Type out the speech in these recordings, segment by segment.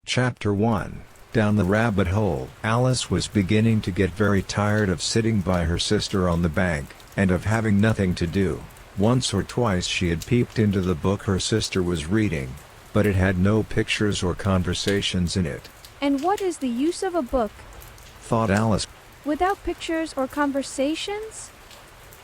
Chapter 1 Down the Rabbit Hole. Alice was beginning to get very tired of sitting by her sister on the bank, and of having nothing to do. Once or twice she had peeped into the book her sister was reading, but it had no pictures or conversations in it. And what is the use of a book, thought Alice, without pictures or conversations?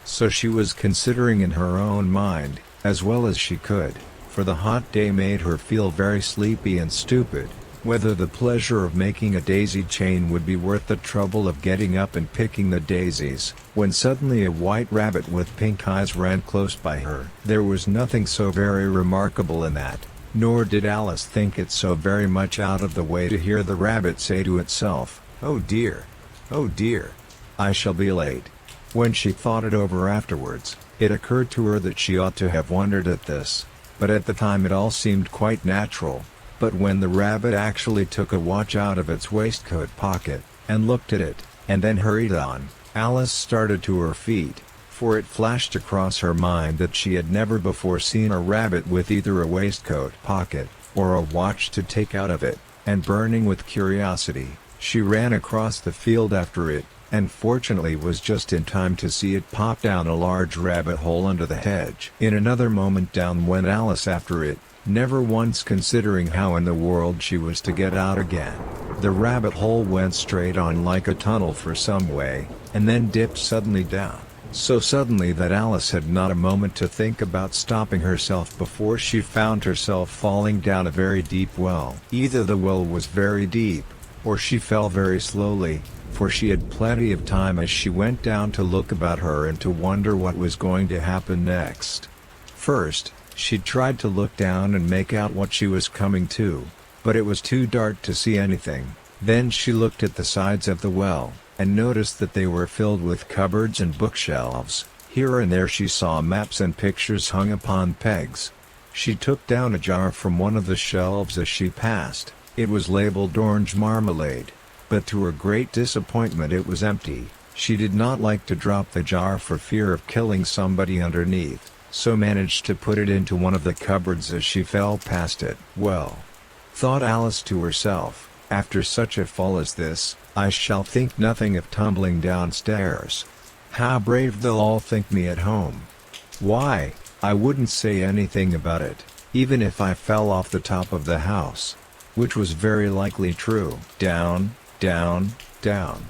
So she was considering in her own mind, as well as she could, for the hot day made her feel very sleepy and stupid, whether the pleasure of making a daisy chain would be worth the trouble of getting up and picking the daisies, when suddenly a white rabbit with pink eyes ran close by her. There was nothing so very remarkable in that, nor did Alice think it so very much out of the way to hear the rabbit say to itself, "Oh dear! Oh dear! I shall be late." When she thought it over afterwards, it occurred to her that she ought to have wondered at this, but at the time it all seemed quite natural. But when the rabbit actually took a watch out of its waistcoat pocket, and looked at it, and then hurried on, Alice started to her feet, for it flashed across her mind that she had never before seen a rabbit with either a waistcoat pocket, or a watch to take out of it, and burning with curiosity, she ran across the field after it, and fortunately was just in time to see it pop down a large rabbit hole under the hedge. In another moment down went Alice after it, never once considering how in the world she was to get out again. The rabbit hole went straight on like a tunnel for some way, and then dipped suddenly down, so suddenly that Alice had not a moment to think about stopping herself before she found herself falling down a very deep well. Either the well was very deep, or she fell very slowly, for she had plenty of time as she went down to look about her and to wonder what was going to happen next. First, she tried to look down and make out what she was coming to, but it was too dark to see anything. Then she looked at the sides of the well, and noticed that they were filled with cupboards and bookshelves. Here and there she saw maps and pictures hung upon pegs. She took down a jar from one of the shelves as she passed. It was labeled orange marmalade, but to her great disappointment it was empty. She did not like to drop the jar for fear of killing somebody underneath, so managed to put it into one of the cupboards as she fell past it. "Well," thought Alice to herself, "after such a fall as this, I shall think nothing of tumbling downstairs. How brave they'll all think me at home. Why, I wouldn't say anything about it, even if I fell off the top of the house." Which was very likely true. Down, down, down.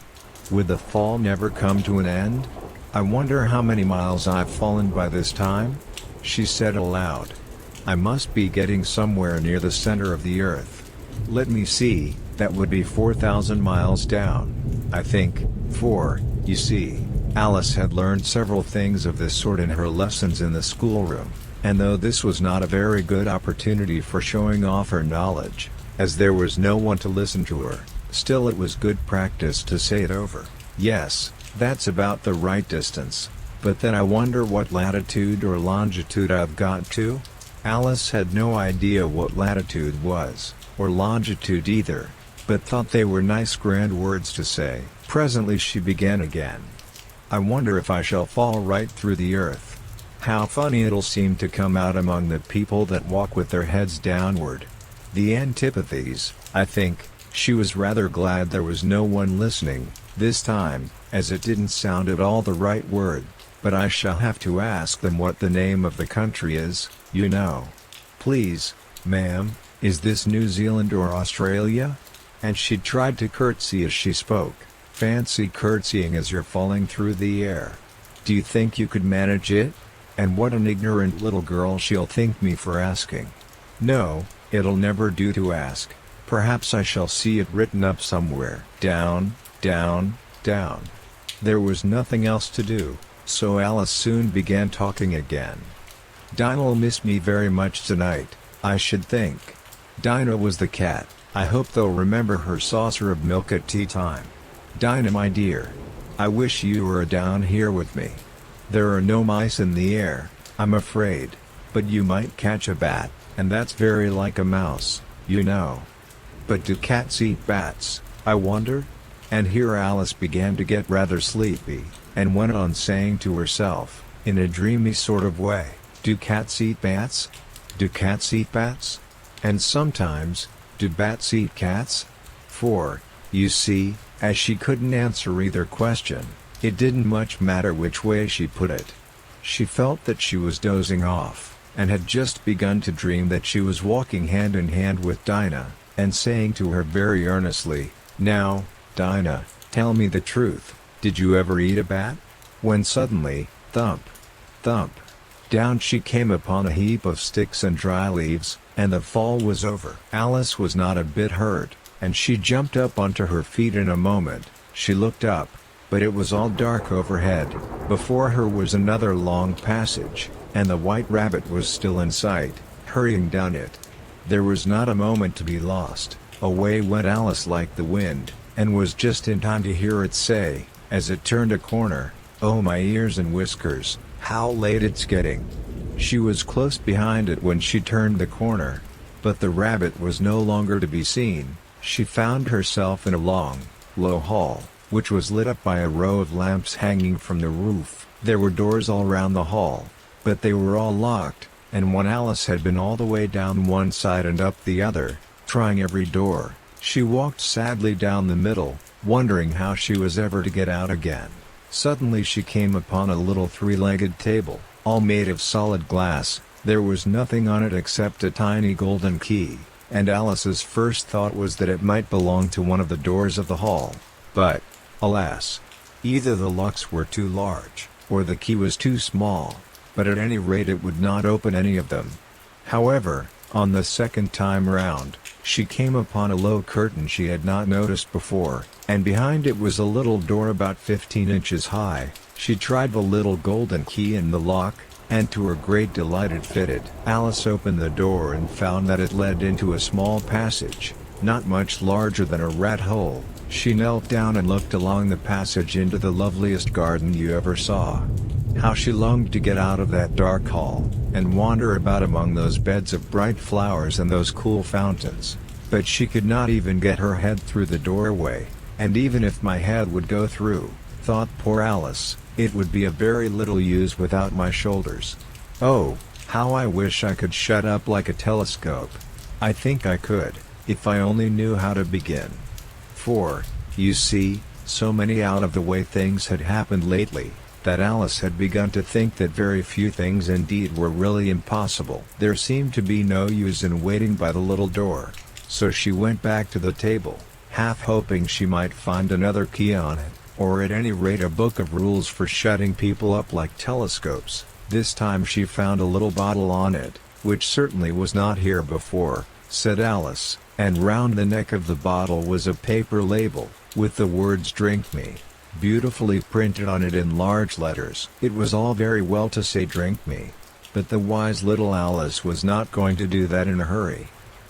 Would the fall never come to an end? "I wonder how many miles I've fallen by this time?" she said aloud. "I must be getting somewhere near the center of the earth. Let me see, that would be 4,000 miles down, I think, for, you see, Alice had learned several things of this sort in her lessons in the schoolroom, and though this was not a very good opportunity for showing off her knowledge, as there was no one to listen to her, still it was good practice to say it over. "Yes, that's about the right distance, but then I wonder what latitude or longitude I've got to?" Alice had no idea what latitude was, or longitude either, but thought they were nice grand words to say. Presently she began again. "I wonder if I shall fall right through the earth. How funny it'll seem to come out among the people that walk with their heads downward. The antipathies, I think." She was rather glad there was no one listening, this time, as it didn't sound at all the right word, "but I shall have to ask them what the name of the country is, you know. Please, ma'am, is this New Zealand or Australia?" And she tried to curtsy as she spoke. "Fancy curtsying as you're falling through the air. Do you think you could manage it? And what an ignorant little girl she'll think me for asking. No, it'll never do to ask. Perhaps I shall see it written up somewhere. Down, down, down." There was nothing else to do, so Alice soon began talking again. "Dinah'll miss me very much tonight, I should think. Dinah was the cat. I hope they'll remember her saucer of milk at tea time. Dinah, my dear, I wish you were down here with me. There are no mice in the air, I'm afraid, but you might catch a bat, and that's very like a mouse, you know. But do cats eat bats, I wonder?" And here Alice began to get rather sleepy, and went on saying to herself, in a dreamy sort of way, "Do cats eat bats? Do cats eat bats? And sometimes, Do bats eat cats? 4. You see, as she couldn't answer either question, it didn't much matter which way she put it. She felt that she was dozing off, and had just begun to dream that she was walking hand in hand with Dinah, and saying to her very earnestly, "Now, Dinah, tell me the truth, did you ever eat a bat?" When suddenly, thump, thump, down she came upon a heap of sticks and dry leaves, and the fall was over. Alice was not a bit hurt, and she jumped up onto her feet in a moment. She looked up, but it was all dark overhead. Before her was another long passage, and the white rabbit was still in sight, hurrying down it. There was not a moment to be lost. Away went Alice like the wind, and was just in time to hear it say, as it turned a corner, "Oh my ears and whiskers, how late it's getting." She was close behind it when she turned the corner, but the rabbit was no longer to be seen. She found herself in a long, low hall, which was lit up by a row of lamps hanging from the roof. There were doors all round the hall, but they were all locked, and when Alice had been all the way down one side and up the other, trying every door, she walked sadly down the middle, wondering how she was ever to get out again. Suddenly she came upon a little three-legged table, all made of solid glass. There was nothing on it except a tiny golden key, and Alice's first thought was that it might belong to one of the doors of the hall. But, alas! Either the locks were too large, or the key was too small, but at any rate it would not open any of them. However, on the second time round, she came upon a low curtain she had not noticed before, and behind it was a little door about 15 inches high. She tried the little golden key in the lock, and to her great delight it fitted. Alice opened the door and found that it led into a small passage, not much larger than a rat hole. She knelt down and looked along the passage into the loveliest garden you ever saw. How she longed to get out of that dark hall, and wander about among those beds of bright flowers and those cool fountains. But she could not even get her head through the doorway, and even if my head would go through, thought poor Alice, it would be of very little use without my shoulders. Oh, how I wish I could shut up like a telescope. I think I could, if I only knew how to begin. 4. You see, so many out-of-the-way things had happened lately, that Alice had begun to think that very few things indeed were really impossible. There seemed to be no use in waiting by the little door, so she went back to the table, half hoping she might find another key on it, or at any rate a book of rules for shutting people up like telescopes. This time she found a little bottle on it, which certainly was not here before, said Alice, and round the neck of the bottle was a paper label, with the words "Drink Me," beautifully printed on it in large letters. It was all very well to say "Drink me," but the wise little Alice was not going to do that in a hurry.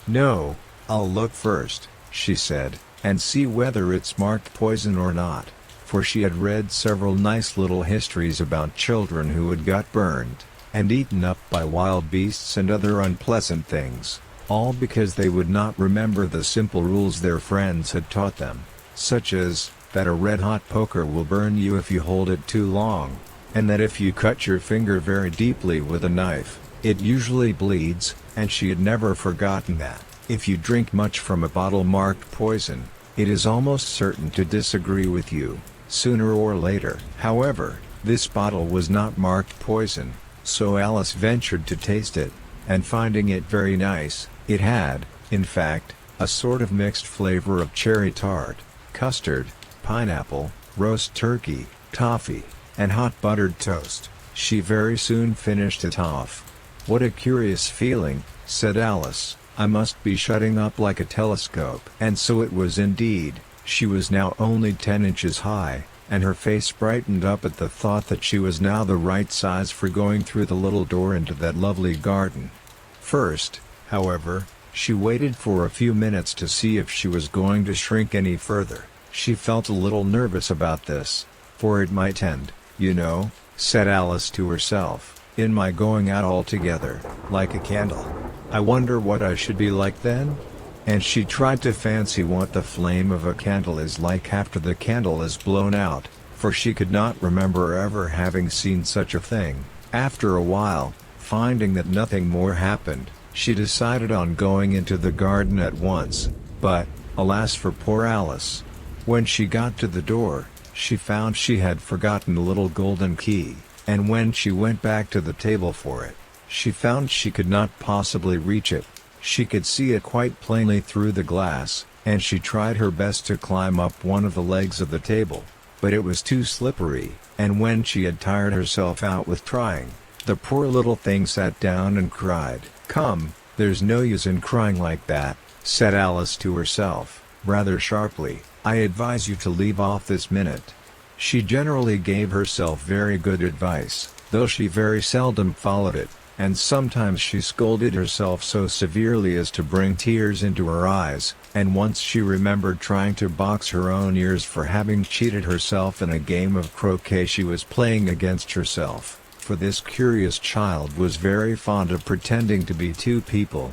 "No, I'll look first," she said, "and see whether it's marked poison or not," for she had read several nice little histories about children who had got burned, and eaten up by wild beasts and other unpleasant things, all because they would not remember the simple rules their friends had taught them, such as, that a red-hot poker will burn you if you hold it too long, and that if you cut your finger very deeply with a knife, it usually bleeds, and she had never forgotten that, if you drink much from a bottle marked poison, it is almost certain to disagree with you, sooner or later. However, this bottle was not marked poison, so Alice ventured to taste it, and finding it very nice, it had, in fact, a sort of mixed flavor of cherry tart, custard, pineapple, roast turkey, toffee, and hot buttered toast. She very soon finished it off. "What a curious feeling," said Alice, "I must be shutting up like a telescope." And so it was indeed. She was now only 10 inches high, and her face brightened up at the thought that she was now the right size for going through the little door into that lovely garden. First, however, she waited for a few minutes to see if she was going to shrink any further. She felt a little nervous about this, for it might end, you know, said Alice to herself, in my going out altogether, like a candle. I wonder what I should be like then? And she tried to fancy what the flame of a candle is like after the candle is blown out, for she could not remember ever having seen such a thing. After a while, finding that nothing more happened, She decided on going into the garden at once, but, alas for poor Alice. When she got to the door, she found she had forgotten the little golden key, and when she went back to the table for it, she found she could not possibly reach it. She could see it quite plainly through the glass, and she tried her best to climb up one of the legs of the table, but it was too slippery, and when she had tired herself out with trying, the poor little thing sat down and cried. "Come, there's no use in crying like that," said Alice to herself, rather sharply. "I advise you to leave off this minute." She generally gave herself very good advice, though she very seldom followed it, and sometimes she scolded herself so severely as to bring tears into her eyes, and once she remembered trying to box her own ears for having cheated herself in a game of croquet she was playing against herself, for this curious child was very fond of pretending to be two people.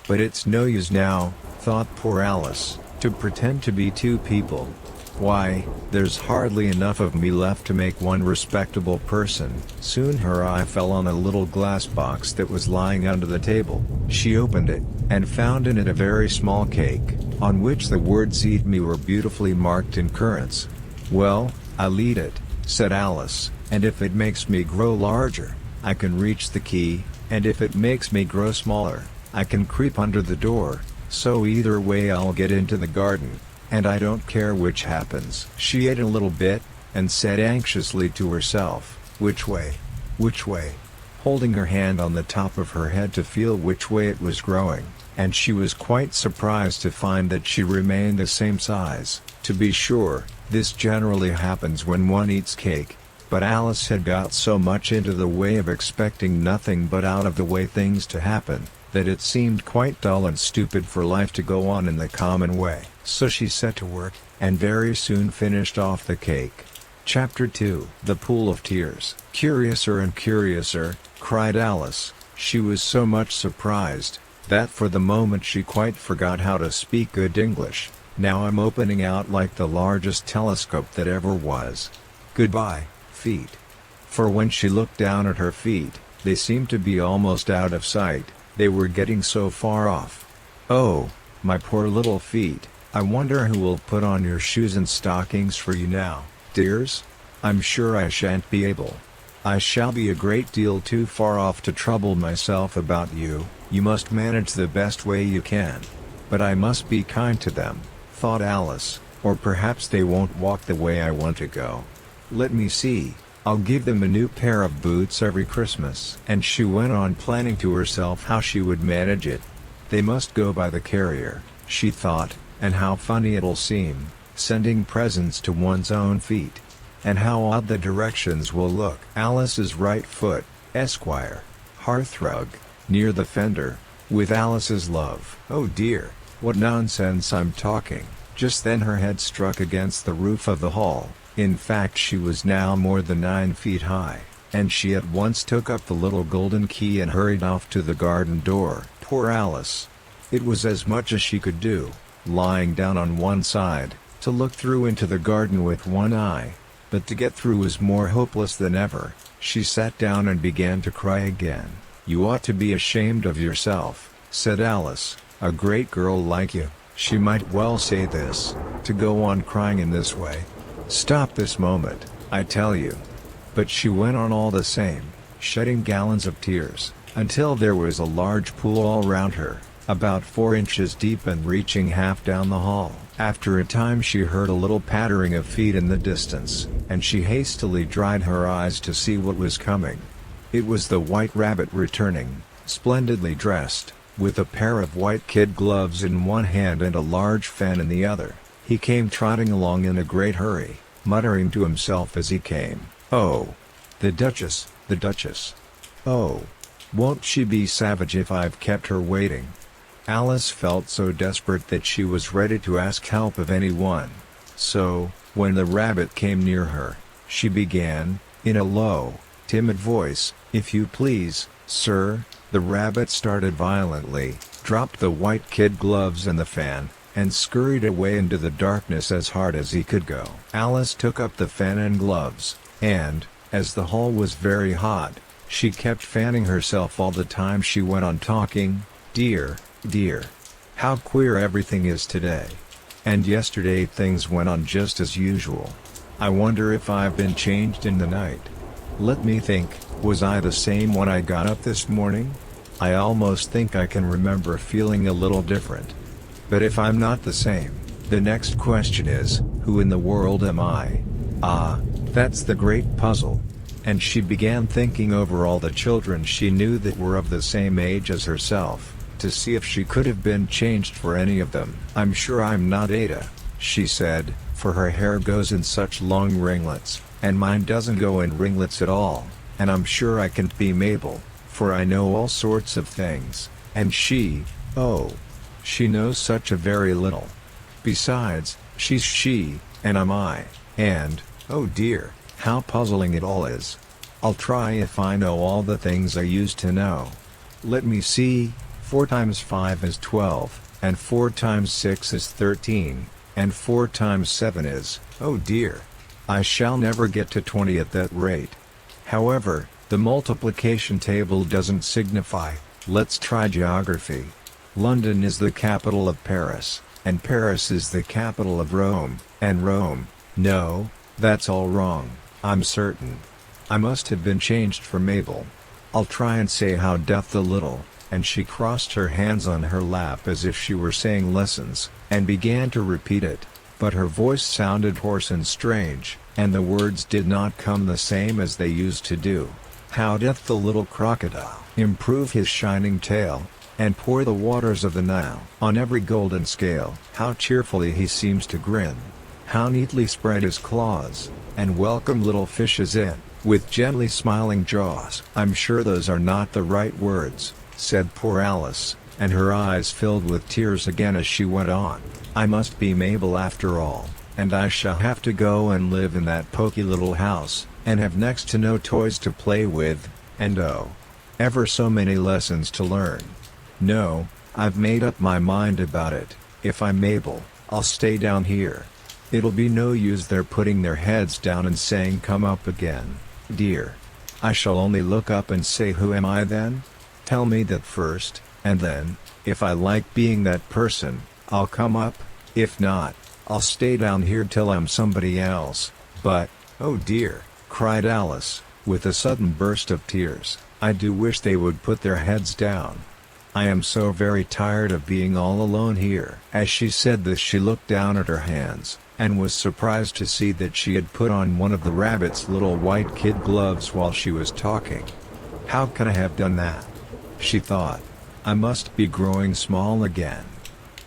"But it's no use now," thought poor Alice, "to pretend to be two people. Why, there's hardly enough of me left to make one respectable person." Soon her eye fell on a little glass box that was lying under the table. She opened it, and found in it a very small cake, on which the words "Eat me" were beautifully marked in currants. "Well, I'll eat it," said Alice, "and if it makes me grow larger, I can reach the key, and if it makes me grow smaller, I can creep under the door, so either way I'll get into the garden, and I don't care which happens." She ate a little bit, and said anxiously to herself, "Which way? Which way?" holding her hand on the top of her head to feel which way it was growing, and she was quite surprised to find that she remained the same size. To be sure, this generally happens when one eats cake, but Alice had got so much into the way of expecting nothing but out-of-the-way things to happen, that it seemed quite dull and stupid for life to go on in the common way. So she set to work, and very soon finished off the cake. Chapter 2. The Pool of Tears. "Curiouser and curiouser," cried Alice. She was so much surprised, that for the moment she quite forgot how to speak good English. "Now I'm opening out like the largest telescope that ever was. Goodbye, feet." For when she looked down at her feet, they seemed to be almost out of sight, they were getting so far off. "Oh, my poor little feet, I wonder who will put on your shoes and stockings for you now, dears? I'm sure I shan't be able. I shall be a great deal too far off to trouble myself about you. You must manage the best way you can. But I must be kind to them," thought Alice, "or perhaps they won't walk the way I want to go. Let me see, I'll give them a new pair of boots every Christmas." And she went on planning to herself how she would manage it. "They must go by the carrier," she thought, "and how funny it'll seem, sending presents to one's own feet. And how odd the directions will look. Alice's right foot, Esquire, hearthrug, near the fender, with Alice's love." "Oh dear, what nonsense I'm talking." Just then her head struck against the roof of the hall. In fact, she was now more than 9 feet high, and she at once took up the little golden key and hurried off to the garden door. Poor Alice! It was as much as she could do, lying down on one side, to look through into the garden with one eye, but to get through was more hopeless than ever. She sat down and began to cry again. "You ought to be ashamed of yourself," said Alice, "a great girl like you." She might well say this, to go on crying in this way. "Stop this moment, I tell you." But she went on all the same, shedding gallons of tears, until there was a large pool all round her, about 4 inches deep and reaching half down the hall. After a time she heard a little pattering of feet in the distance, and she hastily dried her eyes to see what was coming. It was the White Rabbit returning, splendidly dressed, with a pair of white kid gloves in one hand and a large fan in the other. He came trotting along in a great hurry, muttering to himself as he came, "Oh, the Duchess, the Duchess! Oh, won't she be savage if I've kept her waiting?" Alice felt so desperate that she was ready to ask help of anyone. So, when the rabbit came near her, she began, in a low, timid voice, "If you please, sir." The rabbit started violently, dropped the white kid gloves and the fan, and scurried away into the darkness as hard as he could go. Alice took up the fan and gloves, and, as the hall was very hot, she kept fanning herself all the time she went on talking. Dear, dear. How queer everything is today. And yesterday things went on just as usual. I wonder if I've been changed in the night. Let me think, was I the same when I got up this morning? I almost think I can remember feeling a little different. But if I'm not the same, the next question is, who in the world am I? Ah, that's the great puzzle. And she began thinking over all the children she knew that were of the same age as herself, to see if she could have been changed for any of them. I'm sure I'm not Ada, she said, for her hair goes in such long ringlets, and mine doesn't go in ringlets at all, and I'm sure I can't be Mabel, for I know all sorts of things, and she, oh, she knows such a very little. Besides, she's she, and I'm I, and, oh dear, how puzzling it all is. I'll try if I know all the things I used to know. Let me see, 4 times 5 is 12, and 4 times 6 is 13, and 4 times 7 is, oh dear. I shall never get to 20 at that rate. However, the multiplication table doesn't signify. Let's try geography. London is the capital of Paris, and Paris is the capital of Rome, and Rome, no, that's all wrong, I'm certain. I must have been changed for Mabel. I'll try and say how doth the little, and she crossed her hands on her lap as if she were saying lessons, and began to repeat it, but her voice sounded hoarse and strange, and the words did not come the same as they used to do. How doth the little crocodile improve his shining tail, and pour the waters of the Nile on every golden scale? How cheerfully he seems to grin, how neatly spread his claws, and welcome little fishes in, with gently smiling jaws. I'm sure those are not the right words, said poor Alice, and her eyes filled with tears again as she went on. I must be Mabel after all, and I shall have to go and live in that poky little house, and have next to no toys to play with, and oh, ever so many lessons to learn. No, I've made up my mind about it. If I'm Mabel, I'll stay down here. It'll be no use their putting their heads down and saying come up again, dear. I shall only look up and say who am I then? Tell me that first, and then, if I like being that person, I'll come up, if not, I'll stay down here till I'm somebody else. But, oh dear, cried Alice, with a sudden burst of tears, I do wish they would put their heads down. I am so very tired of being all alone here. As she said this she looked down at her hands, and was surprised to see that she had put on one of the rabbit's little white kid gloves while she was talking. How could I have done that? She thought. I must be growing small again.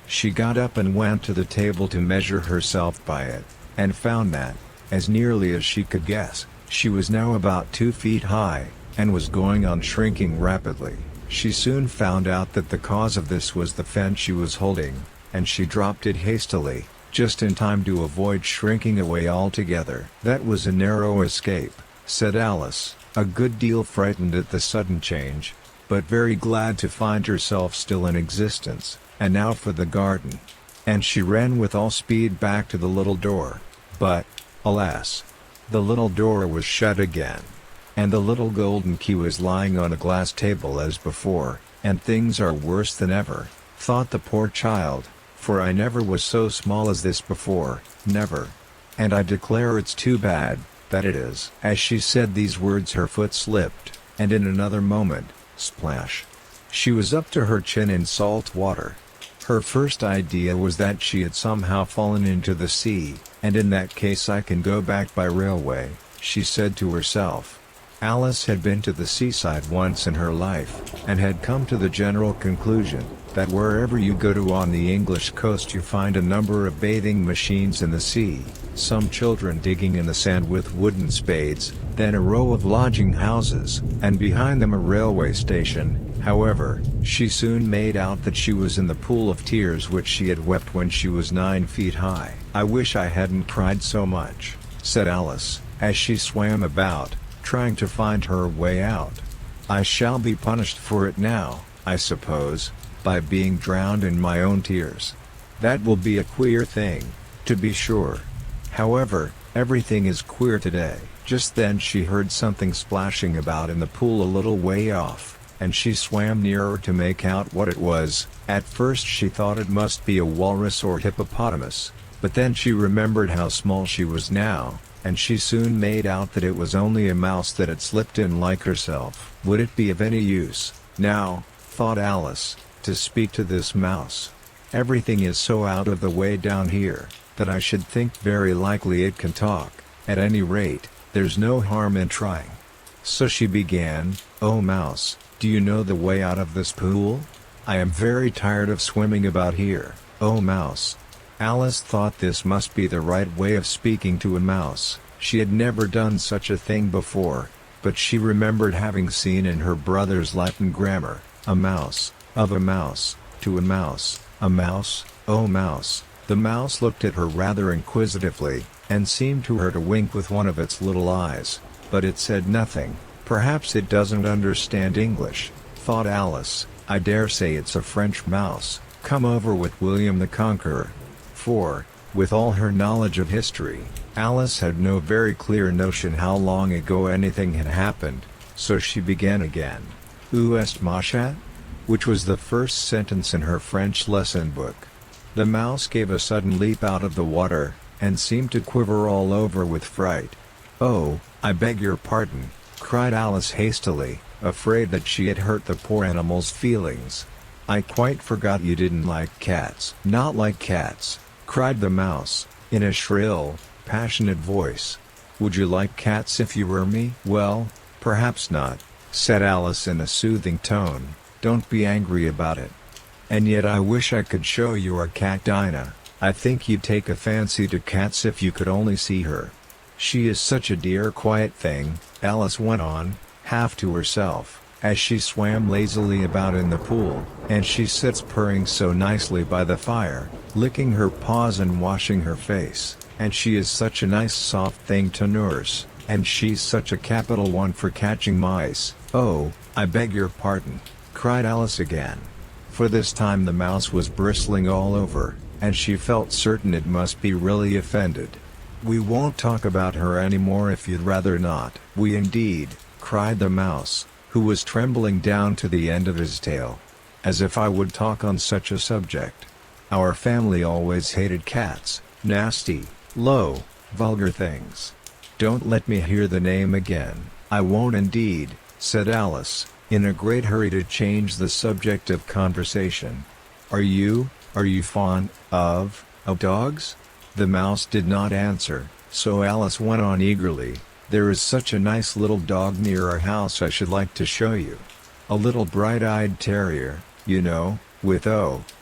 She got up and went to the table to measure herself by it, and found that, as nearly as she could guess, she was now about 2 feet high, and was going on shrinking rapidly. She soon found out that the cause of this was the fence she was holding, and she dropped it hastily, just in time to avoid shrinking away altogether. That was a narrow escape, said Alice, a good deal frightened at the sudden change, but very glad to find herself still in existence. And now for the garden. And she ran with all speed back to the little door. But, alas! The little door was shut again. And the little golden key was lying on a glass table as before, and things are worse than ever, thought the poor child, for I never was so small as this before, never. And I declare it's too bad, that it is. As she said these words her foot slipped, and in another moment, splash! She was up to her chin in salt water. Her first idea was that she had somehow fallen into the sea, and in that case I can go back by railway, she said to herself. Alice had been to the seaside once in her life, and had come to the general conclusion, that wherever you go to on the English coast you find a number of bathing machines in the sea, some children digging in the sand with wooden spades, then a row of lodging houses, and behind them a railway station. However, she soon made out that she was in the pool of tears which she had wept when she was 9 feet high. I wish I hadn't cried so much, said Alice, as she swam about, trying to find her way out. I shall be punished for it now, I suppose, by being drowned in my own tears. That will be a queer thing, to be sure. However, everything is queer today. Just then she heard something splashing about in the pool a little way off, and she swam nearer to make out what it was. At first she thought it must be a walrus or hippopotamus, but then she remembered how small she was now, and she soon made out that it was only a mouse that had slipped in like herself. Would it be of any use, now, thought Alice, to speak to this mouse? Everything is so out of the way down here, that I should think very likely it can talk. At any rate, there's no harm in trying. So she began, "Oh mouse, do you know the way out of this pool? I am very tired of swimming about here, oh mouse." Alice thought this must be the right way of speaking to a mouse. She had never done such a thing before, but she remembered having seen in her brother's Latin grammar, a mouse, of a mouse, to a mouse, a mouse, oh mouse. The mouse looked at her rather inquisitively, and seemed to her to wink with one of its little eyes, but it said nothing. Perhaps it doesn't understand English, thought Alice. I dare say it's a French mouse, come over with William the Conqueror. For, with all her knowledge of history, Alice had no very clear notion how long ago anything had happened, so she began again. "Où est ma chat?" which was the first sentence in her French lesson book. The mouse gave a sudden leap out of the water, and seemed to quiver all over with fright. "Oh, I beg your pardon," cried Alice hastily, afraid that she had hurt the poor animal's feelings. "I quite forgot you didn't like cats." "Not like cats," cried the mouse, in a shrill, passionate voice. "Would you like cats if you were me?" "Well, perhaps not," said Alice in a soothing tone. "Don't be angry about it. And yet I wish I could show you our cat Dinah. I think you'd take a fancy to cats if you could only see her. She is such a dear quiet thing," Alice went on, half to herself, as she swam lazily about in the pool, "and she sits purring so nicely by the fire, licking her paws and washing her face, and she is such a nice soft thing to nurse, and she's such a capital one for catching mice." "Oh, I beg your pardon," cried Alice again. For this time the mouse was bristling all over, and she felt certain it must be really offended. "We won't talk about her anymore if you'd rather not." "We indeed," cried the mouse, who was trembling down to the end of his tail. "As if I would talk on such a subject. Our family always hated cats, nasty, low, vulgar things. Don't let me hear the name again." "I won't indeed," said Alice, in a great hurry to change the subject of conversation. Are you fond of dogs?" The mouse did not answer, so Alice went on eagerly. "There is such a nice little dog near our house I should like to show you. A little bright-eyed terrier, you know, with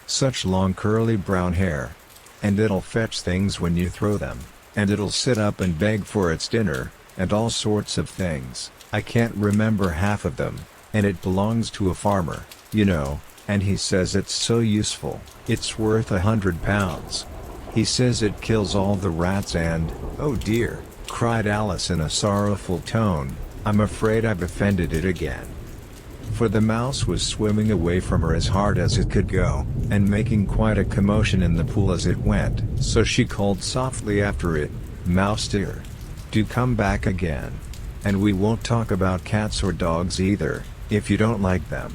such long curly brown hair. And it'll fetch things when you throw them, and it'll sit up and beg for its dinner, and all sorts of things. I can't remember half of them, and it belongs to a farmer, you know, and he says it's so useful. It's worth £100. He says it kills all the rats and—" "Oh dear," cried Alice in a sorrowful tone, "I'm afraid I've offended it again." For the mouse was swimming away from her as hard as it could go, and making quite a commotion in the pool as it went. So she called softly after it, "Mouse dear, do come back again. And we won't talk about cats or dogs either, if you don't like them."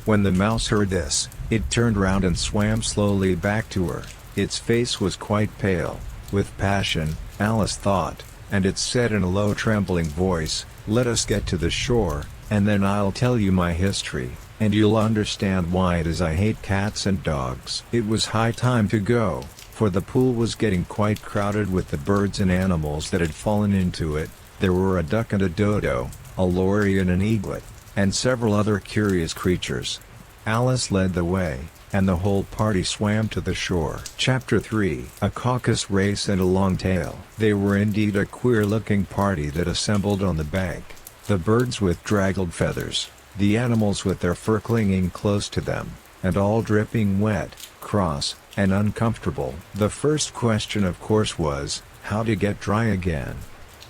When the mouse heard this, it turned round and swam slowly back to her. Its face was quite pale, with passion, Alice thought, and it said in a low trembling voice, "Let us get to the shore, and then I'll tell you my history, and you'll understand why it is I hate cats and dogs." It was high time to go, for the pool was getting quite crowded with the birds and animals that had fallen into it. There were a duck and a dodo, a lory and an eaglet, and several other curious creatures. Alice led the way, and the whole party swam to the shore. Chapter 3: A Caucus Race and a Long Tail. They were indeed a queer-looking party that assembled on the bank, the birds with draggled feathers, the animals with their fur clinging close to them, and all dripping wet, cross, and uncomfortable. The first question of course was, how to get dry again.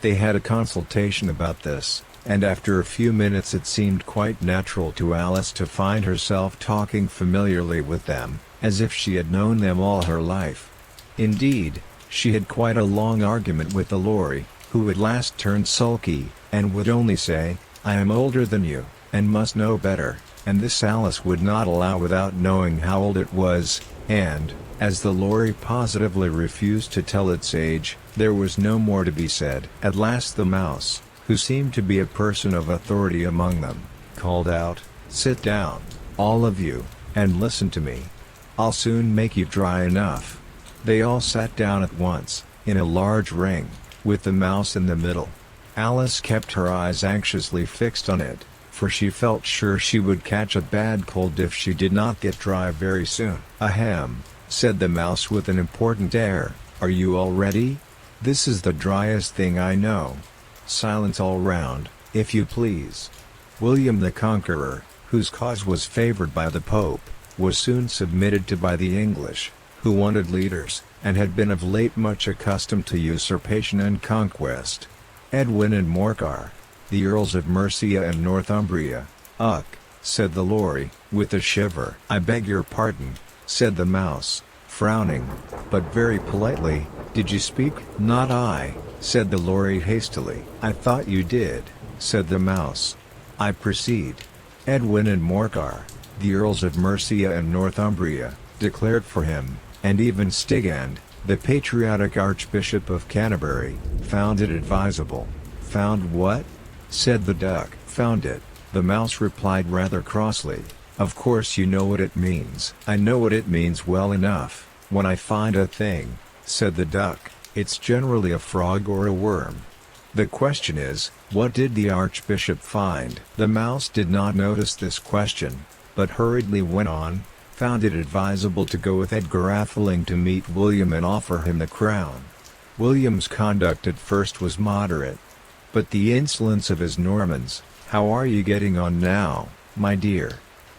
They had a consultation about this, and after a few minutes it seemed quite natural to Alice to find herself talking familiarly with them, as if she had known them all her life. Indeed, she had quite a long argument with the lory, who at last turned sulky, and would only say, "I am older than you, and must know better." and this Alice would not allow without knowing how old it was, and, as the lorry positively refused to tell its age, there was no more to be said. At last the mouse, who seemed to be a person of authority among them, called out, "Sit down, all of you, and listen to me. I'll soon make you dry enough." They all sat down at once, in a large ring, with the mouse in the middle. Alice kept her eyes anxiously fixed on it, for she felt sure she would catch a bad cold if she did not get dry very soon. "Ahem," said the mouse with an important air, "are you all ready? This is the driest thing I know. Silence all round, if you please." William the Conqueror, whose cause was favored by the Pope, was soon submitted to by the English, who wanted leaders, and had been of late much accustomed to usurpation and conquest. Edwin and Morcar, the Earls of Mercia and Northumbria. "Ugh," said the lorry, with a shiver. "I beg your pardon," said the mouse, frowning, but very politely. "Did you speak?" "Not I," said the lorry hastily. "I thought you did," said the mouse. "I proceed." Edwin and Morcar, the Earls of Mercia and Northumbria, declared for him, and even Stigand, the patriotic Archbishop of Canterbury, found it advisable. "Found what?" said the duck. "Found it," the mouse replied rather crossly. "Of course you know what it means." "I know what it means well enough. When I find a thing," said the duck, "it's generally a frog or a worm. The question is, what did the Archbishop find?" The mouse did not notice this question, but hurriedly went on, "Found it advisable to go with Edgar Atheling to meet William and offer him the crown." William's conduct at first was moderate, but the insolence of his Normans, "How are you getting on now, my dear?"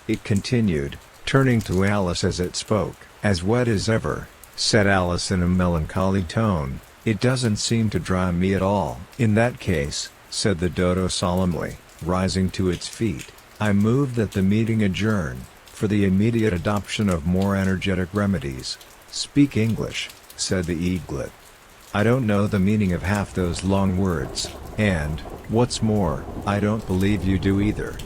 it continued, turning to Alice as it spoke. "As wet as ever," said Alice in a melancholy tone. "It doesn't seem to dry me at all." "In that case," said the dodo solemnly, rising to its feet, "I move that the meeting adjourn, for the immediate adoption of more energetic remedies." "Speak English," said the eaglet. "I don't know the meaning of half those long words, and, what's more, I don't believe you do either."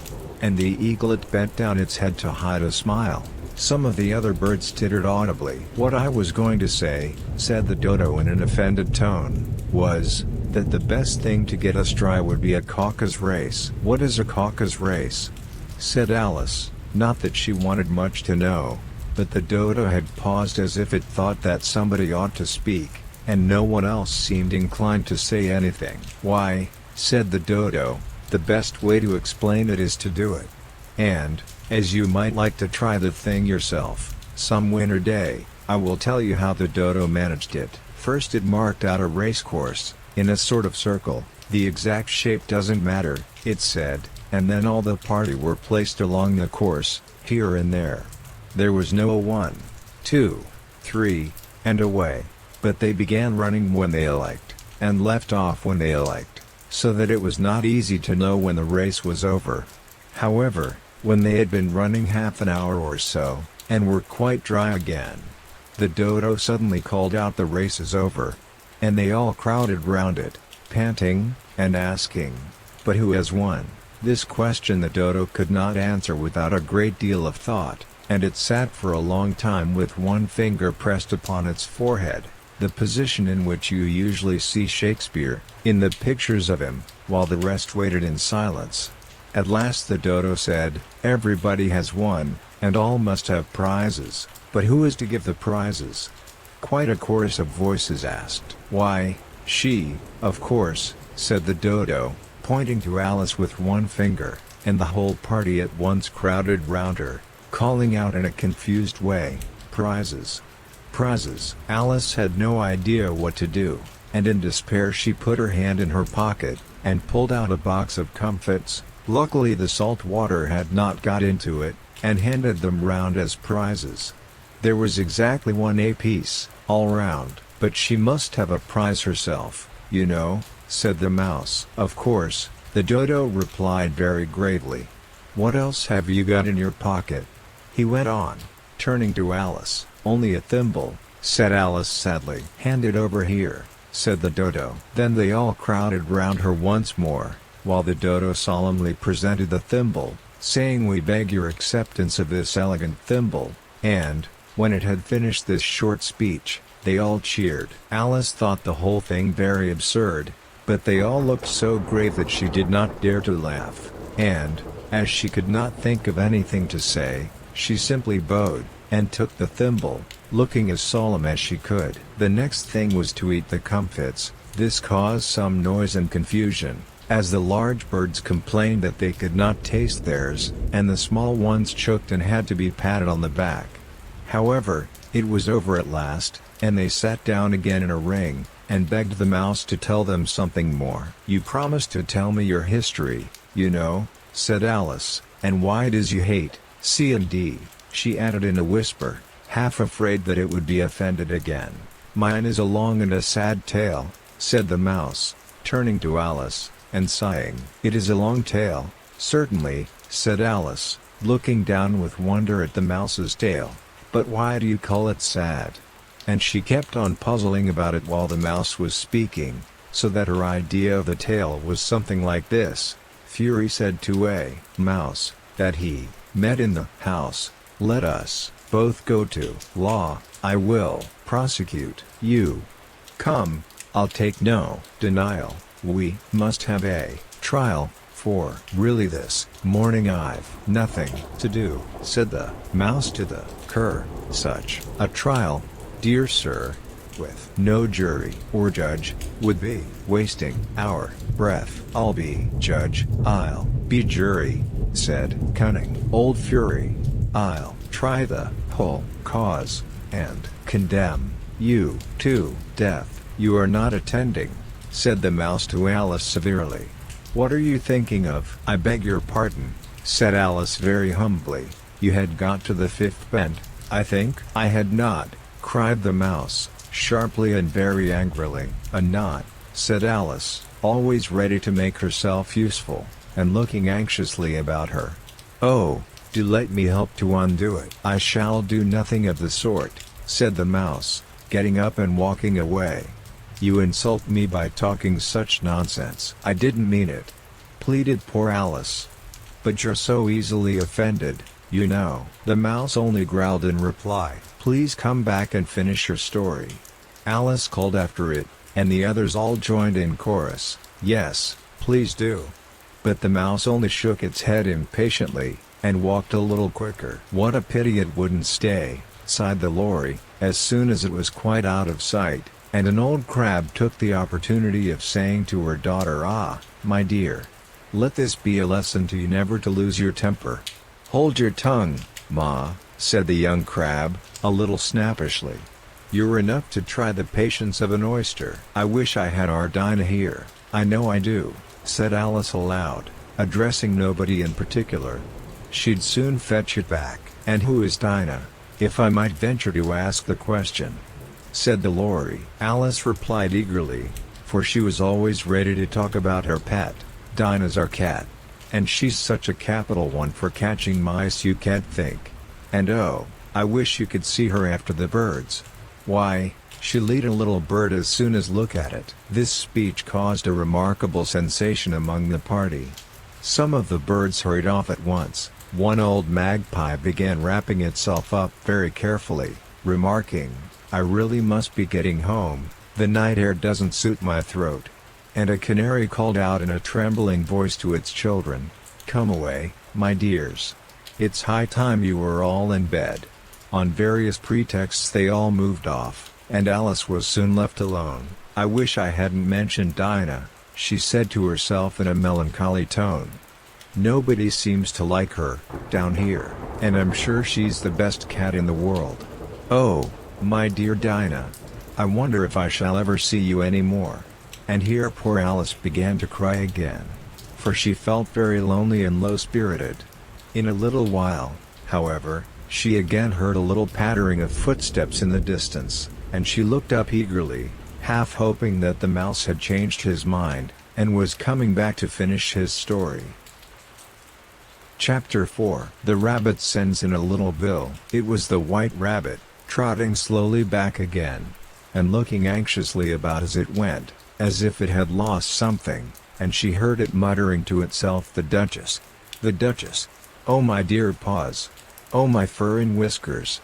And the eaglet bent down its head to hide a smile. Some of the other birds tittered audibly. "What I was going to say," said the dodo in an offended tone, "was, that the best thing to get us dry would be a caucus race." "What is a caucus race?" said Alice, not that she wanted much to know, but the dodo had paused as if it thought that somebody ought to speak, and no one else seemed inclined to say anything. "Why," said the dodo, "the best way to explain it is to do it. And, as you might like to try the thing yourself, some winter day, I will tell you how the dodo managed it." First it marked out a race course, in a sort of circle. "The exact shape doesn't matter," it said, and then all the party were placed along the course, here and there. There was no 1, 2, 3, and away, but they began running when they liked, and left off when they liked, so that it was not easy to know when the race was over. However, when they had been running half an hour or so, and were quite dry again, the dodo suddenly called out, "The race is over!" And they all crowded round it, panting, and asking, "But who has won?" This question the dodo could not answer without a great deal of thought, and it sat for a long time with one finger pressed upon its forehead, the position in which you usually see Shakespeare, in the pictures of him, while the rest waited in silence. At last the dodo said, "Everybody has won, and all must have prizes, but who is to give the prizes?" Quite a chorus of voices asked. "Why, she, of course," said the dodo, pointing to Alice with one finger, and the whole party at once crowded round her, calling out in a confused way, "Prizes! Prizes!" Alice had no idea what to do, and in despair she put her hand in her pocket, and pulled out a box of comfits. Luckily the salt water had not got into it, and handed them round as prizes. There was exactly 1 apiece, all round. "But she must have a prize herself, you know," said the mouse. "Of course," the dodo replied very gravely. "What else have you got in your pocket?" he went on, turning to Alice. "Only a thimble," said Alice sadly. "Hand it over here," said the dodo. Then they all crowded round her once more, while the dodo solemnly presented the thimble, saying, "We beg your acceptance of this elegant thimble," and, when it had finished this short speech, they all cheered. Alice thought the whole thing very absurd, but they all looked so grave that she did not dare to laugh, and, as she could not think of anything to say, she simply bowed, and took the thimble, looking as solemn as she could. The next thing was to eat the comfits. This caused some noise and confusion, as the large birds complained that they could not taste theirs, and the small ones choked and had to be patted on the back. However, it was over at last, and they sat down again in a ring, and begged the mouse to tell them something more. "You promised to tell me your history, you know," said Alice, "and why it is you hate C and D," she added in a whisper, half afraid that it would be offended again. "Mine is a long and a sad tale," said the mouse, turning to Alice, and sighing. "It is a long tale, certainly," said Alice, looking down with wonder at the mouse's tail. "But why do you call it sad?" And she kept on puzzling about it while the mouse was speaking, so that her idea of the tale was something like this. Fury said to a mouse, that he met in the house, "Let us both go to law, I will prosecute you. Come, I'll take no denial, we must have a trial, for really this morning I've nothing to do," said the mouse to the cur. "Such a trial, dear sir, with no jury or judge, would be wasting our breath." "I'll be judge, I'll be jury," said cunning old Fury. "I'll try the whole cause, and condemn you to death." "You are not attending," said the mouse to Alice severely. "What are you thinking of?" "I beg your pardon," said Alice very humbly. "You had got to the fifth bend, I think?" "I had not," cried the mouse, sharply and very angrily. "Not," said Alice, always ready to make herself useful, and looking anxiously about her. "Oh, do let me help to undo it." "I shall do nothing of the sort," said the mouse, getting up and walking away. "You insult me by talking such nonsense." "I didn't mean it," pleaded poor Alice. "But you're so easily offended, you know." The mouse only growled in reply. "Please come back and finish your story," Alice called after it, and the others all joined in chorus. "Yes, please do." But the mouse only shook its head impatiently, and walked a little quicker. "What a pity it wouldn't stay," sighed the lorry, as soon as it was quite out of sight, and an old crab took the opportunity of saying to her daughter, "Ah, my dear, let this be a lesson to you never to lose your temper." "Hold your tongue, Ma," said the young crab, a little snappishly. "You're enough to try the patience of an oyster." "I wish I had our Dinah here, I know I do," said Alice aloud, addressing nobody in particular. "She'd soon fetch it back." "And who is Dinah, if I might venture to ask the question?" said the lorry. Alice replied eagerly, for she was always ready to talk about her pet. "Dinah's our cat. And she's such a capital one for catching mice you can't think. And oh, I wish you could see her after the birds. Why, she'll eat a little bird as soon as look at it." This speech caused a remarkable sensation among the party. Some of the birds hurried off at once. One old magpie began wrapping itself up very carefully, remarking, "I really must be getting home, the night air doesn't suit my throat." And a canary called out in a trembling voice to its children, "Come away, my dears. It's high time you were all in bed." On various pretexts they all moved off, and Alice was soon left alone. "I wish I hadn't mentioned Dinah," she said to herself in a melancholy tone. "Nobody seems to like her, down here, and I'm sure she's the best cat in the world. Oh, my dear Dinah, I wonder if I shall ever see you any more." And here poor Alice began to cry again, for she felt very lonely and low-spirited. In a little while, however, she again heard a little pattering of footsteps in the distance, and she looked up eagerly, half hoping that the mouse had changed his mind, and was coming back to finish his story. Chapter 4. The Rabbit Sends in a Little Bill. It was the White Rabbit, trotting slowly back again, and looking anxiously about as it went, as if it had lost something, and she heard it muttering to itself, "The Duchess! The Duchess! Oh my dear paws. Oh my fur and whiskers.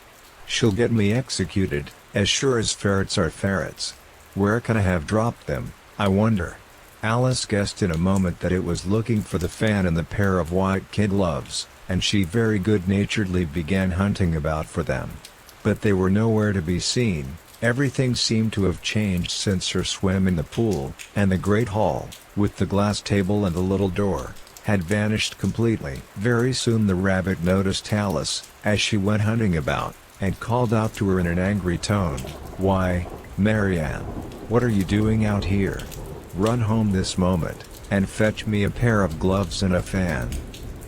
She'll get me executed, as sure as ferrets are ferrets. Where can I have dropped them, I wonder? Alice guessed in a moment that it was looking for the fan and the pair of white kid gloves, and she very good-naturedly began hunting about for them. But they were nowhere to be seen. Everything seemed to have changed since her swim in the pool, and the great hall, with the glass table and the little door, had vanished completely. Very soon the rabbit noticed Alice, as she went hunting about, and called out to her in an angry tone, "Why, Marianne, what are you doing out here? Run home this moment, and fetch me a pair of gloves and a fan.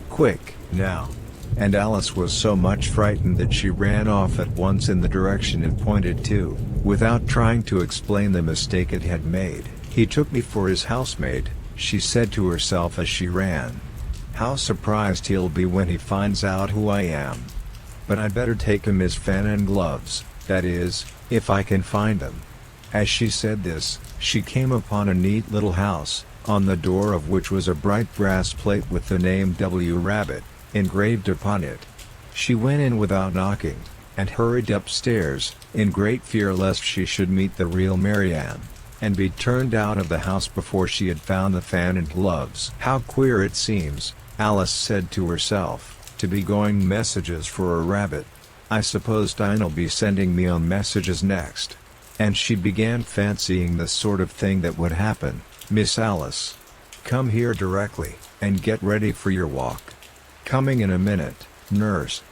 Quick, now!" And Alice was so much frightened that she ran off at once in the direction it pointed to, without trying to explain the mistake it had made. "He took me for his housemaid," she said to herself as she ran. "How surprised he'll be when he finds out who I am. But I'd better take him his fan and gloves, that is, if I can find them." As she said this, she came upon a neat little house, on the door of which was a bright brass plate with the name W. Rabbit engraved upon it. She went in without knocking, and hurried upstairs, in great fear lest she should meet the real Marianne, and be turned out of the house before she had found the fan and gloves. "How queer it seems," Alice said to herself, "to be going messages for a rabbit. I suppose Dinah'll be sending me on messages next." And she began fancying the sort of thing that would happen. "Miss Alice, come here directly, and get ready for your walk." "Coming in a minute, nurse.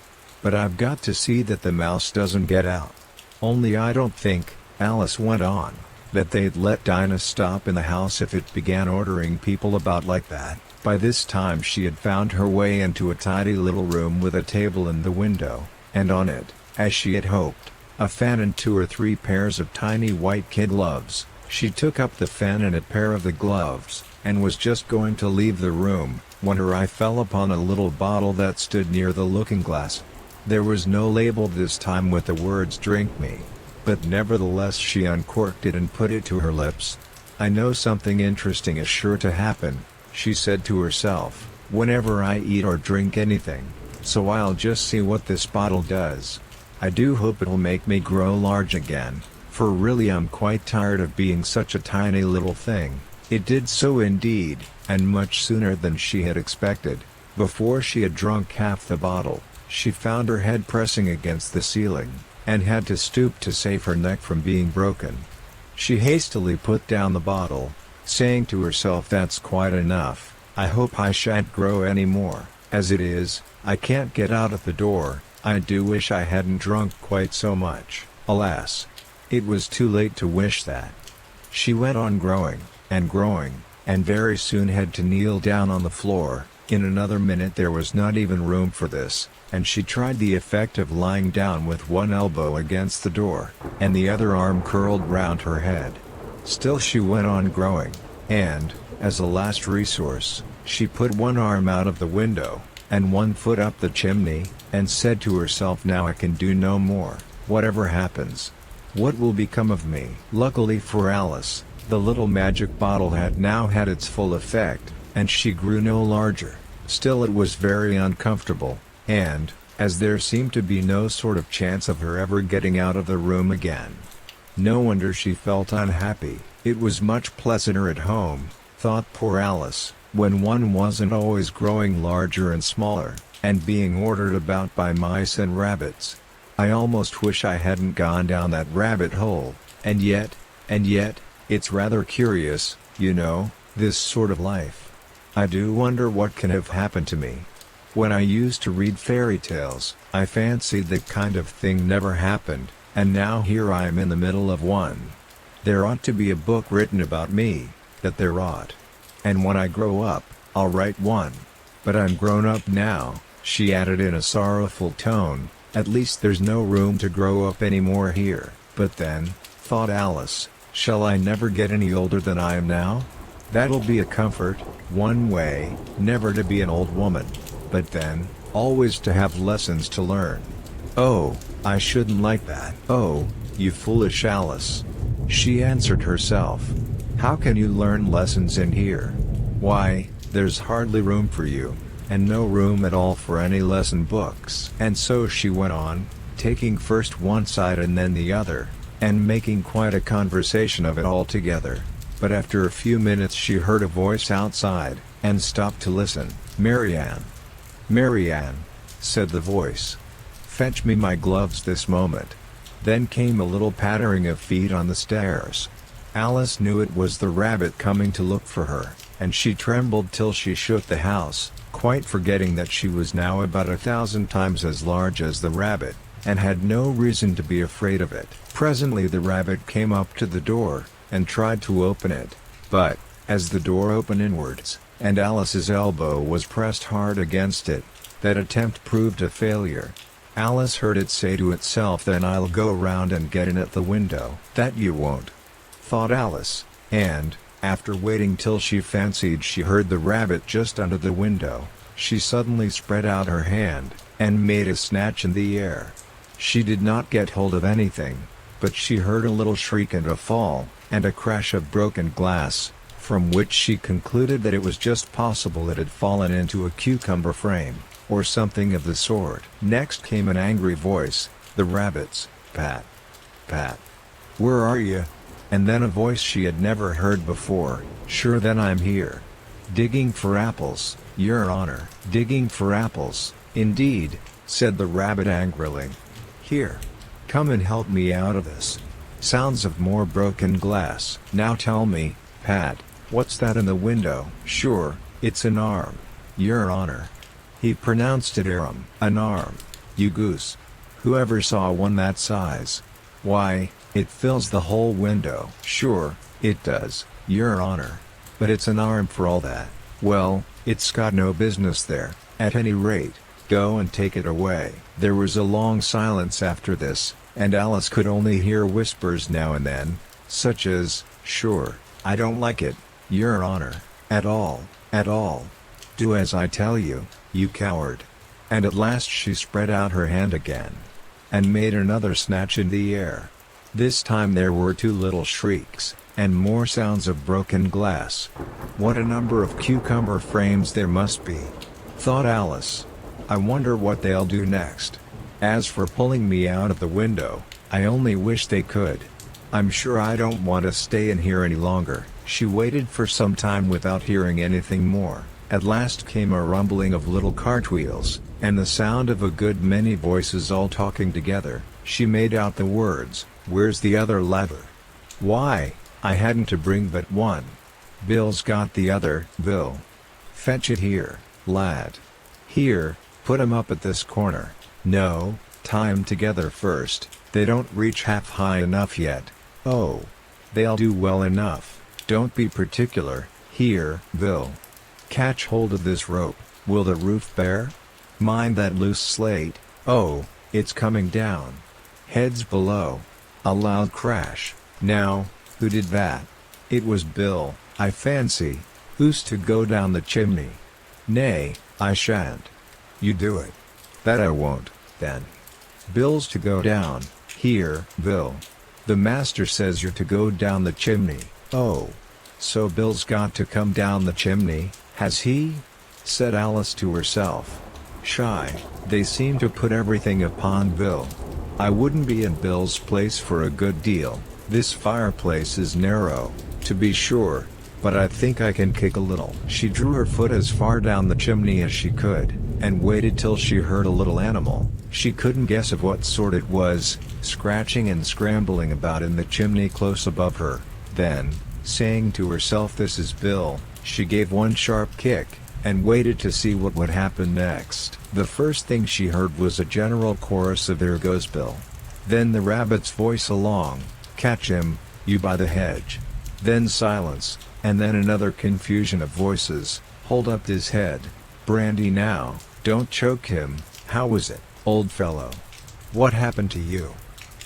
But I've got to see that the mouse doesn't get out. Only I don't think," Alice went on, "that they'd let Dinah stop in the house if it began ordering people about like that." By this time she had found her way into a tidy little room with a table in the window, and on it, as she had hoped, a fan and 2 or 3 pairs of tiny white kid gloves. She took up the fan and a pair of the gloves, and was just going to leave the room, when her eye fell upon a little bottle that stood near the looking-glass. There was no label this time with the words "Drink me," but nevertheless she uncorked it and put it to her lips. "I know something interesting is sure to happen," she said to herself, "whenever I eat or drink anything, so I'll just see what this bottle does. I do hope it'll make me grow large again, for really I'm quite tired of being such a tiny little thing." It did so indeed, and much sooner than she had expected. Before she had drunk half the bottle, she found her head pressing against the ceiling, and had to stoop to save her neck from being broken. She hastily put down the bottle, saying to herself, "That's quite enough. I hope I shan't grow any more. As it is, I can't get out at the door. I do wish I hadn't drunk quite so much." Alas! It was too late to wish that. She went on growing, and very soon had to kneel down on the floor. In another minute there was not even room for this, and she tried the effect of lying down with one elbow against the door, and the other arm curled round her head. Still she went on growing, and, as a last resource, she put one arm out of the window, and one foot up the chimney, and said to herself, "Now I can do no more. Whatever happens, what will become of me?" Luckily for Alice, the little magic bottle had now had its full effect, and she grew no larger. Still it was very uncomfortable, and, as there seemed to be no sort of chance of her ever getting out of the room again, no wonder she felt unhappy. It was much pleasanter at home, thought poor Alice, when one wasn't always growing larger and smaller, and being ordered about by mice and rabbits. "I almost wish I hadn't gone down that rabbit hole, and yet, it's rather curious, you know, this sort of life. I do wonder what can have happened to me. When I used to read fairy tales, I fancied that kind of thing never happened, and now here I am in the middle of one. There ought to be a book written about me, that there ought. And when I grow up, I'll write one. But I'm grown up now," she added in a sorrowful tone, "at least there's no room to grow up any more here." But then, thought Alice, shall I never get any older than I am now? That'll be a comfort, one way, never to be an old woman, but then, always to have lessons to learn. Oh, I shouldn't like that. Oh, you foolish Alice, she answered herself. How can you learn lessons in here? Why, there's hardly room for you. and no room at all for any lesson books. And so she went on, taking first one side and then the other, and making quite a conversation of it all together. But after a few minutes she heard a voice outside, and stopped to listen. "Marianne. Marianne," said the voice. "Fetch me my gloves this moment." Then came a little pattering of feet on the stairs. Alice knew it was the rabbit coming to look for her, and she trembled till she shook the house, quite forgetting that she was now about 1,000 times as large as the rabbit, and had no reason to be afraid of it. Presently the rabbit came up to the door, and tried to open it, but, as the door opened inwards, and Alice's elbow was pressed hard against it, that attempt proved a failure. Alice heard it say to itself, "Then I'll go round and get in at the window." "That you won't," thought Alice, and, after waiting till she fancied she heard the rabbit just under the window, she suddenly spread out her hand, and made a snatch in the air. She did not get hold of anything, but she heard a little shriek and a fall, and a crash of broken glass, from which she concluded that it was just possible it had fallen into a cucumber frame, or something of the sort. Next came an angry voice, the rabbit's. "Pat! Pat! Where are you?" And then a voice she had never heard before, "Sure then I'm here. Digging for apples, your honor." "Digging for apples, indeed," said the rabbit angrily. "Here. Come and help me out of this." Sounds of more broken glass. "Now tell me, Pat, what's that in the window?" "Sure, it's an arm, your honor." He pronounced it arum. "An arm, you goose. Whoever saw one that size? Why, it fills the whole window." "Sure, it does, your honor. But it's an arm for all that." "Well, it's got no business there. At any rate, go and take it away." There was a long silence after this, and Alice could only hear whispers now and then, such as, "Sure, I don't like it, your honor, at all, at all. Do as I tell you, you coward." And at last she spread out her hand again, and made another snatch in the air. This time there were two little shrieks, and more sounds of broken glass. "What a number of cucumber frames there must be," thought Alice. "I wonder what they'll do next. As for pulling me out of the window, I only wish they could. I'm sure I don't want to stay in here any longer." She waited for some time without hearing anything more. At last came a rumbling of little cartwheels, and the sound of a good many voices all talking together. She made out the words, "Where's the other lather? Why, I hadn't to bring but one. Bill's got the other." "Bill. Fetch it here, lad. Here, put 'em up at this corner. No, tie 'em together first, they don't reach half high enough yet." "Oh, they'll do well enough, don't be particular. Here, Bill. Catch hold of this rope. Will the roof bear? Mind that loose slate. Oh, it's coming down. Heads below." A loud crash. "Now, who did that?" "It was Bill, I fancy." "Who's to go down the chimney?" "Nay, I shan't." "You do it." "That I won't, then." "Bill's to go down." "Here, Bill. The master says you're to go down the chimney." "Oh. So Bill's got to come down the chimney, has he?" said Alice to herself. "Shy, they seem to put everything upon Bill. I wouldn't be in Bill's place for a good deal. This fireplace is narrow, to be sure, but I think I can kick a little." She drew her foot as far down the chimney as she could, and waited till she heard a little animal, she couldn't guess of what sort it was, scratching and scrambling about in the chimney close above her. Then, saying to herself, "This is Bill," she gave one sharp kick, and waited to see what would happen next. The first thing she heard was a general chorus of "There goes Bill." Then the rabbit's voice along, "Catch him, you by the hedge." Then silence, and then another confusion of voices, "Hold up his head. Brandy now, don't choke him. How was it, old fellow? What happened to you?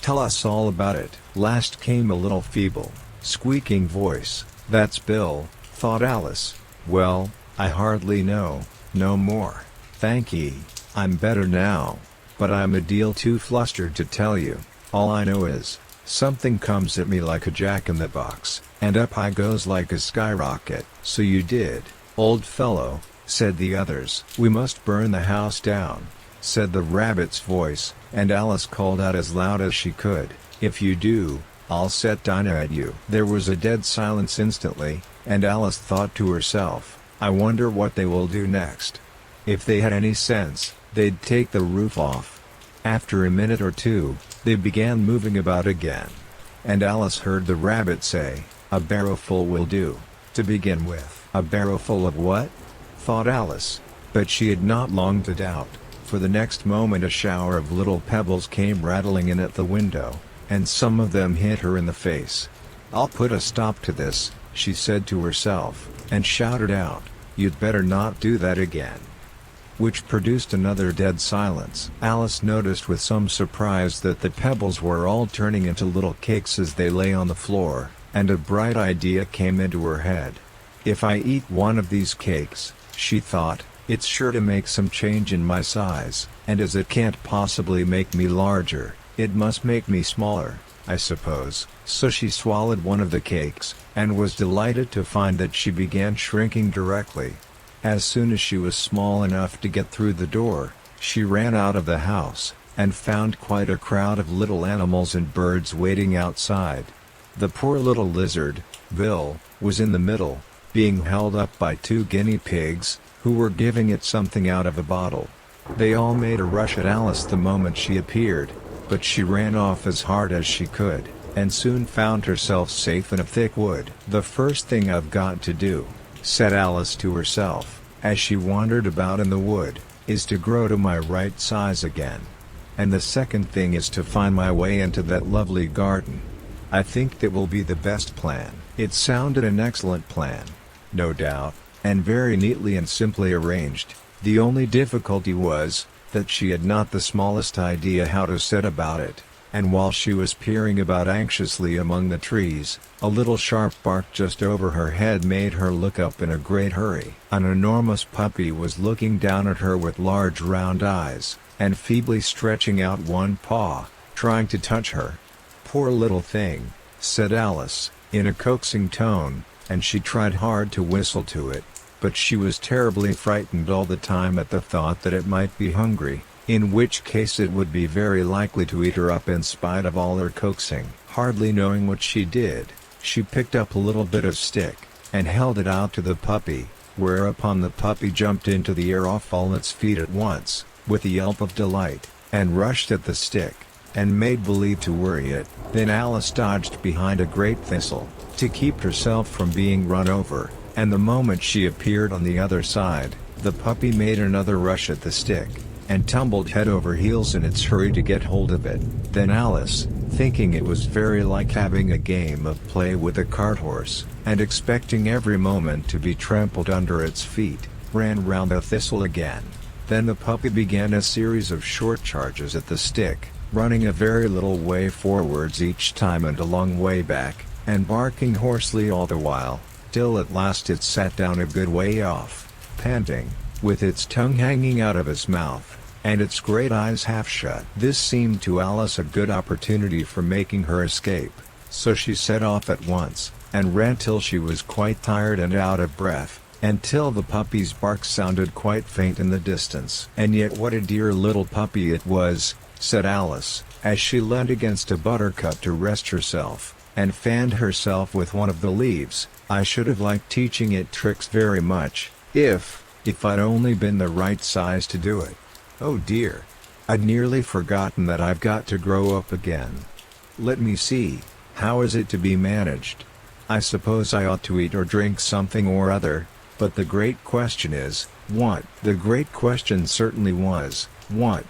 Tell us all about it." Last came a little feeble, squeaking voice. "That's Bill," thought Alice. "Well, I hardly know, no more. Thank ye, I'm better now, but I'm a deal too flustered to tell you. All I know is, something comes at me like a jack-in-the-box, and up I goes like a skyrocket." "So you did, old fellow," said the others. "We must burn the house down," said the rabbit's voice, and Alice called out as loud as she could, "If you do, I'll set Dinah at you." There was a dead silence instantly, and Alice thought to herself, "I wonder what they will do next. If they had any sense, they'd take the roof off." After a minute or two, they began moving about again. And Alice heard the rabbit say, "A barrowful will do, to begin with." A barrowful of what? Thought Alice. But she had not long to doubt, for the next moment a shower of little pebbles came rattling in at the window, and some of them hit her in the face. "I'll put a stop to this," she said to herself, and shouted out, "You'd better not do that again." Which produced another dead silence. Alice noticed with some surprise that the pebbles were all turning into little cakes as they lay on the floor, and a bright idea came into her head. "If I eat one of these cakes," she thought, "it's sure to make some change in my size, and as it can't possibly make me larger, it must make me smaller, I suppose." So she swallowed one of the cakes, and was delighted to find that she began shrinking directly. As soon as she was small enough to get through the door, she ran out of the house, and found quite a crowd of little animals and birds waiting outside. The poor little lizard, Bill, was in the middle, being held up by 2 guinea pigs, who were giving it something out of a bottle. They all made a rush at Alice the moment she appeared, but she ran off as hard as she could, and soon found herself safe in a thick wood. "The first thing I've got to do," said Alice to herself, as she wandered about in the wood, "is to grow to my right size again. And the second thing is to find my way into that lovely garden. I think that will be the best plan." It sounded an excellent plan, no doubt, and very neatly and simply arranged. The only difficulty was, that she had not the smallest idea how to set about it, and while she was peering about anxiously among the trees, a little sharp bark just over her head made her look up in a great hurry. An enormous puppy was looking down at her with large round eyes, and feebly stretching out one paw, trying to touch her. "Poor little thing," said Alice, in a coaxing tone, and she tried hard to whistle to it, but she was terribly frightened all the time at the thought that it might be hungry, in which case it would be very likely to eat her up in spite of all her coaxing. Hardly knowing what she did, she picked up a little bit of stick, and held it out to the puppy, whereupon the puppy jumped into the air off all its feet at once, with a yelp of delight, and rushed at the stick, and made believe to worry it. Then Alice dodged behind a great thistle, to keep herself from being run over, and the moment she appeared on the other side, the puppy made another rush at the stick, and tumbled head over heels in its hurry to get hold of it. Then Alice, thinking it was very like having a game of play with a cart horse, and expecting every moment to be trampled under its feet, ran round the thistle again. Then the puppy began a series of short charges at the stick, running a very little way forwards each time and a long way back, and barking hoarsely all the while, till at last it sat down a good way off, panting, with its tongue hanging out of its mouth, and its great eyes half shut. This seemed to Alice a good opportunity for making her escape, so she set off at once, and ran till she was quite tired and out of breath, and till the puppy's bark sounded quite faint in the distance. "And yet what a dear little puppy it was," said Alice, as she leant against a buttercup to rest herself, and fanned herself with one of the leaves. "I should have liked teaching it tricks very much, if I'd only been the right size to do it. Oh dear! I'd nearly forgotten that I've got to grow up again. Let me see, how is it to be managed? I suppose I ought to eat or drink something or other, but the great question is, what?" The great question certainly was, what?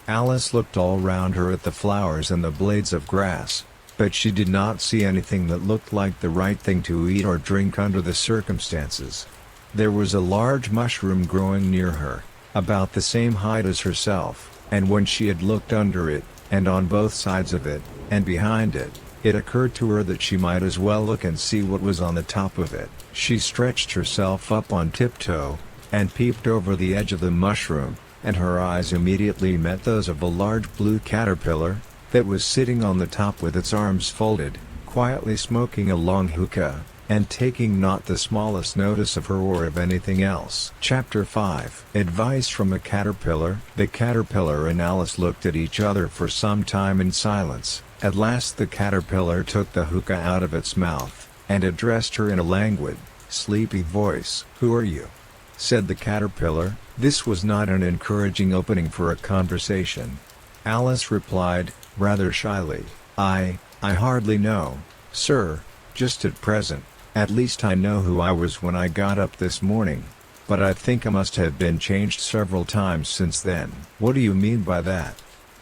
Alice looked all round her at the flowers and the blades of grass, but she did not see anything that looked like the right thing to eat or drink under the circumstances. There was a large mushroom growing near her, about the same height as herself, and when she had looked under it, and on both sides of it, and behind it, it occurred to her that she might as well look and see what was on the top of it. She stretched herself up on tiptoe, and peeped over the edge of the mushroom, and her eyes immediately met those of a large blue caterpillar, that was sitting on the top with its arms folded, quietly smoking a long hookah, and taking not the smallest notice of her or of anything else. Chapter 5. Advice from a Caterpillar. The caterpillar and Alice looked at each other for some time in silence. At last the caterpillar took the hookah out of its mouth, and addressed her in a languid, sleepy voice. "Who are you?" said the caterpillar. This was not an encouraging opening for a conversation. Alice replied, rather shyly, I hardly know, sir, just at present. At least I know who I was when I got up this morning. But I think I must have been changed several times since then." "What do you mean by that?"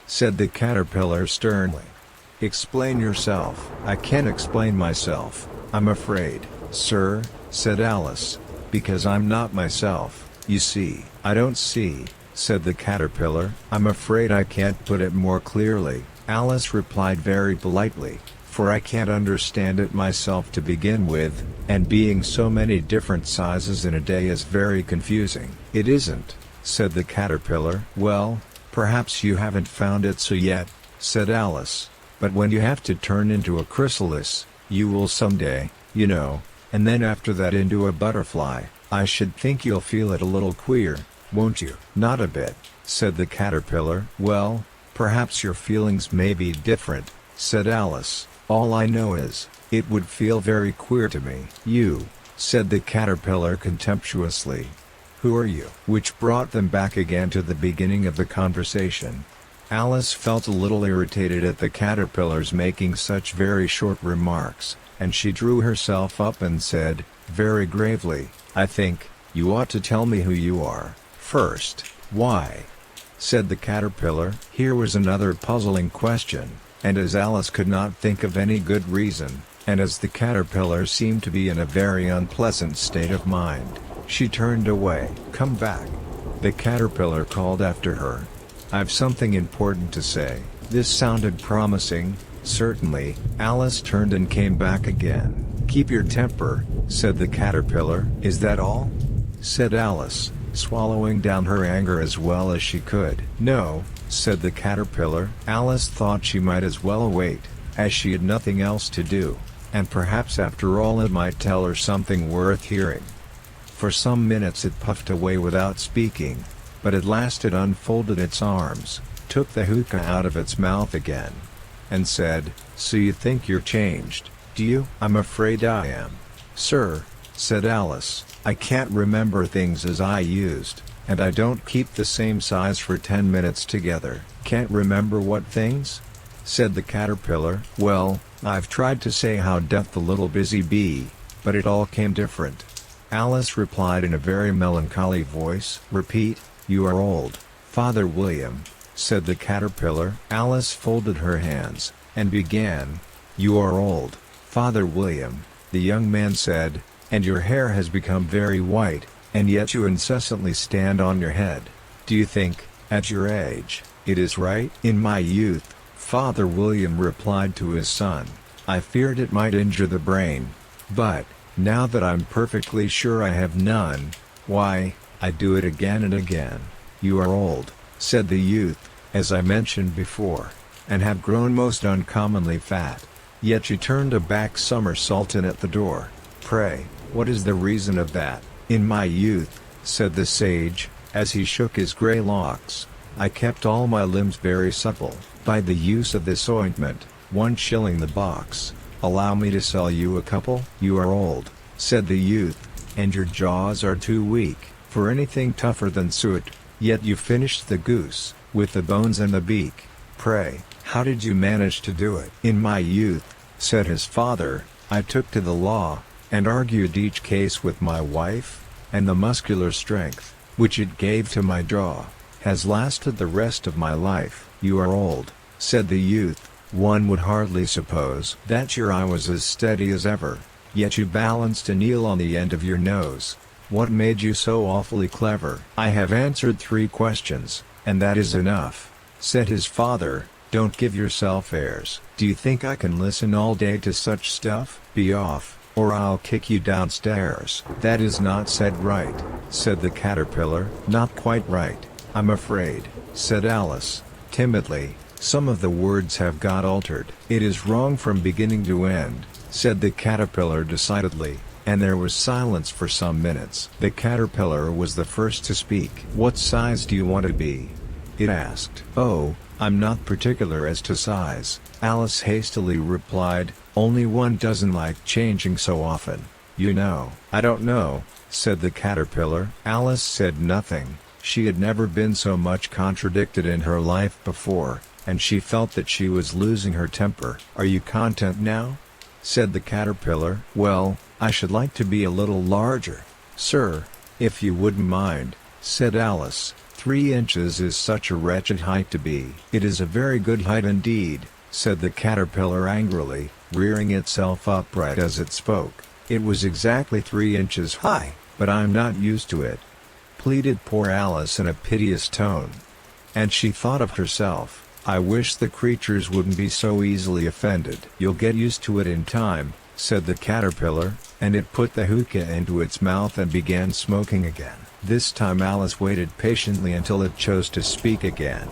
said the caterpillar sternly. "Explain yourself." "I can't explain myself, I'm afraid, sir," said Alice, "because I'm not myself, you see." "I don't see," said the caterpillar. "I'm afraid I can't put it more clearly," Alice replied very politely, "for I can't understand it myself to begin with, and being so many different sizes in a day is very confusing." "It isn't," said the caterpillar. "Well, perhaps you haven't found it so yet," said Alice, "but when you have to turn into a chrysalis, you will someday, you know, and then after that into a butterfly. I should think you'll feel it a little queer, won't you?" "Not a bit," said the caterpillar. "Well, perhaps your feelings may be different," said Alice. "All I know is, it would feel very queer to me." "You," said the caterpillar contemptuously. "Who are you?" Which brought them back again to the beginning of the conversation. Alice felt a little irritated at the caterpillars making such very short remarks, and she drew herself up and said, very gravely, "I think, you ought to tell me who you are, first." "Why?" said the caterpillar. Here was another puzzling question, and as Alice could not think of any good reason, and as the caterpillar seemed to be in a very unpleasant state of mind, she turned away. "Come back," the caterpillar called after her. "I've something important to say." This sounded promising. Certainly, Alice turned and came back again. "Keep your temper," said the caterpillar. "Is that all?" said Alice, swallowing down her anger as well as she could. "No," said the caterpillar. Alice thought she might as well wait, as she had nothing else to do, and perhaps after all it might tell her something worth hearing. For some minutes it puffed away without speaking, but at last it unfolded its arms, took the hookah out of its mouth again, and said, "So you think you're changed, do you?" "I'm afraid I am, sir," said Alice. "I can't remember things as I used, and I don't keep the same size for 10 minutes together." "Can't remember what things?" said the caterpillar. "Well, I've tried to say how doth the little busy bee, but it all came different." Alice replied in a very melancholy voice. "Repeat." "You are old, Father William," said the caterpillar. Alice folded her hands, and began. "You are old, Father William," the young man said, "and your hair has become very white, and yet you incessantly stand on your head. Do you think, at your age, it is right?" "In my youth," Father William replied to his son, "I feared it might injure the brain. But, now that I'm perfectly sure I have none, why, I do it again and again." "You are old," said the youth, "as I mentioned before, and have grown most uncommonly fat." Yet you turned a back somersault in at the door. "Pray, what is the reason of that?" "In my youth," said the sage, as he shook his grey locks, "I kept all my limbs very supple, by the use of this ointment, 1 shilling the box. Allow me to sell you a couple?" "You are old," said the youth, "and your jaws are too weak for anything tougher than suet, yet you finished the goose, with the bones and the beak. Pray, how did you manage to do it?" "In my youth," said his father, "I took to the law, and argued each case with my wife, and the muscular strength, which it gave to my jaw, has lasted the rest of my life." "You are old," said the youth, "one would hardly suppose that your eye was as steady as ever, yet you balanced an eel on the end of your nose. What made you so awfully clever?" "I have answered 3 questions, and that is enough," said his father. "Don't give yourself airs." "Do you think I can listen all day to such stuff?" "Be off, or I'll kick you downstairs." "That is not said right," said the caterpillar. "Not quite right, I'm afraid," said Alice, timidly. "Some of the words have got altered." "It is wrong from beginning to end," said the caterpillar decidedly, and there was silence for some minutes. The caterpillar was the first to speak. "What size do you want to be?" it asked. "Oh, I'm not particular as to size," Alice hastily replied, "only one doesn't like changing so often, you know." "I don't know," said the caterpillar. Alice said nothing. She had never been so much contradicted in her life before, and she felt that she was losing her temper. "Are you content now?" said the caterpillar. "Well, I should like to be a little larger, sir, if you wouldn't mind," said Alice. 3 inches is such a wretched height to be." "It is a very good height indeed," said the caterpillar angrily, rearing itself upright as it spoke. "It was exactly 3 inches high, but I'm not used to it," pleaded poor Alice in a piteous tone. And she thought of herself, "I wish the creatures wouldn't be so easily offended." "You'll get used to it in time," said the caterpillar, and it put the hookah into its mouth and began smoking again. This time Alice waited patiently until it chose to speak again.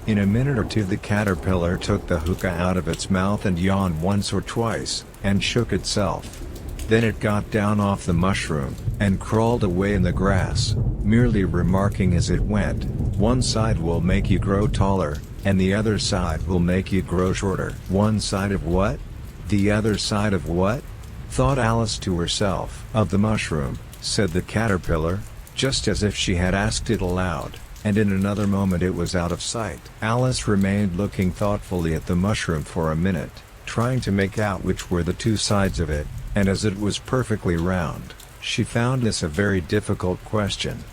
In a minute or two the caterpillar took the hookah out of its mouth and yawned once or twice, and shook itself. Then it got down off the mushroom, and crawled away in the grass, merely remarking as it went, "One side will make you grow taller, and the other side will make you grow shorter." "One side of what? The other side of what?" thought Alice to herself. "Of the mushroom," said the caterpillar, just as if she had asked it aloud, and in another moment it was out of sight. Alice remained looking thoughtfully at the mushroom for a minute, trying to make out which were the 2 sides of it, and as it was perfectly round, she found this a very difficult question.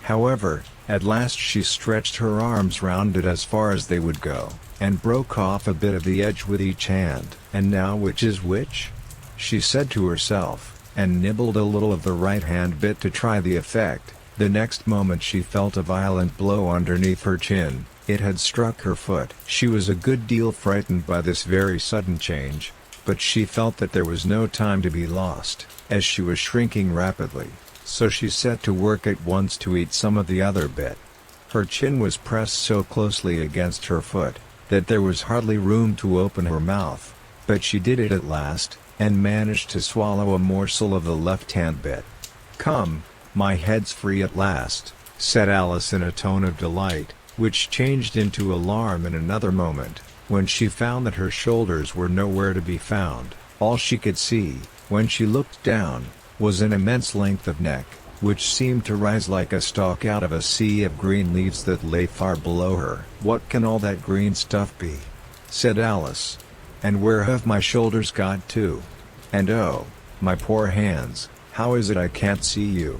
However, at last she stretched her arms round it as far as they would go, and broke off a bit of the edge with each hand. "And now which is which?" she said to herself, and nibbled a little of the right-hand bit to try the effect. The next moment she felt a violent blow underneath her chin. It had struck her foot. She was a good deal frightened by this very sudden change, but she felt that there was no time to be lost, as she was shrinking rapidly, so she set to work at once to eat some of the other bit. Her chin was pressed so closely against her foot, that there was hardly room to open her mouth, but she did it at last, and managed to swallow a morsel of the left-hand bit. "Come, my head's free at last," said Alice in a tone of delight, which changed into alarm in another moment, when she found that her shoulders were nowhere to be found. All she could see, when she looked down, was an immense length of neck, which seemed to rise like a stalk out of a sea of green leaves that lay far below her. "What can all that green stuff be?" said Alice. "And where have my shoulders got to? And oh, my poor hands, how is it I can't see you?"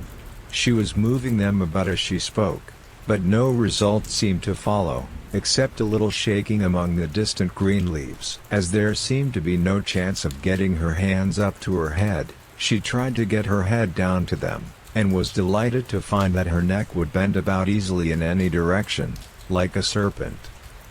She was moving them about as she spoke, but no result seemed to follow, except a little shaking among the distant green leaves. As there seemed to be no chance of getting her hands up to her head, she tried to get her head down to them, and was delighted to find that her neck would bend about easily in any direction, like a serpent.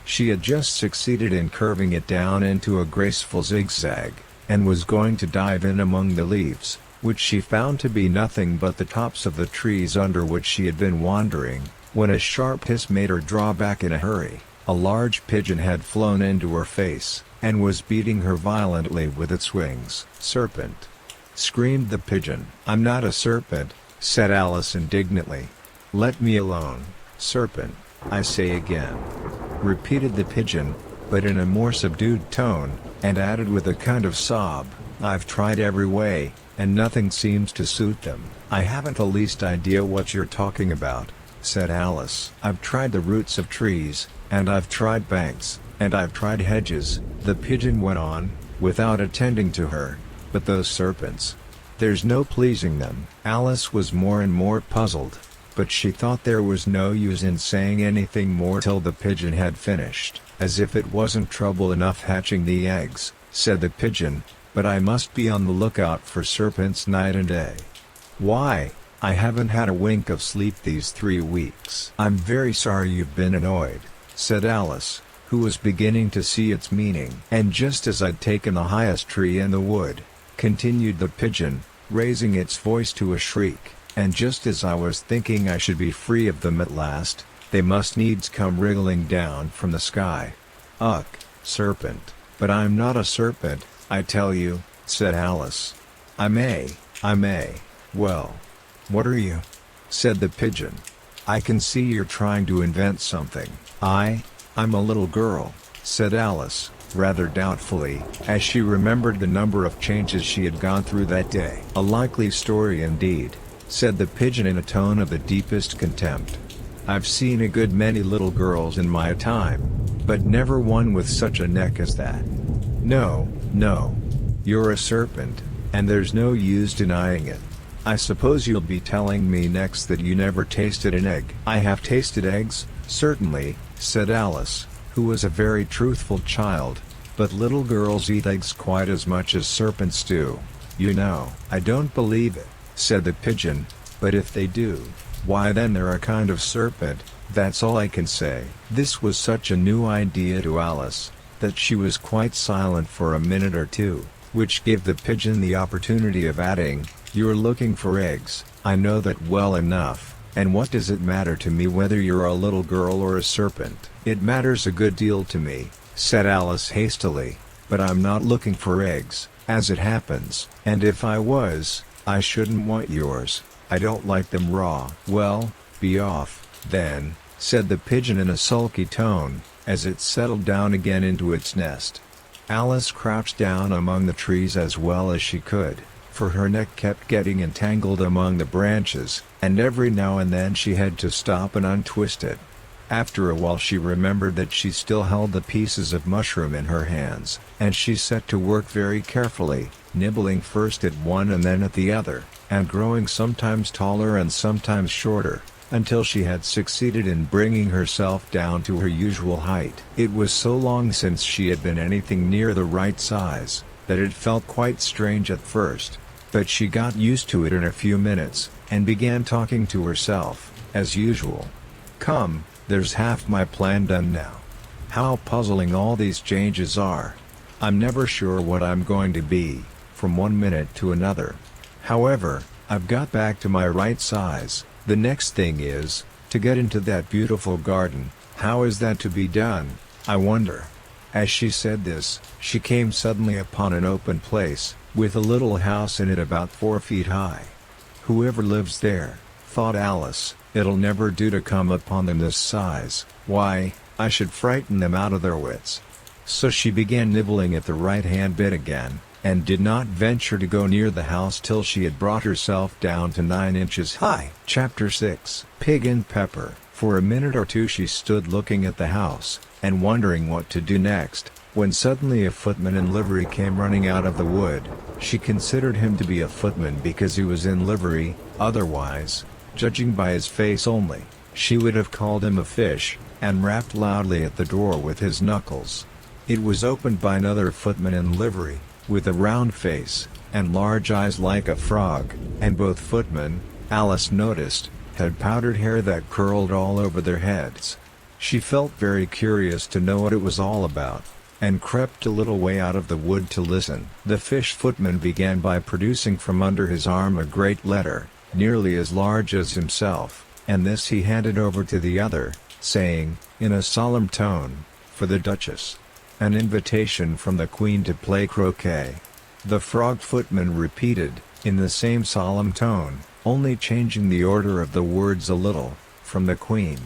She had just succeeded in curving it down into a graceful zigzag, and was going to dive in among the leaves, which she found to be nothing but the tops of the trees under which she had been wandering, when a sharp hiss made her draw back in a hurry. A large pigeon had flown into her face, and was beating her violently with its wings. "Serpent!" screamed the pigeon. "I'm not a serpent," said Alice indignantly. "Let me alone, serpent, I say again," repeated the pigeon, but in a more subdued tone, and added with a kind of sob, "I've tried every way, and nothing seems to suit them." "I haven't the least idea what you're talking about," said Alice. "I've tried the roots of trees, and I've tried banks, and I've tried hedges," the pigeon went on, without attending to her, "but those serpents, there's no pleasing them." Alice was more and more puzzled, but she thought there was no use in saying anything more till the pigeon had finished. "As if it wasn't trouble enough hatching the eggs," said the pigeon, "but I must be on the lookout for serpents night and day. Why, I haven't had a wink of sleep these 3 weeks." "I'm very sorry you've been annoyed," said Alice, who was beginning to see its meaning. "And just as I'd taken the highest tree in the wood," continued the pigeon, raising its voice to a shriek, "and just as I was thinking I should be free of them at last, they must needs come wriggling down from the sky. Ugh, serpent, but I'm not a serpent, I tell you," said Alice. I may. Well. What are you?" said the pigeon. "I can see you're trying to invent something." I'm a little girl," said Alice, rather doubtfully, as she remembered the number of changes she had gone through that day. "A likely story indeed," said the pigeon in a tone of the deepest contempt. "I've seen a good many little girls in my time, but never one with such a neck as that. No, you're a serpent, and there's no use denying it. I suppose you'll be telling me next that you never tasted an egg." "I have tasted eggs, certainly," said Alice, who was a very truthful child, "but little girls eat eggs quite as much as serpents do, you know." "I don't believe it," said the pigeon, "but if they do, why then they're a kind of serpent, that's all I can say." This was such a new idea to Alice, that she was quite silent for a minute or two, which gave the pigeon the opportunity of adding, "You're looking for eggs, I know that well enough, and what does it matter to me whether you're a little girl or a serpent?" "It matters a good deal to me," said Alice hastily, "but I'm not looking for eggs, as it happens, and if I was, I shouldn't want yours. I don't like them raw." "Well, be off, then," said the pigeon in a sulky tone, as it settled down again into its nest. Alice crouched down among the trees as well as she could, for her neck kept getting entangled among the branches, and every now and then she had to stop and untwist it. After a while she remembered that she still held the pieces of mushroom in her hands, and she set to work very carefully, nibbling first at one and then at the other, and growing sometimes taller and sometimes shorter, until she had succeeded in bringing herself down to her usual height. It was so long since she had been anything near the right size, that it felt quite strange at first, but she got used to it in a few minutes, and began talking to herself, as usual. "Come, there's half my plan done now. How puzzling all these changes are. I'm never sure what I'm going to be, from one minute to another. However, I've got back to my right size. The next thing is, to get into that beautiful garden. How is that to be done, I wonder?" As she said this, she came suddenly upon an open place, with a little house in it about 4 feet high. "Whoever lives there," thought Alice, "it'll never do to come upon them this size. Why, I should frighten them out of their wits." So she began nibbling at the right-hand bit again, and did not venture to go near the house till she had brought herself down to 9 inches high. Chapter 6. Pig and Pepper. For a minute or two she stood looking at the house, and wondering what to do next, when suddenly a footman in livery came running out of the wood. She considered him to be a footman because he was in livery, otherwise, judging by his face only, she would have called him a fish, and rapped loudly at the door with his knuckles. It was opened by another footman in livery, with a round face, and large eyes like a frog, and both footmen, Alice noticed, had powdered hair that curled all over their heads. She felt very curious to know what it was all about, and crept a little way out of the wood to listen. The fish footman began by producing from under his arm a great letter, nearly as large as himself, and this he handed over to the other, saying, in a solemn tone, "For the Duchess. An invitation from the Queen to play croquet." The frog footman repeated, in the same solemn tone, only changing the order of the words a little, "From the Queen.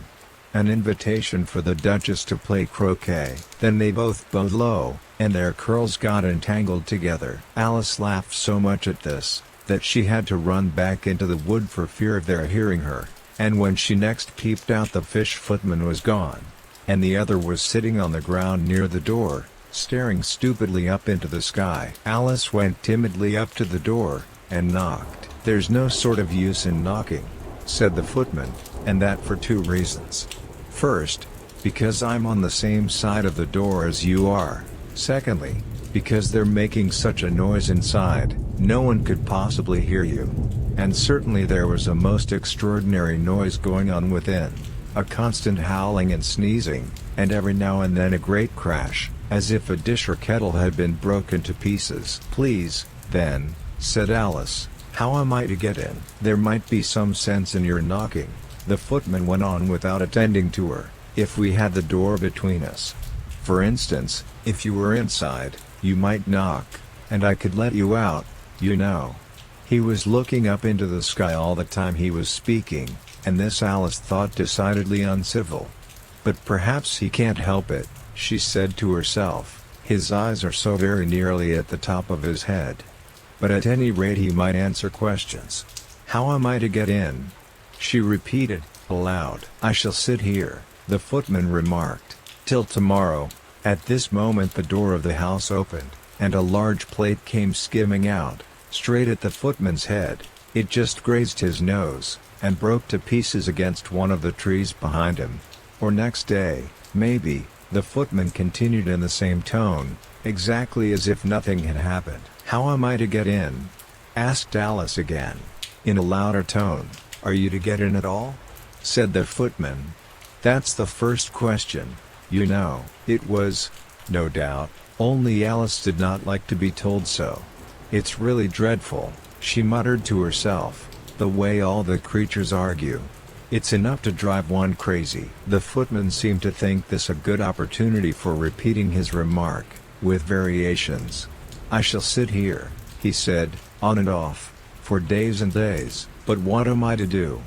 An invitation for the Duchess to play croquet." Then they both bowed low, and their curls got entangled together. Alice laughed so much at this, that she had to run back into the wood for fear of their hearing her, and when she next peeped out the fish footman was gone, and the other was sitting on the ground near the door, staring stupidly up into the sky. Alice went timidly up to the door, and knocked. "There's no sort of use in knocking," said the footman, "and that for 2 reasons. First, because I'm on the same side of the door as you are. Secondly, because they're making such a noise inside, no one could possibly hear you." And certainly there was a most extraordinary noise going on within, a constant howling and sneezing, and every now and then a great crash, as if a dish or kettle had been broken to pieces. "Please, then," said Alice, "how am I to get in?" "There might be some sense in your knocking," the footman went on without attending to her, "if we had the door between us. For instance, if you were inside, you might knock, and I could let you out, you know." He was looking up into the sky all the time he was speaking, and this Alice thought decidedly uncivil. "But perhaps he can't help it," she said to herself, "his eyes are so very nearly at the top of his head. But at any rate he might answer questions. How am I to get in?" She repeated, aloud. "I shall sit here," the footman remarked, "till tomorrow." At this moment the door of the house opened, and a large plate came skimming out, straight at the footman's head. It just grazed his nose, and broke to pieces against one of the trees behind him. "Or next day, maybe," the footman continued in the same tone, exactly as if nothing had happened. "How am I to get in?" asked Alice again, in a louder tone. "Are you to get in at all?" said the footman. "That's the first question, you know." It was, no doubt, only Alice did not like to be told so. "It's really dreadful," she muttered to herself, "the way all the creatures argue. It's enough to drive one crazy." The footman seemed to think this a good opportunity for repeating his remark, with variations. "I shall sit here," he said, "on and off, for days and days." "But what am I to do?"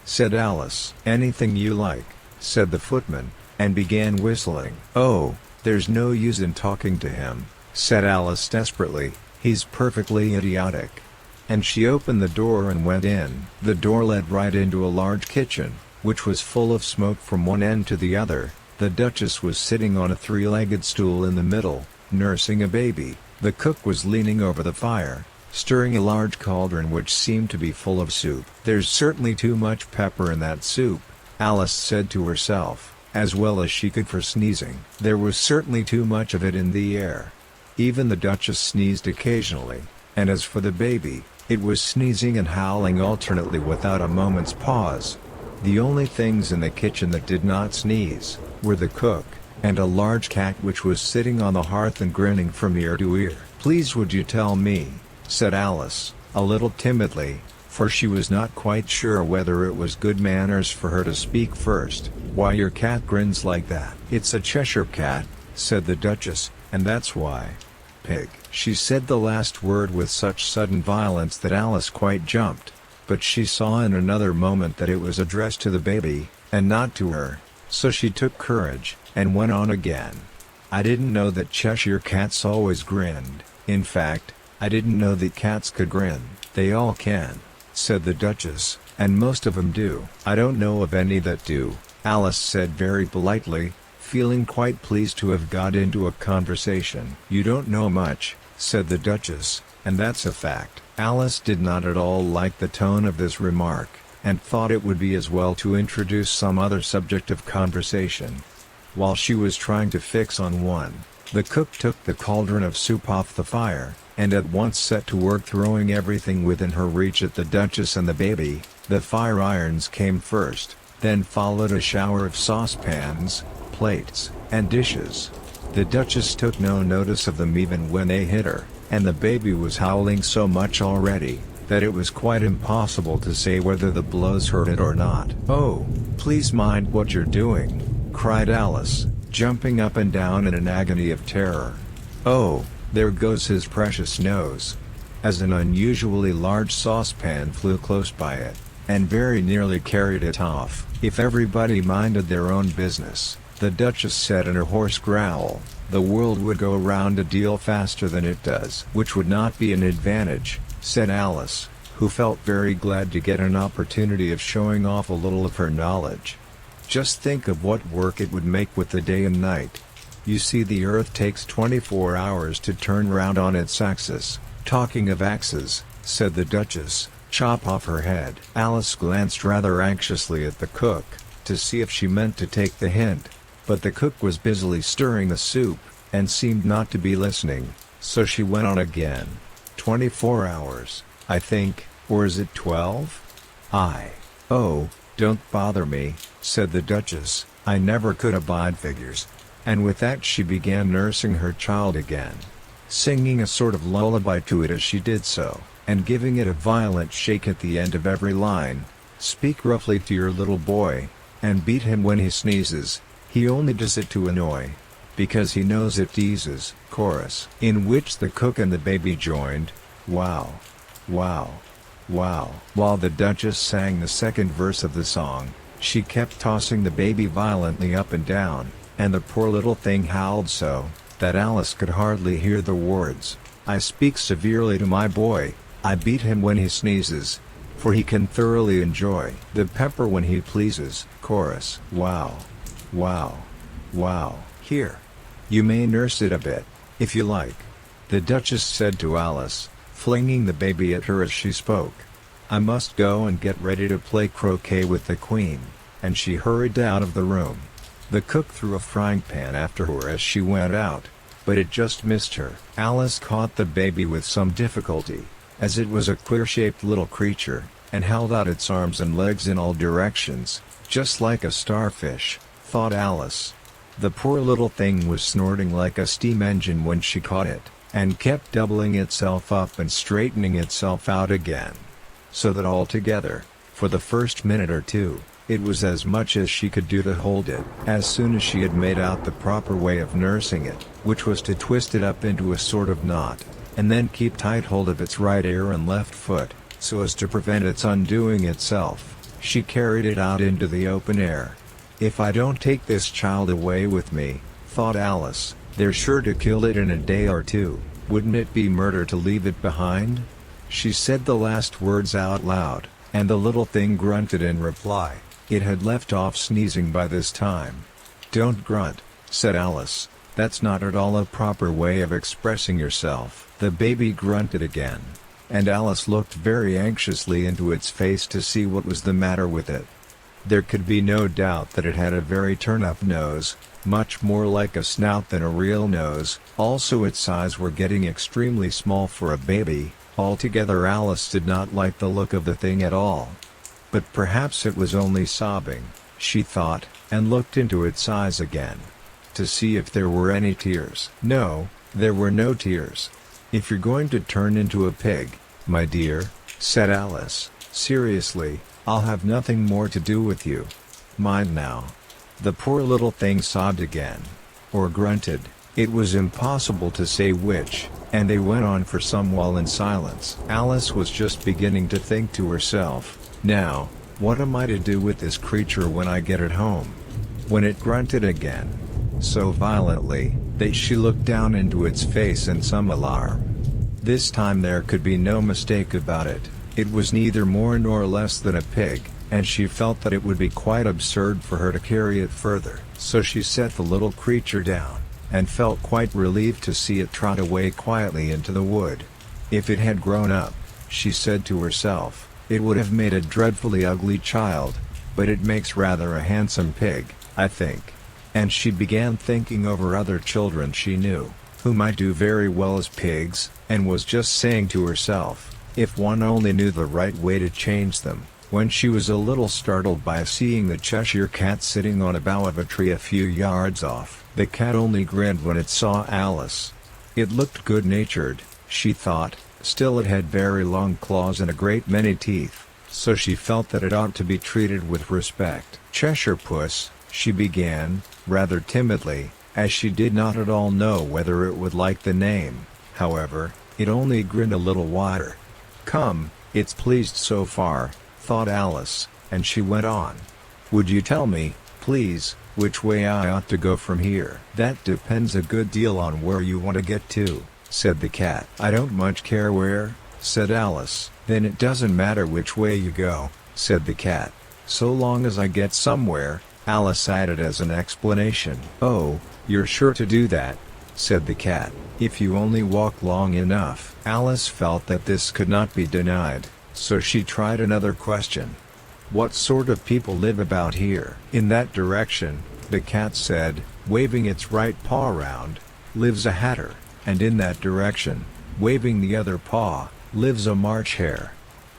said Alice. "Anything you like," said the footman, and began whistling. "Oh, there's no use in talking to him," said Alice desperately, "he's perfectly idiotic." And she opened the door and went in. The door led right into a large kitchen, which was full of smoke from one end to the other. The Duchess was sitting on a three-legged stool in the middle, nursing a baby. The cook was leaning over the fire, stirring a large cauldron which seemed to be full of soup. "There's certainly too much pepper in that soup," Alice said to herself, as well as she could for sneezing. There was certainly too much of it in the air. Even the Duchess sneezed occasionally, and as for the baby, it was sneezing and howling alternately without a moment's pause. The only things in the kitchen that did not sneeze were the cook, and a large cat which was sitting on the hearth and grinning from ear to ear. "Please would you tell me," said Alice, a little timidly, for she was not quite sure whether it was good manners for her to speak first, "why your cat grins like that?" "It's a Cheshire cat," said the Duchess, "and that's why." "Pig." She said the last word with such sudden violence that Alice quite jumped, but she saw in another moment that it was addressed to the baby, and not to her, so she took courage, and went on again. "I didn't know that Cheshire cats always grinned. In fact, I didn't know that cats could grin." "They all can," said the Duchess, "and most of 'em do." "I don't know of any that do," Alice said very politely, feeling quite pleased to have got into a conversation. "You don't know much," said the Duchess, "and that's a fact." Alice did not at all like the tone of this remark, and thought it would be as well to introduce some other subject of conversation. While she was trying to fix on one, the cook took the cauldron of soup off the fire, and at once set to work throwing everything within her reach at the Duchess and the baby. The fire irons came first, then followed a shower of saucepans, plates, and dishes. The Duchess took no notice of them even when they hit her, and the baby was howling so much already, that it was quite impossible to say whether the blows hurt it or not. "Oh, please mind what you're doing," cried Alice, jumping up and down in an agony of terror. "Oh, there goes his precious nose," as an unusually large saucepan flew close by it, and very nearly carried it off. "If everybody minded their own business," the Duchess said in a hoarse growl, "the world would go round a deal faster than it does." "Which would not be an advantage," said Alice, who felt very glad to get an opportunity of showing off a little of her knowledge. "Just think of what work it would make with the day and night. You see, the Earth takes 24 hours to turn round on its axis." "Talking of axes," said the Duchess, "chop off her head." Alice glanced rather anxiously at the cook, to see if she meant to take the hint, but the cook was busily stirring the soup, and seemed not to be listening, so she went on again. 24 hours, I think, or is it 12? Oh, don't bother me," said the Duchess, "I never could abide figures." And with that she began nursing her child again, singing a sort of lullaby to it as she did so, and giving it a violent shake at the end of every line. "Speak roughly to your little boy, and beat him when he sneezes, he only does it to annoy." because he knows it teases. Chorus, in which the cook and the baby joined. Wow. Wow. Wow. While the Duchess sang the second verse of the song, she kept tossing the baby violently up and down, and the poor little thing howled so that Alice could hardly hear the words. I speak severely to my boy, I beat him when he sneezes, for he can thoroughly enjoy the pepper when he pleases. Chorus. Wow. Wow. Wow. Here. You may nurse it a bit, if you like, the Duchess said to Alice, flinging the baby at her as she spoke. I must go and get ready to play croquet with the Queen, and she hurried out of the room. The cook threw a frying pan after her as she went out, but it just missed her. Alice caught the baby with some difficulty, as it was a queer-shaped little creature, and held out its arms and legs in all directions, just like a starfish, thought Alice. The poor little thing was snorting like a steam engine when she caught it, and kept doubling itself up and straightening itself out again. So that altogether, for the first minute or two, it was as much as she could do to hold it. As soon as she had made out the proper way of nursing it, which was to twist it up into a sort of knot, and then keep tight hold of its right ear and left foot, so as to prevent its undoing itself, she carried it out into the open air. If I don't take this child away with me, thought Alice, they're sure to kill it in a day or two. Wouldn't it be murder to leave it behind? She said the last words out loud, and the little thing grunted in reply. It had left off sneezing by this time. Don't grunt, said Alice, that's not at all a proper way of expressing yourself. The baby grunted again, and Alice looked very anxiously into its face to see what was the matter with it. There could be no doubt that it had a very turn-up nose, much more like a snout than a real nose. Also its eyes were getting extremely small for a baby. Altogether Alice did not like the look of the thing at all. But perhaps it was only sobbing, she thought, and looked into its eyes again, to see if there were any tears. No, there were no tears. If you're going to turn into a pig, my dear, said Alice, seriously, I'll have nothing more to do with you. Mind now. The poor little thing sobbed again. Or grunted, it was impossible to say which, and they went on for some while in silence. Alice was just beginning to think to herself, now, what am I to do with this creature when I get it home? When it grunted again, so violently, that she looked down into its face in some alarm. This time there could be no mistake about it. It was neither more nor less than a pig, and she felt that it would be quite absurd for her to carry it further. So she set the little creature down, and felt quite relieved to see it trot away quietly into the wood. If it had grown up, she said to herself, it would have made a dreadfully ugly child, but it makes rather a handsome pig, I think. And she began thinking over other children she knew, who might do very well as pigs, and was just saying to herself, if one only knew the right way to change them, when she was a little startled by seeing the Cheshire Cat sitting on a bough of a tree a few yards off. The cat only grinned when it saw Alice. It looked good-natured, she thought, still it had very long claws and a great many teeth, so she felt that it ought to be treated with respect. Cheshire Puss, she began, rather timidly, as she did not at all know whether it would like the name. However, it only grinned a little wider. Come, it's pleased so far, thought Alice, and she went on. Would you tell me, please, which way I ought to go from here? That depends a good deal on where you want to get to, said the cat. I don't much care where, said Alice. Then it doesn't matter which way you go, said the cat. So long as I get somewhere, Alice added as an explanation. Oh, you're sure to do that, said the cat, if you only walk long enough. Alice felt that this could not be denied, so she tried another question. What sort of people live about here? In that direction, the cat said, waving its right paw round, lives a hatter, and in that direction, waving the other paw, lives a March hare.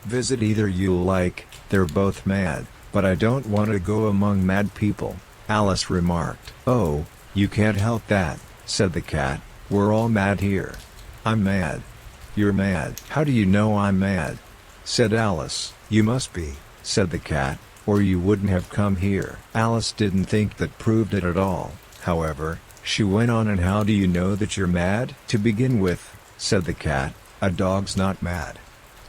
Visit either you like, they're both mad, but I don't want to go among mad people, Alice remarked. Oh, you can't help that, said the cat, we're all mad here. I'm mad. You're mad. How do you know I'm mad? Said Alice. You must be, said the cat, or you wouldn't have come here. Alice didn't think that proved it at all. However, She went on, and how do you know that you're mad? To begin with, said the cat, a dog's not mad.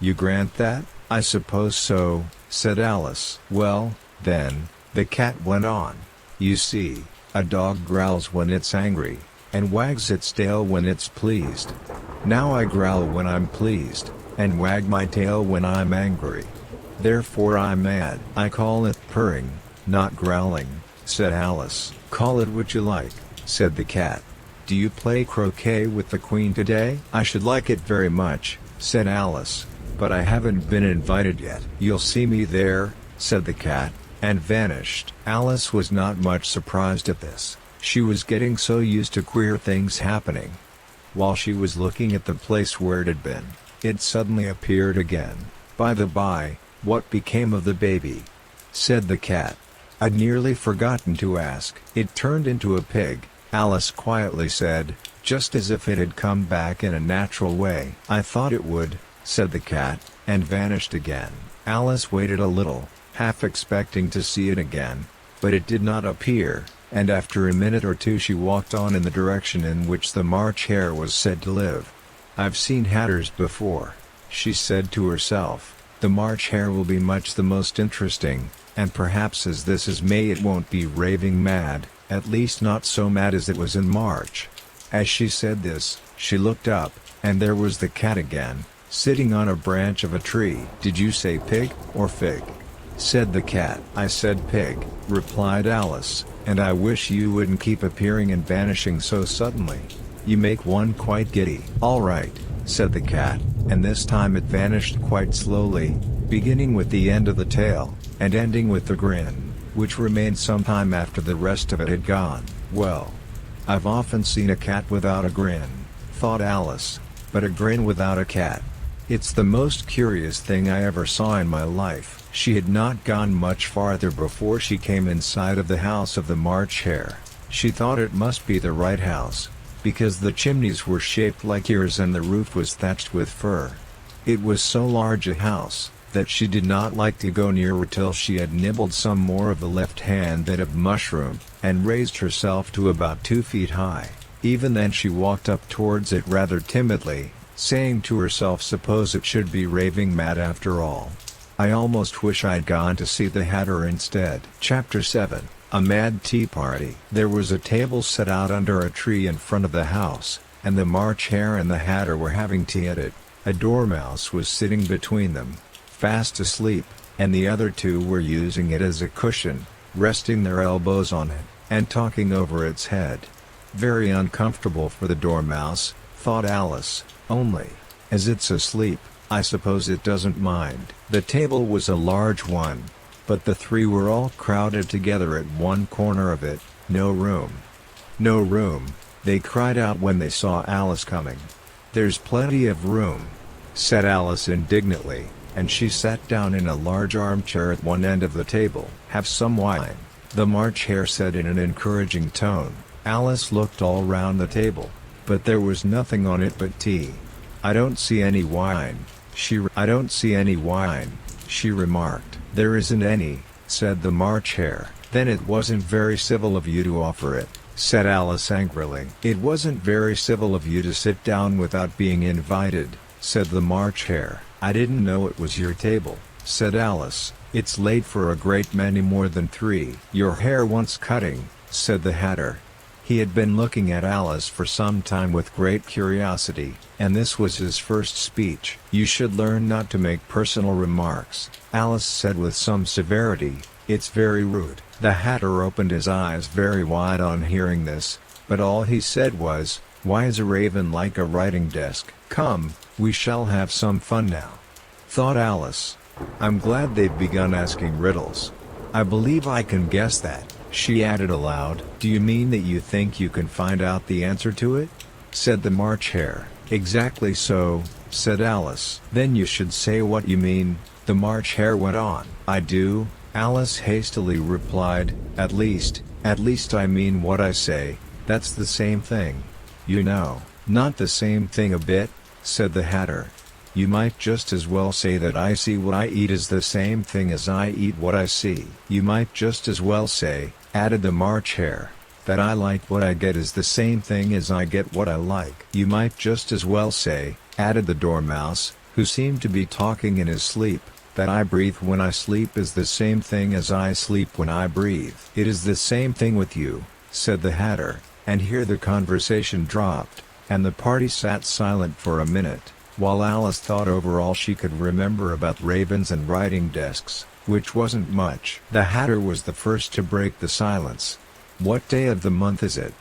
You grant that? I suppose so, said Alice. Well, then, the cat went on. You see, a dog growls when it's angry, and wags its tail when it's pleased. Now I growl when I'm pleased, and wag my tail when I'm angry. Therefore I'm mad. I call it purring, not growling, said Alice. Call it what you like, said the cat. Do you play croquet with the queen today? I should like it very much, said Alice, but I haven't been invited yet. You'll see me there, said the cat, and vanished. Alice was not much surprised at this. She was getting so used to queer things happening. While she was looking at the place where it had been, it suddenly appeared again. By the by, what became of the baby? Said the cat. I'd nearly forgotten to ask. It turned into a pig, Alice quietly said, just as if it had come back in a natural way. I thought it would, said the cat, and vanished again. Alice waited a little, half expecting to see it again, but it did not appear, and after a minute or two she walked on in the direction in which the March Hare was said to live. I've seen hatters before, she said to herself. The March Hare will be much the most interesting, and perhaps as this is May it won't be raving mad, at least not so mad as it was in March. As she said this, she looked up, and there was the cat again, sitting on a branch of a tree. Did you say pig, or fig? Said the cat. I said pig, replied Alice, and I wish you wouldn't keep appearing and vanishing so suddenly. You make one quite giddy. All right, said the cat, and this time it vanished quite slowly, beginning with the end of the tail, and ending with the grin, which remained some time after the rest of it had gone. Well, I've often seen a cat without a grin, thought Alice, but a grin without a cat. It's the most curious thing I ever saw in my life. She had not gone much farther before she came in sight of the house of the March Hare. She thought it must be the right house, because the chimneys were shaped like ears and the roof was thatched with fur. It was so large a house, that she did not like to go near it till she had nibbled some more of the left-hand bit of mushroom, and raised herself to about 2 feet high. Even then she walked up towards it rather timidly, saying to herself, suppose it should be raving mad after all. I almost wish I'd gone to see the Hatter instead. Chapter 7. A Mad Tea Party. There was a table set out under a tree in front of the house, and the March Hare and the Hatter were having tea at it. A dormouse was sitting between them, fast asleep, and the other two were using it as a cushion, resting their elbows on it, and talking over its head. Very uncomfortable for the dormouse, thought Alice, only, as it's asleep, I suppose it doesn't mind. The table was a large one, but the three were all crowded together at one corner of it. No room. No room, they cried out when they saw Alice coming. There's plenty of room, said Alice indignantly, and she sat down in a large armchair at one end of the table. Have some wine, the March Hare said in an encouraging tone. Alice looked all round the table, but there was nothing on it but tea. I don't see any wine, she remarked. There isn't any, said the March Hare. Then it wasn't very civil of you to offer it, said Alice angrily. It wasn't very civil of you to sit down without being invited, said the March Hare. I didn't know it was your table, said Alice. It's late for a great many more than 3. Your hair wants cutting, said the Hatter. He had been looking at Alice for some time with great curiosity, and this was his first speech. You should learn not to make personal remarks, Alice said with some severity. It's very rude. The Hatter opened his eyes very wide on hearing this, but all he said was, why is a raven like a writing desk? Come, we shall have some fun now, thought Alice. I'm glad they've begun asking riddles. I believe I can guess that, she added aloud. Do you mean that you think you can find out the answer to it? Said the March Hare. Exactly so, said Alice. Then you should say what you mean, the March Hare went on. I do, Alice hastily replied. At least I mean what I say, that's the same thing. You know. Not the same thing a bit, said the Hatter. You might just as well say that I see what I eat is the same thing as I eat what I see. You might just as well say, added the March Hare, That I like what I get is the same thing as I get what I like. You might just as well say, added the dormouse, who seemed to be talking in his sleep, that I breathe when I sleep is the same thing as I sleep when I breathe. It is the same thing with you, said the Hatter, and here the conversation dropped, and the party sat silent for a minute, while Alice thought over all she could remember about ravens and writing desks, which wasn't much. The Hatter was the first to break the silence. "What day of the month is it?"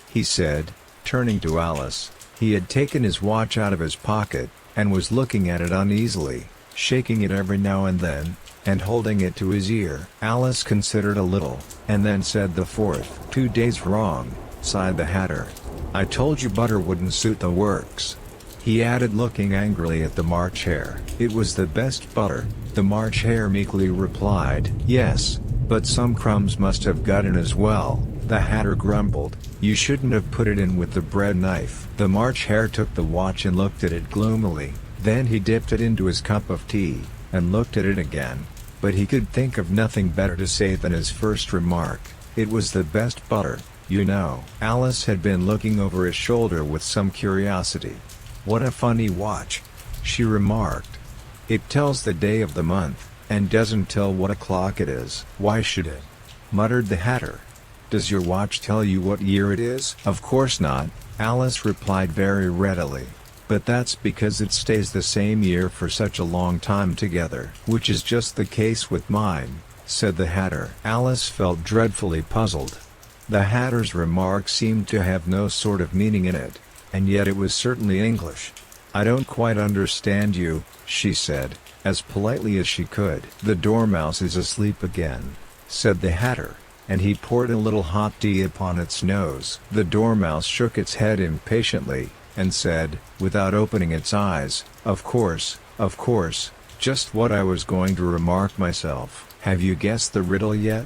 he said, turning to Alice. He had taken his watch out of his pocket, and was looking at it uneasily, shaking it every now and then, and holding it to his ear. Alice considered a little, and then said the 4th. "2 days wrong," sighed the Hatter. "I told you butter wouldn't suit the works," he added, looking angrily at the March Hare. "It was the best butter," the March Hare meekly replied. "Yes, but some crumbs must have got in as well," the Hatter grumbled. "You shouldn't have put it in with the bread knife." The March Hare took the watch and looked at it gloomily, then he dipped it into his cup of tea, and looked at it again, but he could think of nothing better to say than his first remark. "It was the best butter, you know." Alice had been looking over his shoulder with some curiosity. "What a funny watch," she remarked. "It tells the day of the month, and doesn't tell what o'clock it is." "Why should it?" muttered the Hatter. "Does your watch tell you what year it is?" "Of course not," Alice replied very readily. "But that's because it stays the same year for such a long time together." "Which is just the case with mine," said the Hatter. Alice felt dreadfully puzzled. The Hatter's remark seemed to have no sort of meaning in it, and yet it was certainly English. "I don't quite understand you," she said, as politely as she could. "The dormouse is asleep again," said the Hatter, and he poured a little hot tea upon its nose. The dormouse shook its head impatiently, and said, without opening its eyes, of course, just what I was going to remark myself." "Have you guessed the riddle yet?"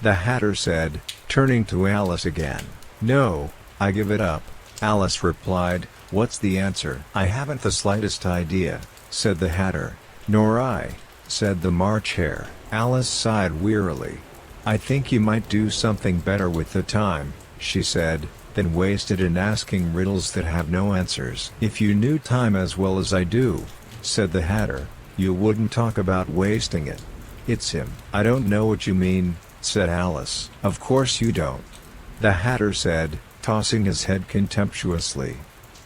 the Hatter said, turning to Alice again. "No, I give it up," Alice replied. "What's the answer?" "I haven't the slightest idea," said the Hatter. "Nor I," said the March Hare. Alice sighed wearily. "I think you might do something better with the time," she said, "than waste it in asking riddles that have no answers." "If you knew time as well as I do," said the Hatter, "you wouldn't talk about wasting it." "It's him." "I don't know what you mean," said Alice. "Of course you don't," the Hatter said, tossing his head contemptuously.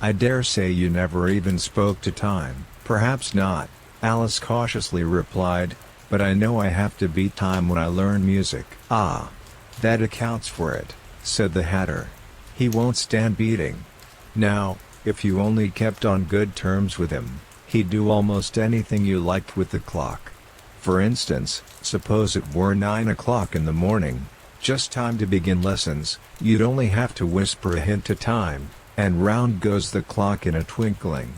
"I dare say you never even spoke to time." "Perhaps not," Alice cautiously replied, "but I know I have to beat time when I learn music." "Ah, that accounts for it," said the Hatter. "He won't stand beating. Now, if you only kept on good terms with him, he'd do almost anything you liked with the clock. For instance, suppose it were 9 o'clock in the morning, just time to begin lessons, you'd only have to whisper a hint to time, and round goes the clock in a twinkling.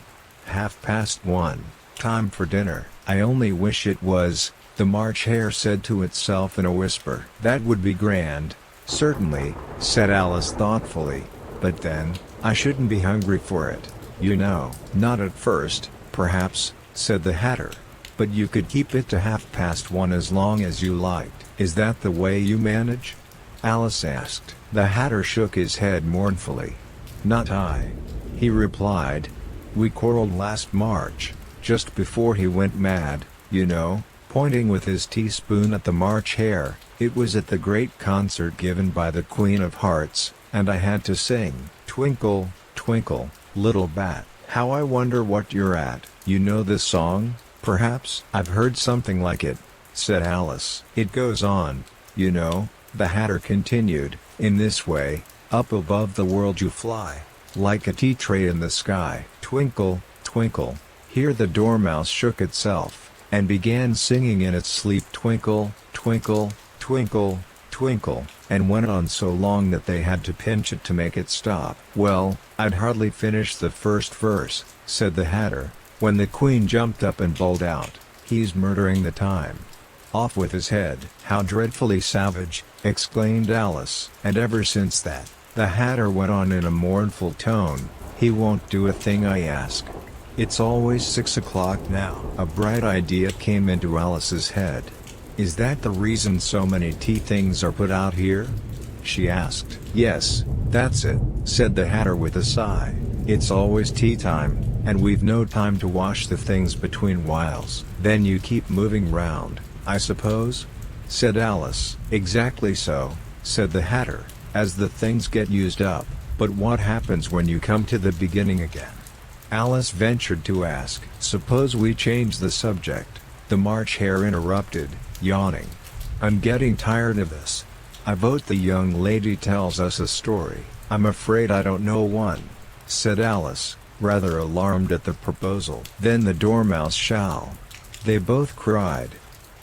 1:30, time for dinner." "I only wish it was," the March Hare said to itself in a whisper. "That would be grand, certainly," said Alice thoughtfully, "but then, I shouldn't be hungry for it, you know." "Not at first, perhaps," said the Hatter. "But you could keep it to 1:30 as long as you liked." "Is that the way you manage?" Alice asked. The Hatter shook his head mournfully. "Not I," he replied. "We quarreled last March, just before he went mad, you know," pointing with his teaspoon at the March Hare. "It was at the great concert given by the Queen of Hearts, and I had to sing, 'Twinkle, twinkle, little bat.' How I wonder what you're at." "You know this song, perhaps?" "I've heard something like it," said Alice. "It goes on, you know," the Hatter continued, "in this way, up above the world you fly, like a tea tray in the sky. Twinkle, twinkle." Here the dormouse shook itself, and began singing in its sleep, "Twinkle, twinkle, twinkle, twinkle," and went on so long that they had to pinch it to make it stop. "Well, I'd hardly finished the first verse," said the Hatter, when the Queen jumped up and bawled out, "He's murdering the time. Off with his head." "How dreadfully savage," exclaimed Alice. "And ever since that," the Hatter went on in a mournful tone, "he won't do a thing I ask. It's always 6 o'clock now." A bright idea came into Alice's head. "Is that the reason so many tea things are put out here?" she asked. Yes, that's it, said the Hatter with a sigh. It's always tea time, and we've no time to wash the things between whiles. Then you keep moving round, I suppose? Said Alice. Exactly so, said the Hatter, as the things get used up. But what happens when you come to the beginning again? Alice ventured to ask. Suppose we change the subject, the March Hare interrupted, yawning. I'm getting tired of this. I vote the young lady tells us a story. I'm afraid I don't know one, said Alice, rather alarmed at the proposal. Then the Dormouse shall. They both cried.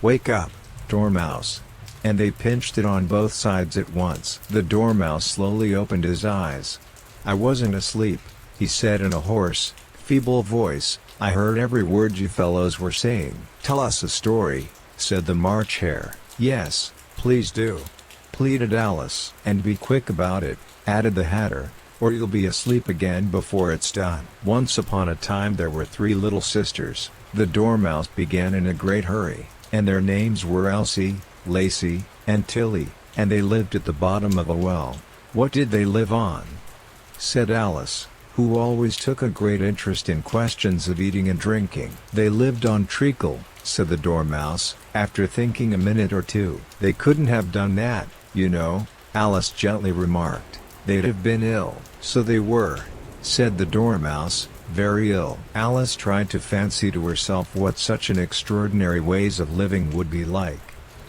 Wake up, Dormouse. And they pinched it on both sides at once. The Dormouse slowly opened his eyes. I wasn't asleep, he said in a hoarse, feeble voice. I heard every word you fellows were saying. Tell us a story, said the March Hare. Yes, please do, pleaded Alice. And be quick about it, added the Hatter, or you'll be asleep again before it's done. Once upon a time there were 3 little sisters. The Dormouse began in a great hurry, and their names were Elsie, Lacey, and Tilly, and they lived at the bottom of a well. What did they live on? Said Alice, who always took a great interest in questions of eating and drinking. They lived on treacle, said the Dormouse, after thinking a minute or two. They couldn't have done that, you know, Alice gently remarked. They'd have been ill. So they were, said the Dormouse, very ill. Alice tried to fancy to herself what such an extraordinary ways of living would be like.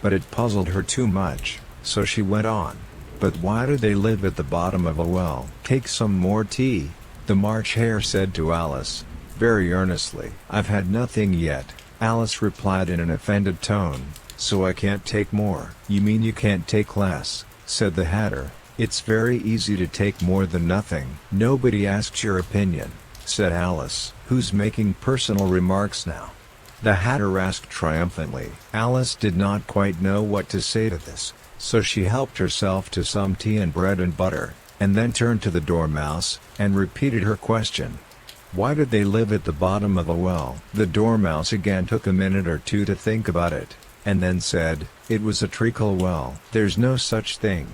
But it puzzled her too much, so she went on. But why do they live at the bottom of a well? Take some more tea, the March Hare said to Alice, very earnestly. I've had nothing yet, Alice replied in an offended tone, so I can't take more. You mean you can't take less, said the Hatter. It's very easy to take more than nothing. Nobody asks your opinion, said Alice. Who's making personal remarks now? The Hatter asked triumphantly. Alice did not quite know what to say to this, so she helped herself to some tea and bread and butter, and then turned to the Dormouse, and repeated her question. Why did they live at the bottom of a well? The Dormouse again took a minute or two to think about it, and then said, it was a treacle well. There's no such thing.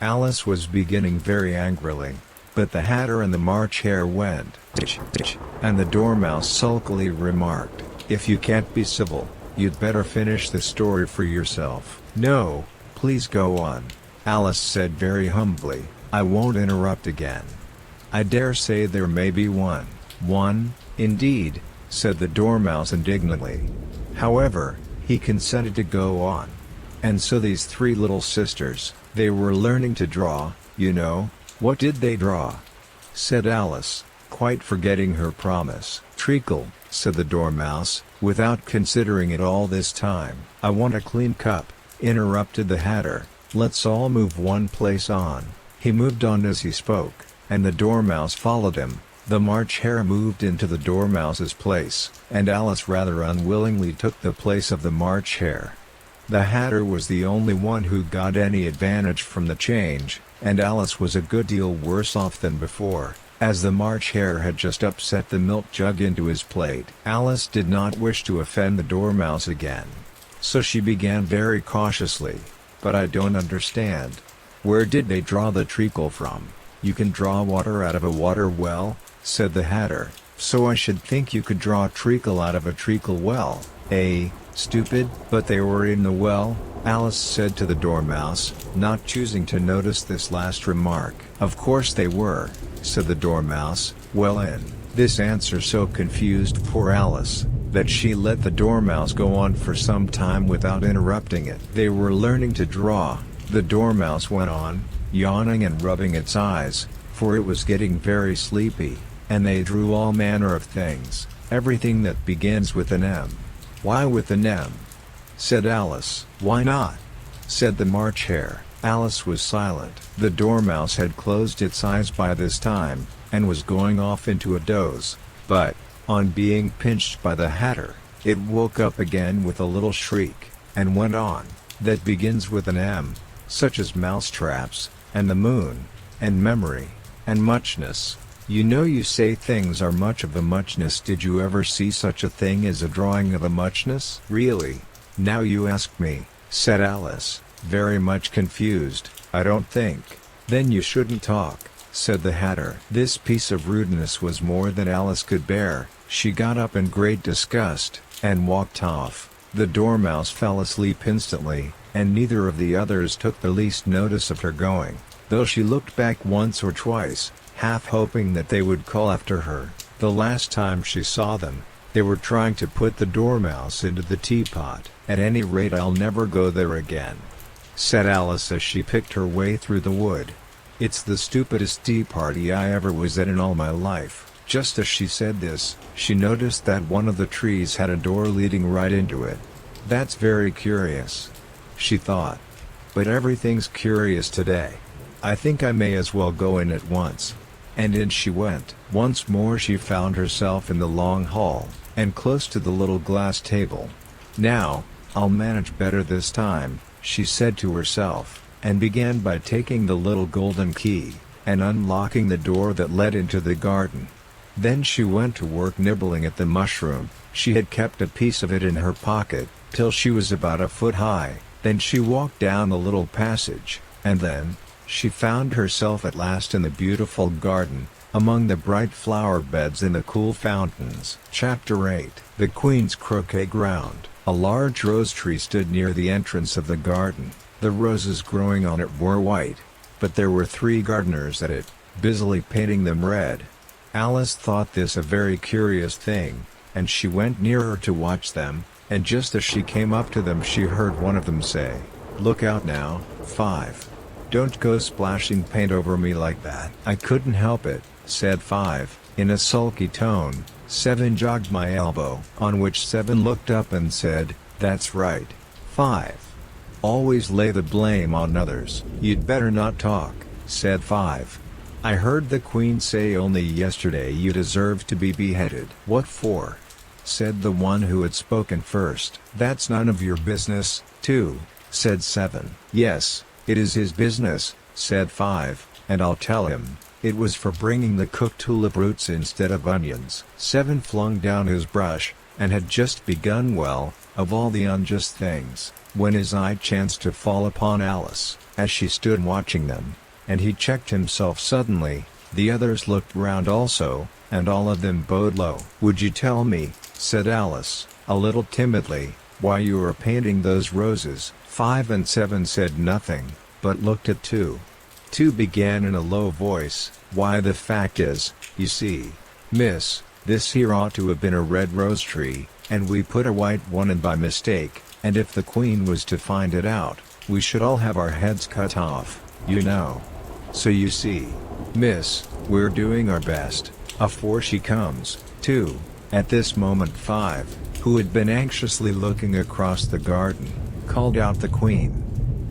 Alice was beginning very angrily, but the Hatter and the March Hare went, tch, tch, and the Dormouse sulkily remarked, if you can't be civil, you'd better finish the story for yourself. No, please go on, Alice said very humbly. I won't interrupt again. I dare say there may be one. One, indeed, said the Dormouse indignantly. However, he consented to go on. And so these 3 little sisters, they were learning to draw, you know. What did they draw? Said Alice, quite forgetting her promise. Treacle, said the Dormouse, without considering it all this time. I want a clean cup, interrupted the Hatter. Let's all move one place on. He moved on as he spoke, and the Dormouse followed him. The March Hare moved into the Dormouse's place, and Alice rather unwillingly took the place of the March Hare. The Hatter was the only one who got any advantage from the change, and Alice was a good deal worse off than before, as the March Hare had just upset the milk jug into his plate. Alice did not wish to offend the Dormouse again, so she began very cautiously. But I don't understand. Where did they draw the treacle from? You can draw water out of a water well, said the Hatter, so I should think you could draw treacle out of a treacle well, eh, stupid? But they were in the well, Alice said to the Dormouse, not choosing to notice this last remark. Of course they were, said the Dormouse. Well, in. This answer so confused poor Alice, that she let the Dormouse go on for some time without interrupting it. They were learning to draw, the Dormouse went on, yawning and rubbing its eyes, for it was getting very sleepy, and they drew all manner of things, everything that begins with an M. Why with an M? Said Alice. Why not? Said the March Hare. Alice was silent. The Dormouse had closed its eyes by this time, and was going off into a doze, but, on being pinched by the Hatter, it woke up again with a little shriek, and went on. That begins with an M, such as mousetraps, and the moon, and memory, and muchness. You know you say things are much of a muchness. Did you ever see such a thing as a drawing of a muchness? Really? Now you ask me, said Alice, very much confused. "I don't think." "Then you shouldn't talk," said the Hatter. This piece of rudeness was more than Alice could bear. She got up in great disgust, and walked off. The Dormouse fell asleep instantly, and neither of the others took the least notice of her going, though she looked back once or twice, half hoping that they would call after her. The last time she saw them, they were trying to put the Dormouse into the teapot. "At any rate, I'll never go there again," said Alice as she picked her way through the wood. "It's the stupidest tea party I ever was at in all my life." Just as she said this, she noticed that one of the trees had a door leading right into it. "That's very curious," she thought. "But everything's curious today. I think I may as well go in at once." And in she went. Once more she found herself in the long hall, and close to the little glass table. "Now, I'll manage better this time," she said to herself, and began by taking the little golden key, and unlocking the door that led into the garden. Then she went to work nibbling at the mushroom. She had kept a piece of it in her pocket, till she was about a foot high. Then she walked down the little passage, and then she found herself at last in the beautiful garden, among the bright flower beds and the cool fountains. Chapter 8. The Queen's Croquet Ground. A large rose tree stood near the entrance of the garden. The roses growing on it were white, but there were 3 gardeners at it, busily painting them red. Alice thought this a very curious thing, and she went nearer to watch them, and just as she came up to them she heard one of them say, "Look out now, 5. Don't go splashing paint over me like that." "I couldn't help it," said 5, in a sulky tone. 7 jogged my elbow. On which 7 looked up and said, "That's right, 5. Always lay the blame on others." "You'd better not talk," said 5. "I heard the Queen say only yesterday you deserved to be beheaded." "What for?" said the one who had spoken first. "That's none of your business, too," said 7. "Yes, it is his business," said 5, "and I'll tell him. It was for bringing the cooked tulip roots instead of onions." 7 flung down his brush, and had just begun well, of all the unjust things, when his eye chanced to fall upon Alice, as she stood watching them, and he checked himself suddenly. The others looked round also, and all of them bowed low. "Would you tell me," said Alice, a little timidly, "why you are painting those roses?" 5 and 7 said nothing, but looked at 2. 2 began in a low voice, "Why, the fact is, you see, miss, this here ought to have been a red rose tree, and we put a white one in by mistake, and if the Queen was to find it out, we should all have our heads cut off, you know. So you see, miss, we're doing our best, afore she comes." 2. At this moment 5, who had been anxiously looking across the garden, called out, "The Queen!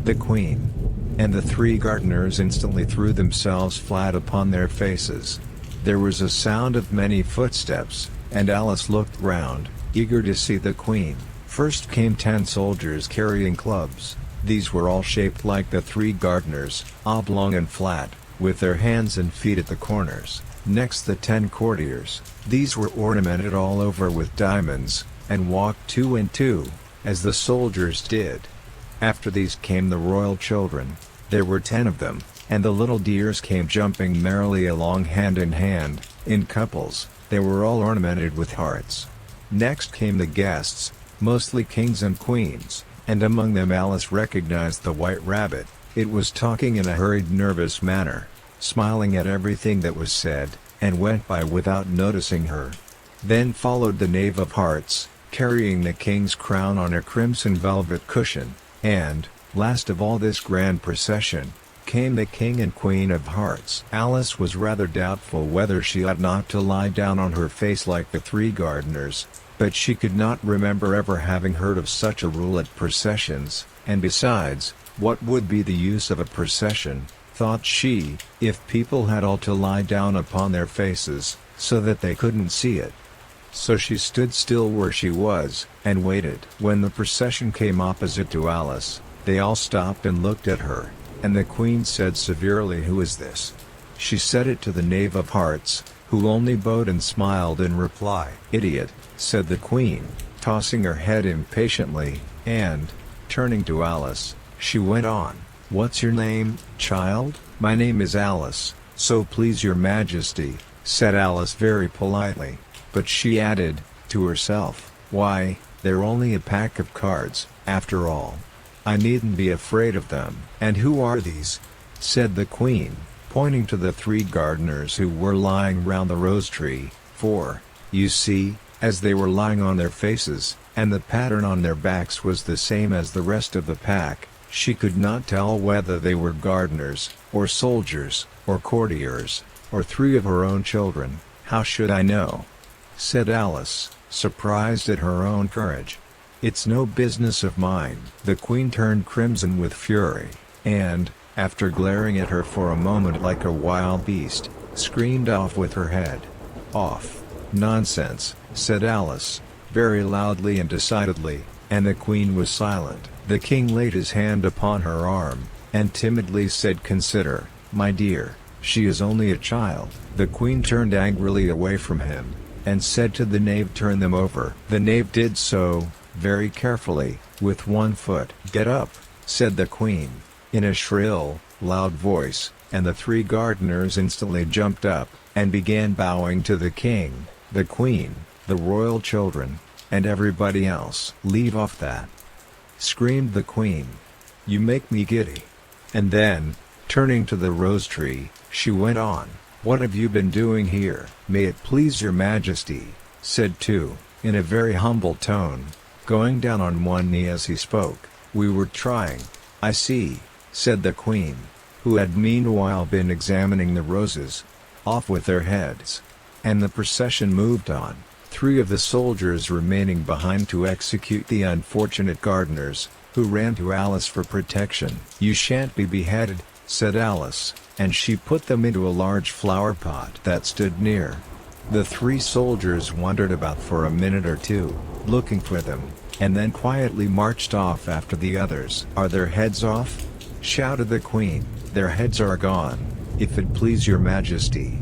The Queen!" And the 3 gardeners instantly threw themselves flat upon their faces. There was a sound of many footsteps, and Alice looked round, eager to see the Queen. First came 10 soldiers carrying clubs. These were all shaped like the 3 gardeners, oblong and flat, with their hands and feet at the corners. Next the 10 courtiers. These were ornamented all over with diamonds, and walked 2 and 2, as the soldiers did. After these came the royal children. There were 10 of them, and the little dears came jumping merrily along hand in hand, in couples. They were all ornamented with hearts. Next came the guests, mostly kings and queens, and among them Alice recognized the White Rabbit. It was talking in a hurried, nervous manner, smiling at everything that was said, and went by without noticing her. Then followed the Knave of Hearts, carrying the king's crown on a crimson velvet cushion, and, last of all this grand procession, came the King and Queen of Hearts. Alice was rather doubtful whether she ought not to lie down on her face like the 3 gardeners, but she could not remember ever having heard of such a rule at processions, and besides, what would be the use of a procession, thought she, if people had all to lie down upon their faces, so that they couldn't see it? So she stood still where she was, and waited. When the procession came opposite to Alice, they all stopped and looked at her, and the Queen said severely, "Who is this?" She said it to the Knave of Hearts, who only bowed and smiled in reply. "Idiot," said the Queen, tossing her head impatiently, and, turning to Alice, She went on, "What's your name, child?" "My name is Alice, so please your majesty," said Alice very politely, but she added, to herself, "Why, they're only a pack of cards, after all. I needn't be afraid of them." "And who are these?" said the queen, pointing to the 3 gardeners who were lying round the rose tree, for, you see, as they were lying on their faces, and the pattern on their backs was the same as the rest of the pack, she could not tell whether they were gardeners, or soldiers, or courtiers, or 3 of her own children. "How should I know?" said Alice, surprised at her own courage. "It's no business of mine." The queen turned crimson with fury, and, after glaring at her for a moment like a wild beast, screamed off with her head. "Off." "Nonsense," said Alice, very loudly and decidedly, and the queen was silent. The king laid his hand upon her arm, and timidly said, "Consider, my dear, she is only a child." The queen turned angrily away from him, and said to the knave, "Turn them over." The knave did so, very carefully, with one foot. "Get up," said the queen, in a shrill, loud voice, and the 3 gardeners instantly jumped up, and began bowing to the king, the queen, the royal children, and everybody else. "Leave off that!" screamed the queen. "You make me giddy." And then, turning to the rose tree, she went on, "What have you been doing here?" "May it please your majesty," said 2, in a very humble tone, going down on one knee as he spoke, "we were trying—" "I see," said the queen, who had meanwhile been examining the roses. "Off with their heads." And the procession moved on, 3 of the soldiers remaining behind to execute the unfortunate gardeners, who ran to Alice for protection. "You shan't be beheaded," said Alice, and she put them into a large flower pot that stood near. The 3 soldiers wandered about for a minute or 2, looking for them, and then quietly marched off after the others. "Are their heads off?" shouted the queen. "Their heads are gone, if it please your majesty,"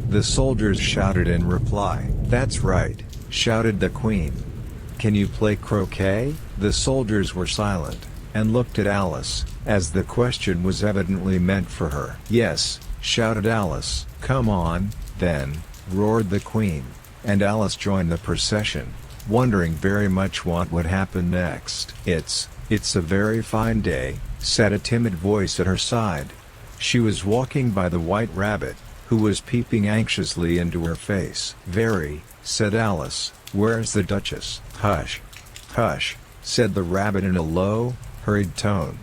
the soldiers shouted in reply. "That's right," shouted the queen. "Can you play croquet?" The soldiers were silent, and looked at Alice, as the question was evidently meant for her. "Yes," shouted Alice. "Come on, then," roared the queen, and Alice joined the procession, wondering very much what would happen next. It's a very fine day," said a timid voice at her side. She was walking by the white rabbit, who was peeping anxiously into her face. "Very," said Alice. "Where's the Duchess?" "Hush! Hush!" said the rabbit in a low, hurried tone.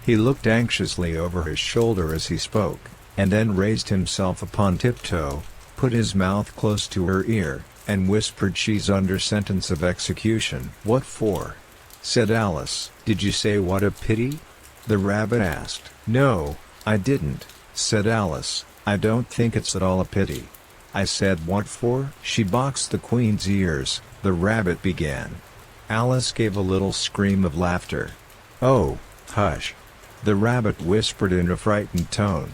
He looked anxiously over his shoulder as he spoke, and then raised himself upon tiptoe, put his mouth close to her ear, and whispered, "She's under sentence of execution." "What for?" said Alice. "Did you say what a pity?" the rabbit asked. "No, I didn't," said Alice. "I don't think it's at all a pity. I said what for?" "She boxed the queen's ears," the rabbit began. Alice gave a little scream of laughter. "Oh, hush!" the rabbit whispered in a frightened tone.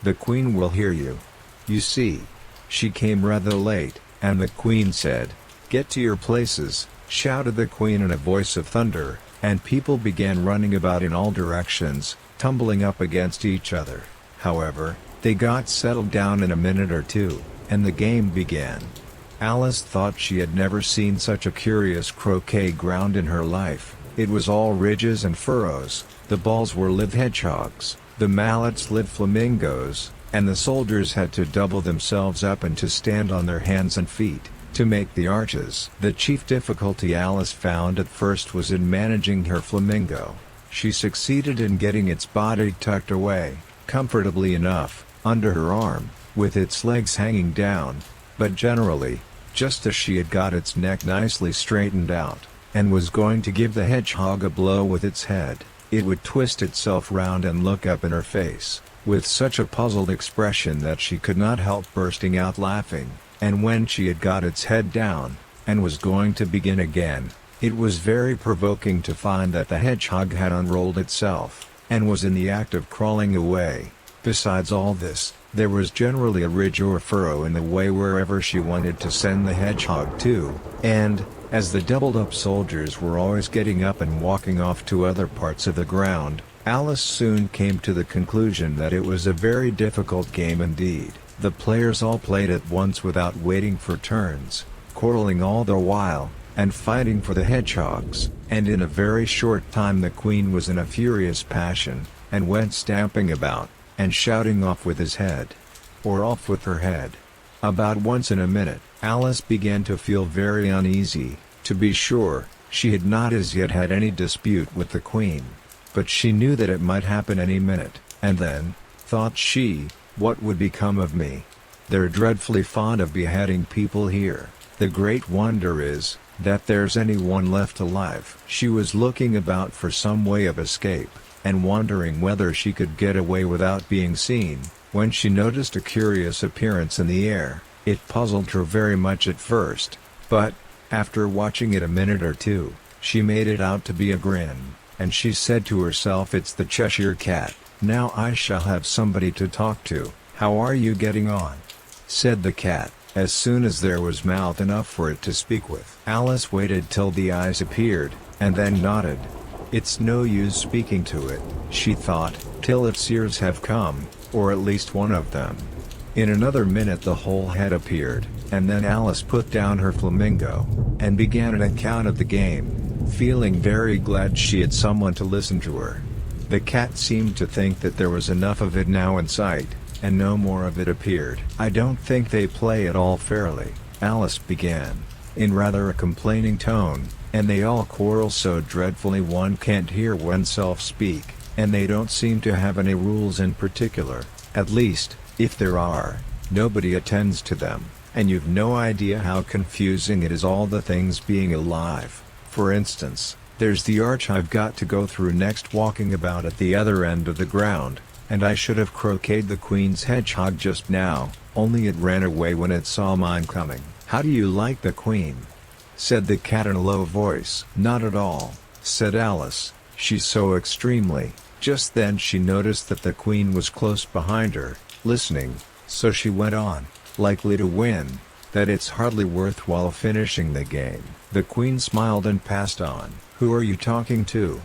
"The queen will hear you. You see, she came rather late," and the queen said, "Get to your places," shouted the queen in a voice of thunder, and people began running about in all directions, tumbling up against each other. However, they got settled down in a minute or 2, and the game began. Alice thought she had never seen such a curious croquet ground in her life. It was all ridges and furrows, the balls were live hedgehogs, the mallets live flamingos, and the soldiers had to double themselves up and to stand on their hands and feet, to make the arches. The chief difficulty Alice found at first was in managing her flamingo. She succeeded in getting its body tucked away, comfortably enough, under her arm, with its legs hanging down, but generally, just as she had got its neck nicely straightened out, and was going to give the hedgehog a blow with its head, it would twist itself round and look up in her face, with such a puzzled expression that she could not help bursting out laughing, and when she had got its head down, and was going to begin again, it was very provoking to find that the hedgehog had unrolled itself, and was in the act of crawling away. Besides all this, there was generally a ridge or furrow in the way wherever she wanted to send the hedgehog to, and, as the doubled-up soldiers were always getting up and walking off to other parts of the ground, Alice soon came to the conclusion that it was a very difficult game indeed. The players all played at once without waiting for turns, quarreling all the while, and fighting for the hedgehogs, and in a very short time the queen was in a furious passion, and went stamping about, and shouting off with his head. Or off with her head. About once in a minute, Alice began to feel very uneasy. To be sure, she had not as yet had any dispute with the queen. But she knew that it might happen any minute, and then, thought she, what would become of me? They're dreadfully fond of beheading people here. The great wonder is, that there's anyone left alive. She was looking about for some way of escape, and wondering whether she could get away without being seen, when she noticed a curious appearance in the air. It puzzled her very much at first, but, after watching it a minute or two, she made it out to be a grin, and she said to herself, "It's the Cheshire Cat. Now I shall have somebody to talk to." "How are you getting on?" said the cat, as soon as there was mouth enough for it to speak with. Alice waited till the eyes appeared, and then nodded. "It's no use speaking to it," she thought, "till its ears have come, or at least one of them." In another minute the whole head appeared, and then Alice put down her flamingo, and began an account of the game, feeling very glad she had someone to listen to her. The cat seemed to think that there was enough of it now in sight, and no more of it appeared. "I don't think they play at all fairly," Alice began, in rather a complaining tone, "and they all quarrel so dreadfully one can't hear oneself speak, and they don't seem to have any rules in particular. At least, if there are, nobody attends to them, and you've no idea how confusing it is, all the things being alive. For instance, there's the arch I've got to go through next, walking about at the other end of the ground, and I should have croqueted the queen's hedgehog just now, only it ran away when it saw mine coming." "How do you like the queen?" said the cat in a low voice. "Not at all," said Alice, "she's so extremely—" Just then she noticed that the queen was close behind her, listening, so she went on, "likely to win, that it's hardly worthwhile finishing the game." The queen smiled and passed on. "Who are you talking to?"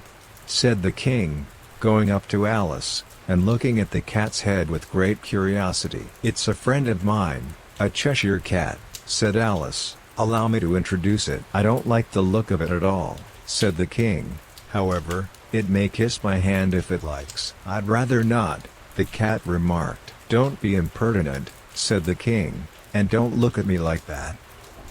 said the king, going up to Alice, and looking at the cat's head with great curiosity. "It's a friend of mine, a Cheshire cat," said Alice. "Allow me to introduce it." "I don't like the look of it at all," said the king. "However, it may kiss my hand if it likes." "I'd rather not," the cat remarked. "Don't be impertinent," said the king, "and don't look at me like that."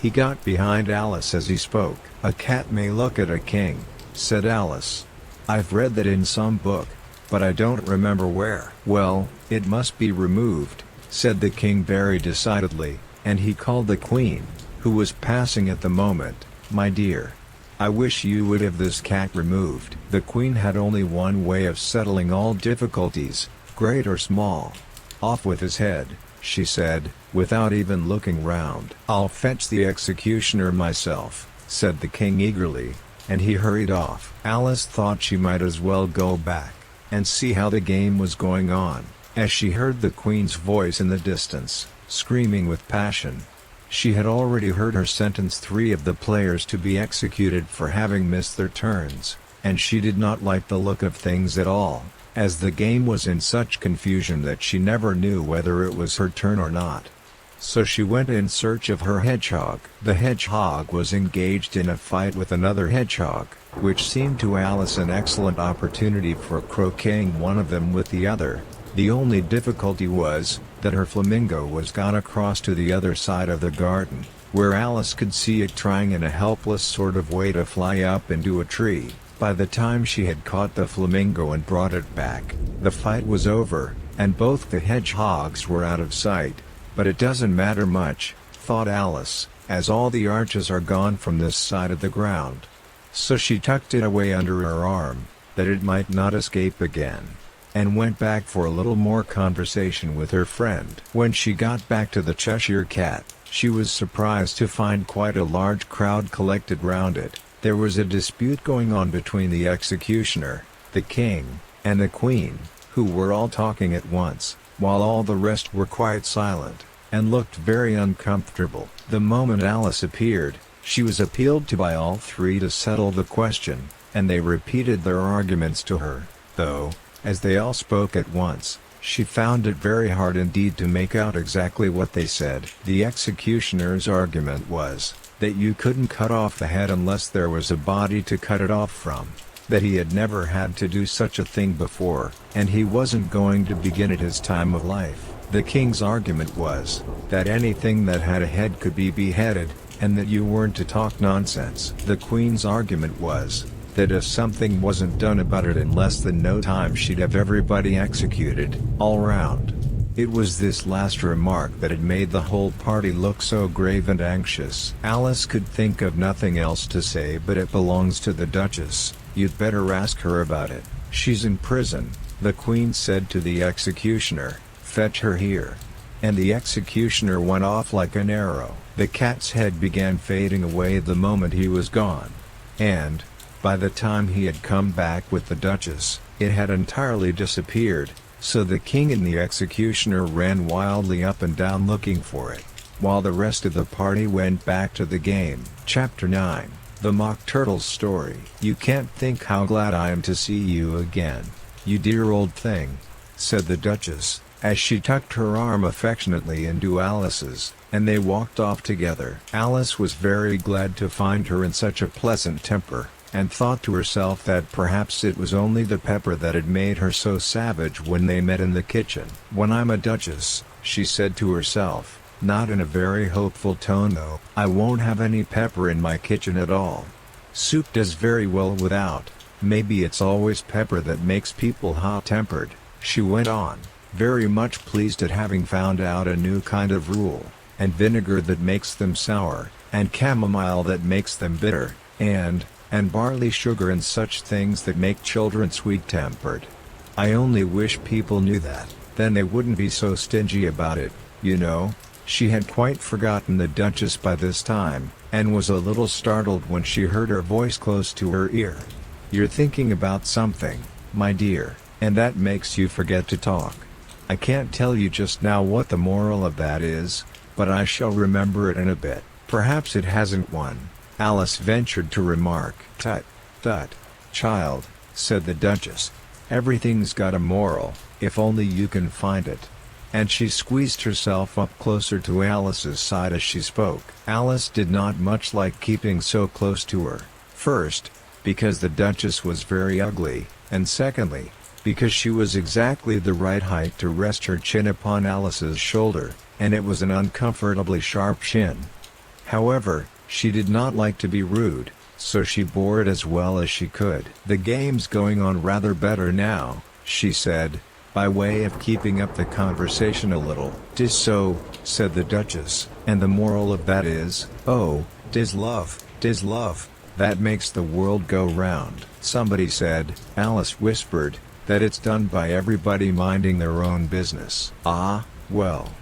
He got behind Alice as he spoke. "A cat may look at a king," said Alice. "I've read that in some book, but I don't remember where." "Well, it must be removed," said the king very decidedly, and he called the queen, who was passing at the moment. "My dear, I wish you would have this cat removed." The queen had only one way of settling all difficulties, great or small. "Off with his head," she said, without even looking round. "I'll fetch the executioner myself," said the king eagerly, and he hurried off. Alice thought she might as well go back, and see how the game was going on, as she heard the queen's voice in the distance, screaming with passion. She had already heard her sentence 3 of the players to be executed for having missed their turns, and she did not like the look of things at all, as the game was in such confusion that she never knew whether it was her turn or not. So she went in search of her hedgehog. The hedgehog was engaged in a fight with another hedgehog, which seemed to Alice an excellent opportunity for croqueting one of them with the other. The only difficulty was, that her flamingo was gone across to the other side of the garden, where Alice could see it trying in a helpless sort of way to fly up into a tree. By the time she had caught the flamingo and brought it back, the fight was over, and both the hedgehogs were out of sight. "But it doesn't matter much," thought Alice, "as all the arches are gone from this side of the ground." So she tucked it away under her arm, that it might not escape again, and went back for a little more conversation with her friend. When she got back to the Cheshire Cat, she was surprised to find quite a large crowd collected round it. There was a dispute going on between the executioner, the king, and the queen, who were all talking at once, while all the rest were quite silent, and looked very uncomfortable. The moment Alice appeared, she was appealed to by all 3 to settle the question, and they repeated their arguments to her. though, as they all spoke at once, she found it very hard indeed to make out exactly what they said. The executioner's argument was that you couldn't cut off the head unless there was a body to cut it off from, that he had never had to do such a thing before, and he wasn't going to begin at his time of life. The king's argument was that anything that had a head could be beheaded, and that you weren't to talk nonsense. The queen's argument was that if something wasn't done about it in less than no time she'd have everybody executed, all round. It was this last remark that had made the whole party look so grave and anxious. Alice could think of nothing else to say but it belongs to the Duchess, you'd better ask her about it. She's in prison, the Queen said to the executioner, fetch her here. And the executioner went off like an arrow. The cat's head began fading away the moment he was gone. And, by the time he had come back with the Duchess, it had entirely disappeared. So the king and the executioner ran wildly up and down looking for it, while the rest of the party went back to the game. Chapter 9. The Mock Turtle's Story. You can't think how glad I am to see you again, you dear old thing, said the Duchess, as she tucked her arm affectionately into Alice's, and they walked off together. Alice was very glad to find her in such a pleasant temper, and thought to herself that perhaps it was only the pepper that had made her so savage when they met in the kitchen. When I'm a duchess, she said to herself, not in a very hopeful tone though, I won't have any pepper in my kitchen at all. Soup does very well without, maybe it's always pepper that makes people hot-tempered, she went on, very much pleased at having found out a new kind of rule, and vinegar that makes them sour, and chamomile that makes them bitter, and barley sugar and such things that make children sweet-tempered. I only wish people knew that, then they wouldn't be so stingy about it, you know. She had quite forgotten the Duchess by this time, and was a little startled when she heard her voice close to her ear. You're thinking about something, my dear, and that makes you forget to talk. I can't tell you just now what the moral of that is, but I shall remember it in a bit. Perhaps it hasn't one, Alice ventured to remark. Tut, child, said the Duchess. Everything's got a moral, if only you can find it. And she squeezed herself up closer to Alice's side as she spoke. Alice did not much like keeping so close to her. First, because the Duchess was very ugly, and secondly, because she was exactly the right height to rest her chin upon Alice's shoulder, and it was an uncomfortably sharp chin. However, she did not like to be rude, so she bore it as well as she could. The game's going on rather better now, she said, by way of keeping up the conversation a little. 'Tis so, said the Duchess, and the moral of that is, oh, 'tis love, that makes the world go round. Somebody said, Alice whispered, that it's done by everybody minding their own business. Ah, well.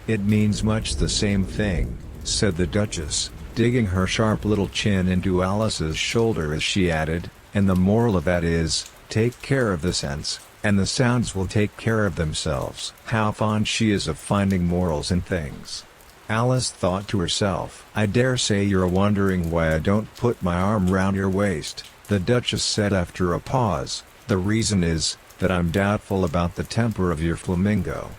It means much the same thing, said the Duchess, digging her sharp little chin into Alice's shoulder as she added, and the moral of that is, take care of the sense, and the sounds will take care of themselves. How fond she is of finding morals in things. Alice thought to herself. I dare say you're wondering why I don't put my arm round your waist, the Duchess said after a pause. The reason is, that I'm doubtful about the temper of your flamingo.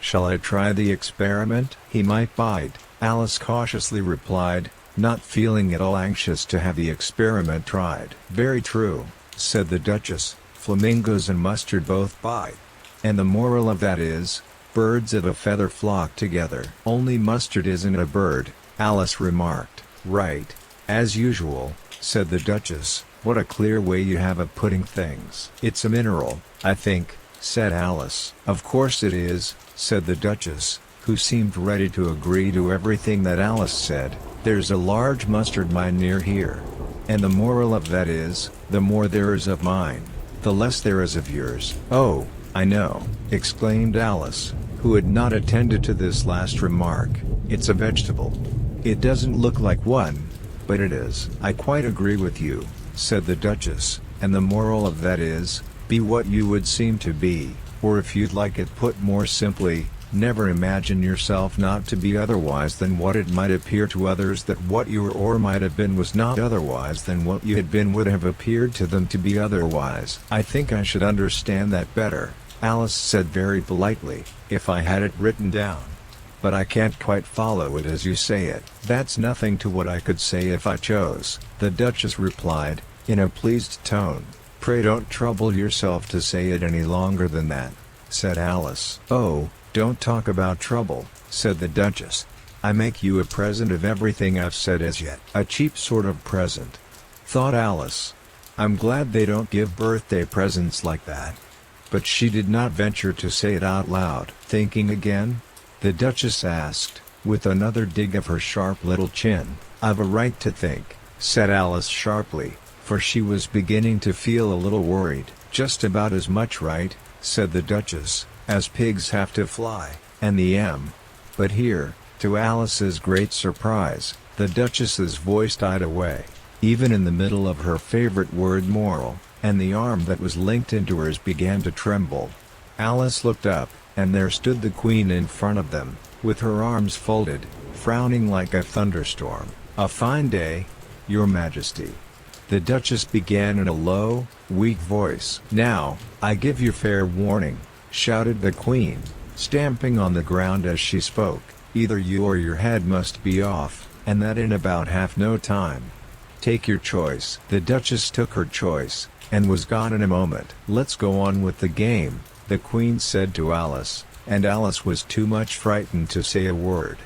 Shall I try the experiment? He might bite, Alice cautiously replied, not feeling at all anxious to have the experiment tried. Very true, said the Duchess, flamingos and mustard both bite. And the moral of that is, birds of a feather flock together. Only mustard isn't a bird, Alice remarked. Right, as usual, said the Duchess, what a clear way you have of putting things. It's a mineral, I think, said Alice. Of course it is, said the Duchess, who seemed ready to agree to everything that Alice said. There's a large mustard mine near here. And the moral of that is, the more there is of mine, the less there is of yours. Oh, I know, exclaimed Alice, who had not attended to this last remark. It's a vegetable. It doesn't look like one, but it is. I quite agree with you, said the Duchess, and the moral of that is, be what you would seem to be, or if you'd like it put more simply, Never imagine yourself not to be otherwise than what it might appear to others, that what you were or might have been was not otherwise than what you had been would have appeared to them to be otherwise. I think I should understand that better, Alice said very politely, if I had it written down. But I can't quite follow it as you say it. That's nothing to what I could say if I chose, the Duchess replied, in a pleased tone. Pray don't trouble yourself to say it any longer than that, said Alice. Oh, don't talk about trouble, said the Duchess. I make you a present of everything I've said as yet. A cheap sort of present, thought Alice. I'm glad they don't give birthday presents like that. But she did not venture to say it out loud. Thinking again? The Duchess asked, with another dig of her sharp little chin. I've a right to think, said Alice sharply, for she was beginning to feel a little worried. Just about as much right, said the Duchess, as pigs have to fly, and the But here, to Alice's great surprise, the Duchess's voice died away, even in the middle of her favorite word moral, and the arm that was linked into hers began to tremble. Alice looked up, and there stood the Queen in front of them, with her arms folded, frowning like a thunderstorm. A fine day, Your Majesty. The Duchess began in a low, weak voice. Now, I give you fair warning, shouted the Queen, stamping on the ground as she spoke, either you or your head must be off, and that in about half no time. Take your choice. The Duchess took her choice, and was gone in a moment. Let's go on with the game, the Queen said to Alice, and Alice was too much frightened to say a word,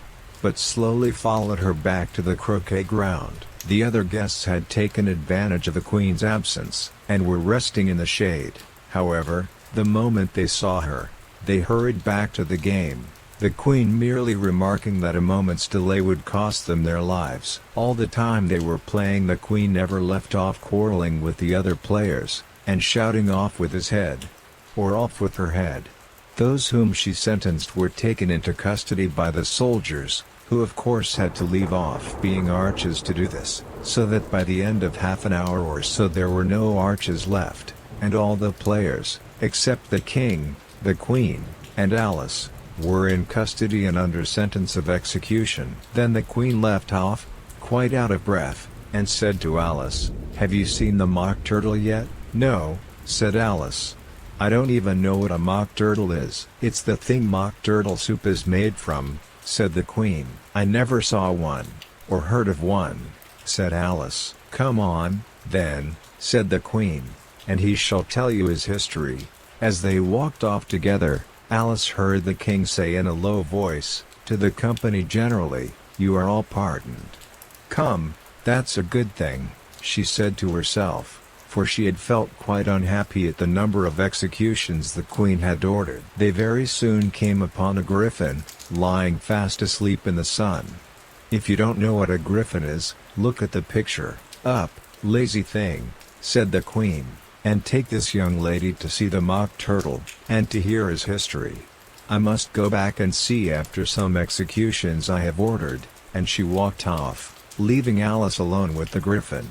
but slowly followed her back to the croquet ground. The other guests had taken advantage of the Queen's absence, and were resting in the shade. However, the moment they saw her, they hurried back to the game, the Queen merely remarking that a moment's delay would cost them their lives. All the time they were playing, the Queen never left off quarreling with the other players, and shouting off with his head, or off with her head. Those whom she sentenced were taken into custody by the soldiers, who of course had to leave off being arches to do this, so that by the end of half an hour or so there were no arches left, and all the players, except the King, the Queen, and Alice, were in custody and under sentence of execution. Then the Queen left off, quite out of breath, and said to Alice, "Have you seen the mock turtle yet?" "No," said Alice. "I don't even know what a mock turtle is." "It's the thing mock turtle soup is made from," said the Queen. "I never saw one, or heard of one," said Alice. "Come on, then," said the Queen, "and he shall tell you his history." As they walked off together, Alice heard the King say in a low voice, to the company generally, "You are all pardoned." "Come, that's a good thing," she said to herself, for she had felt quite unhappy at the number of executions the Queen had ordered. They very soon came upon a griffin, lying fast asleep in the sun. If you don't know what a griffin is, look at the picture. "Up, lazy thing," said the Queen, "and take this young lady to see the mock turtle, and to hear his history. I must go back and see after some executions I have ordered," and she walked off, leaving Alice alone with the griffin.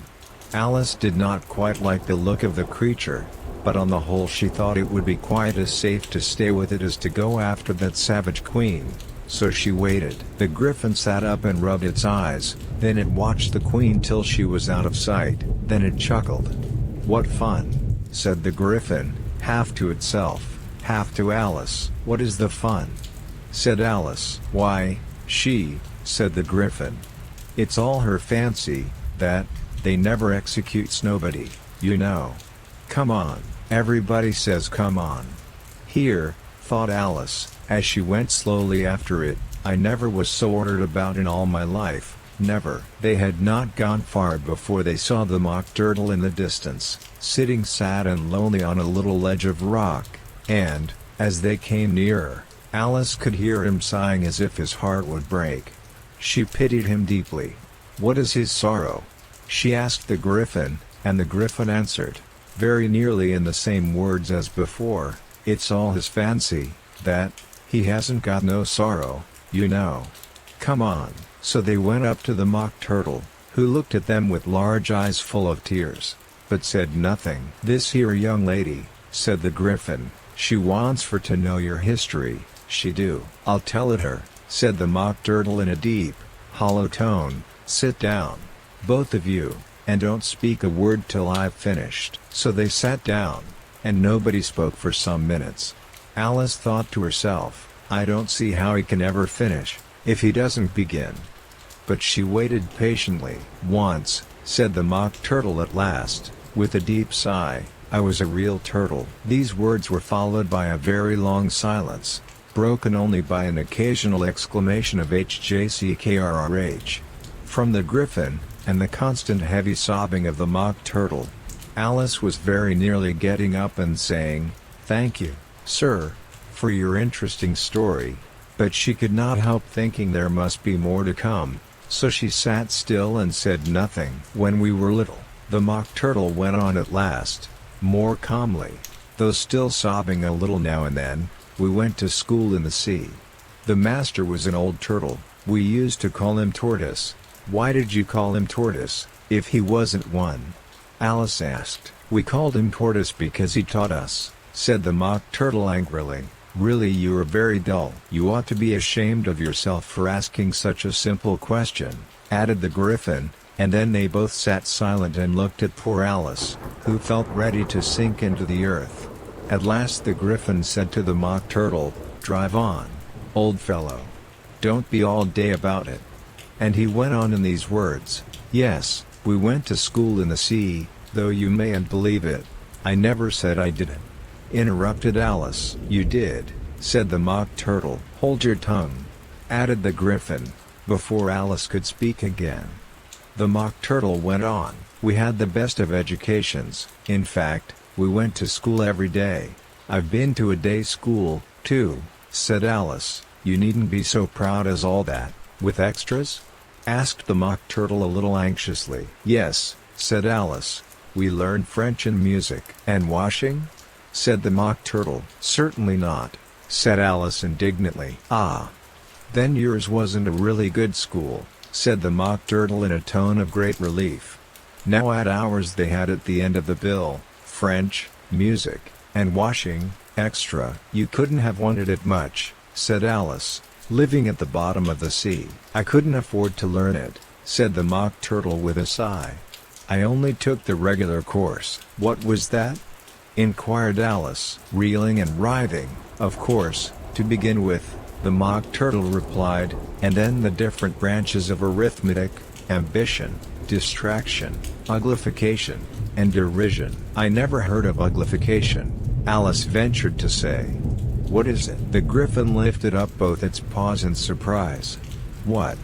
Alice did not quite like the look of the creature, but on the whole she thought it would be quite as safe to stay with it as to go after that savage Queen, so she waited. The griffin sat up and rubbed its eyes, then it watched the Queen till she was out of sight, then it chuckled. "What fun," said the griffin, half to itself, half to Alice. "What is the fun?" said Alice. "Why, said the griffin. "It's all her fancy, that, they never executes nobody, you know. Come on." Everybody says come on. Here, thought Alice, as she went slowly after it, I never was so ordered about in all my life, never. They had not gone far before they saw the mock turtle in the distance, sitting sad and lonely on a little ledge of rock, and, as they came nearer, Alice could hear him sighing as if his heart would break. She pitied him deeply. "What is his sorrow?" she asked the griffin, and the griffin answered, very nearly in the same words as before, "It's all his fancy, that, he hasn't got no sorrow, you know. Come on." So they went up to the mock turtle, who looked at them with large eyes full of tears, but said nothing. "This here young lady," said the griffin, "she wants for to know your history, she do? I'll tell it her, said the Mock Turtle in a deep, hollow tone. Sit down, both of you, and don't speak a word till I've finished. So they sat down, and nobody spoke for some minutes. Alice thought to herself, I don't see how he can ever finish, if he doesn't begin. But she waited patiently. Once, said the Mock Turtle at last, with a deep sigh, I was a real turtle. These words were followed by a very long silence, broken only by an occasional exclamation of HJCKRRH from the Griffin, and the constant heavy sobbing of the Mock Turtle. Alice was very nearly getting up and saying, Thank you, sir, for your interesting story, but she could not help thinking there must be more to come, so she sat still and said nothing. When we were little, the Mock Turtle went on at last, more calmly, though still sobbing a little now and then, we went to school in the sea. The master was an old turtle. We used to call him Tortoise. Why did you call him Tortoise, if he wasn't one? Alice asked. We called him Tortoise because he taught us, said the Mock Turtle angrily. Really, you are very dull. You ought to be ashamed of yourself for asking such a simple question, added the Griffin, and then they both sat silent and looked at poor Alice, who felt ready to sink into the earth. At last the Griffin said to the Mock Turtle, Drive on, old fellow. Don't be all day about it. And he went on in these words, Yes, we went to school in the sea, though you mayn't believe it. I never said I didn't, interrupted Alice. You did, said the Mock Turtle. Hold your tongue, added the Griffin, before Alice could speak again. The Mock Turtle went on, We had the best of educations. In fact, we went to school every day. I've been to a day school, too, said Alice. You needn't be so proud as all that. With extras? Asked the Mock Turtle a little anxiously. Yes, said Alice. We learned French and music. And washing? Said the Mock Turtle. Certainly not, said Alice indignantly. Ah. Then yours wasn't a really good school, said the Mock Turtle in a tone of great relief. Now at ours they had at the end of the bill, French, music, and washing, extra. You couldn't have wanted it much, said Alice. Living at the bottom of the sea, I couldn't afford to learn it, said the Mock Turtle with a sigh. I only took the regular course. What was that? Inquired Alice, reeling and writhing. Of course, to begin with, the Mock Turtle replied, and then the different branches of arithmetic, ambition, distraction, uglification, and derision. I never heard of uglification, Alice ventured to say. What is it? The Griffin lifted up both its paws in surprise. What?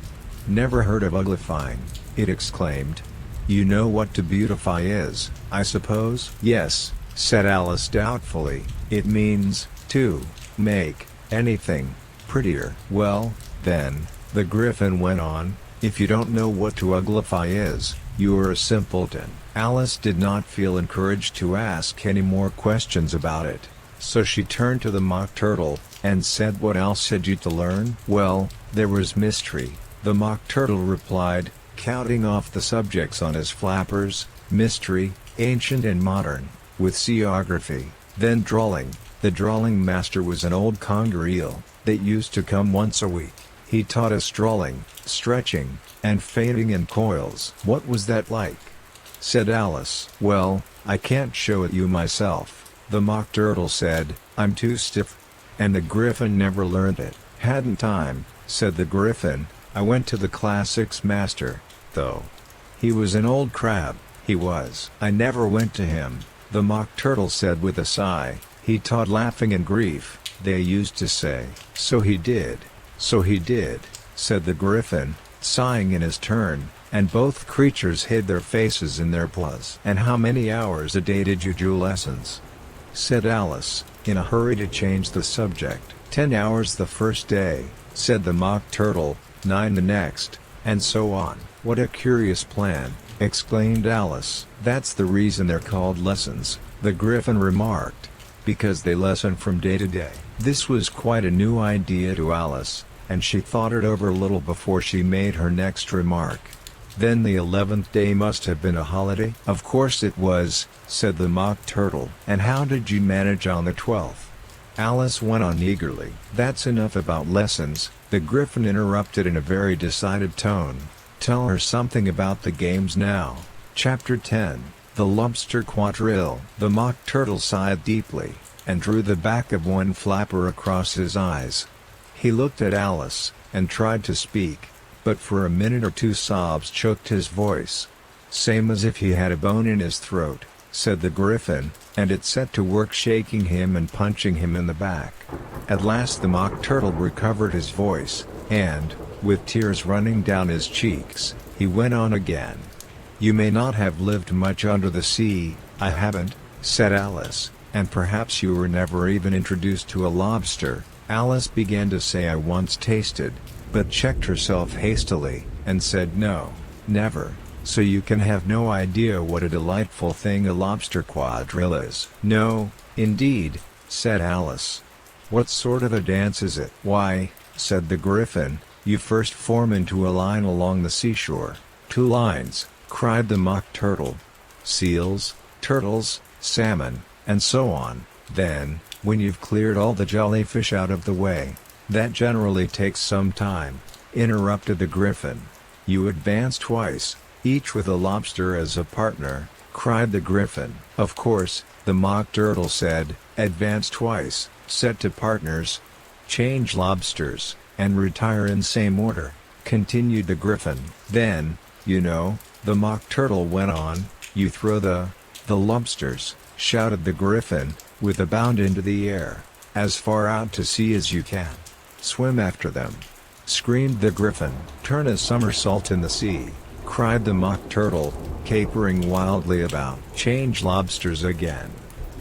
Never heard of uglifying, it exclaimed. You know what to beautify is, I suppose? Yes, said Alice doubtfully. It means, to make anything prettier. Well, then, the Griffin went on, if you don't know what to uglify is, you are a simpleton. Alice did not feel encouraged to ask any more questions about it, so she turned to the Mock Turtle, and said, What else had you to learn? Well, there was mystery, the Mock Turtle replied, counting off the subjects on his flappers, mystery, ancient and modern, with seaography, then drawing. The drawing master was an old conger eel, that used to come once a week. He taught us drawing, stretching, and fading in coils. What was that like? Said Alice. Well, I can't show it you myself, the Mock Turtle said, I'm too stiff. And the Griffin never learned it. Hadn't time, said the Griffin. I went to the classics master, though. He was an old crab, he was. I never went to him, the Mock Turtle said with a sigh. He taught laughing and grief, they used to say. So he did, said the Griffin, sighing in his turn, and both creatures hid their faces in their paws. And how many hours a day did you do lessons? Said Alice, in a hurry to change the subject. 10 hours the first day, said the Mock Turtle, 9 the next, and so on. What a curious plan, exclaimed Alice. That's the reason they're called lessons, the Griffin remarked. Because they lesson from day to day. This was quite a new idea to Alice, and she thought it over a little before she made her next remark. Then the 11th day must have been a holiday? Of course it was, said the Mock Turtle. And how did you manage on the 12th? Alice went on eagerly. "That's enough about lessons," the Griffin interrupted in a very decided tone. "Tell her something about the games now." Chapter 10, The Lobster Quadrille. The Mock Turtle sighed deeply, and drew the back of one flapper across his eyes. He looked at Alice, and tried to speak, but for a minute or two sobs choked his voice. "Same as if he had a bone in his throat," said the Griffin, and it set to work shaking him and punching him in the back. At last the Mock Turtle recovered his voice, and, with tears running down his cheeks, he went on again. "You may not have lived much under the sea." "I haven't," said Alice, "and perhaps you were never even introduced to a lobster." Alice began to say "I once tasted," but checked herself hastily, and said "No, never. So you can have no idea what a delightful thing a lobster quadrille is." "No, indeed," said Alice. "What sort of a dance is it?" "Why," said the Griffin, "you first form into a line along the seashore." "Two lines," cried the Mock Turtle. "Seals, turtles, salmon, and so on. Then, when you've cleared all the jellyfish out of the way." "That generally takes some time," interrupted the Griffin. "You advance twice, each with a lobster as a partner," cried the Griffin. "Of course," the Mock Turtle said, "advance twice, set to partners, change lobsters, and retire in same order," continued the Griffin. "Then, you know," the Mock Turtle went on, "you throw the lobsters," shouted the Griffin, with a bound into the air, "as far out to sea as you can." "Swim after them," screamed the Griffin. "Turn a somersault in the sea," cried the Mock Turtle, capering wildly about. "Change lobsters again,"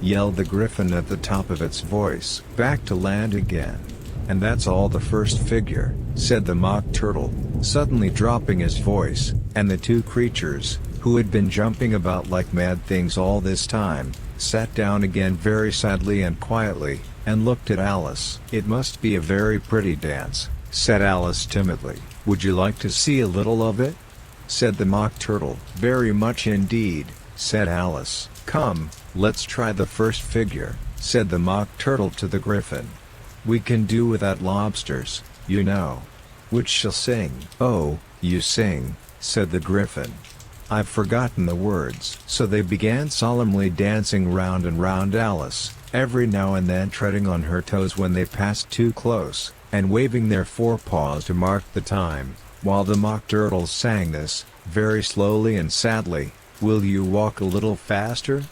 yelled the Griffin at the top of its voice. "Back to land again. And that's all the first figure," said the Mock Turtle, suddenly dropping his voice, and the two creatures, who had been jumping about like mad things all this time, sat down again very sadly and quietly, and looked at Alice. "It must be a very pretty dance," said Alice timidly. "Would you like to see a little of it?" said the Mock Turtle. "Very much indeed," said Alice. "Come, let's try the first figure," said the Mock Turtle to the Griffin. "We can do without lobsters, you know. Which shall sing?" "Oh, you sing," said the Griffin. "I've forgotten the words." So they began solemnly dancing round and round Alice, every now and then treading on her toes when they passed too close, and waving their forepaws to mark the time, while the Mock Turtle sang this, very slowly and sadly. "Will you walk a little faster?"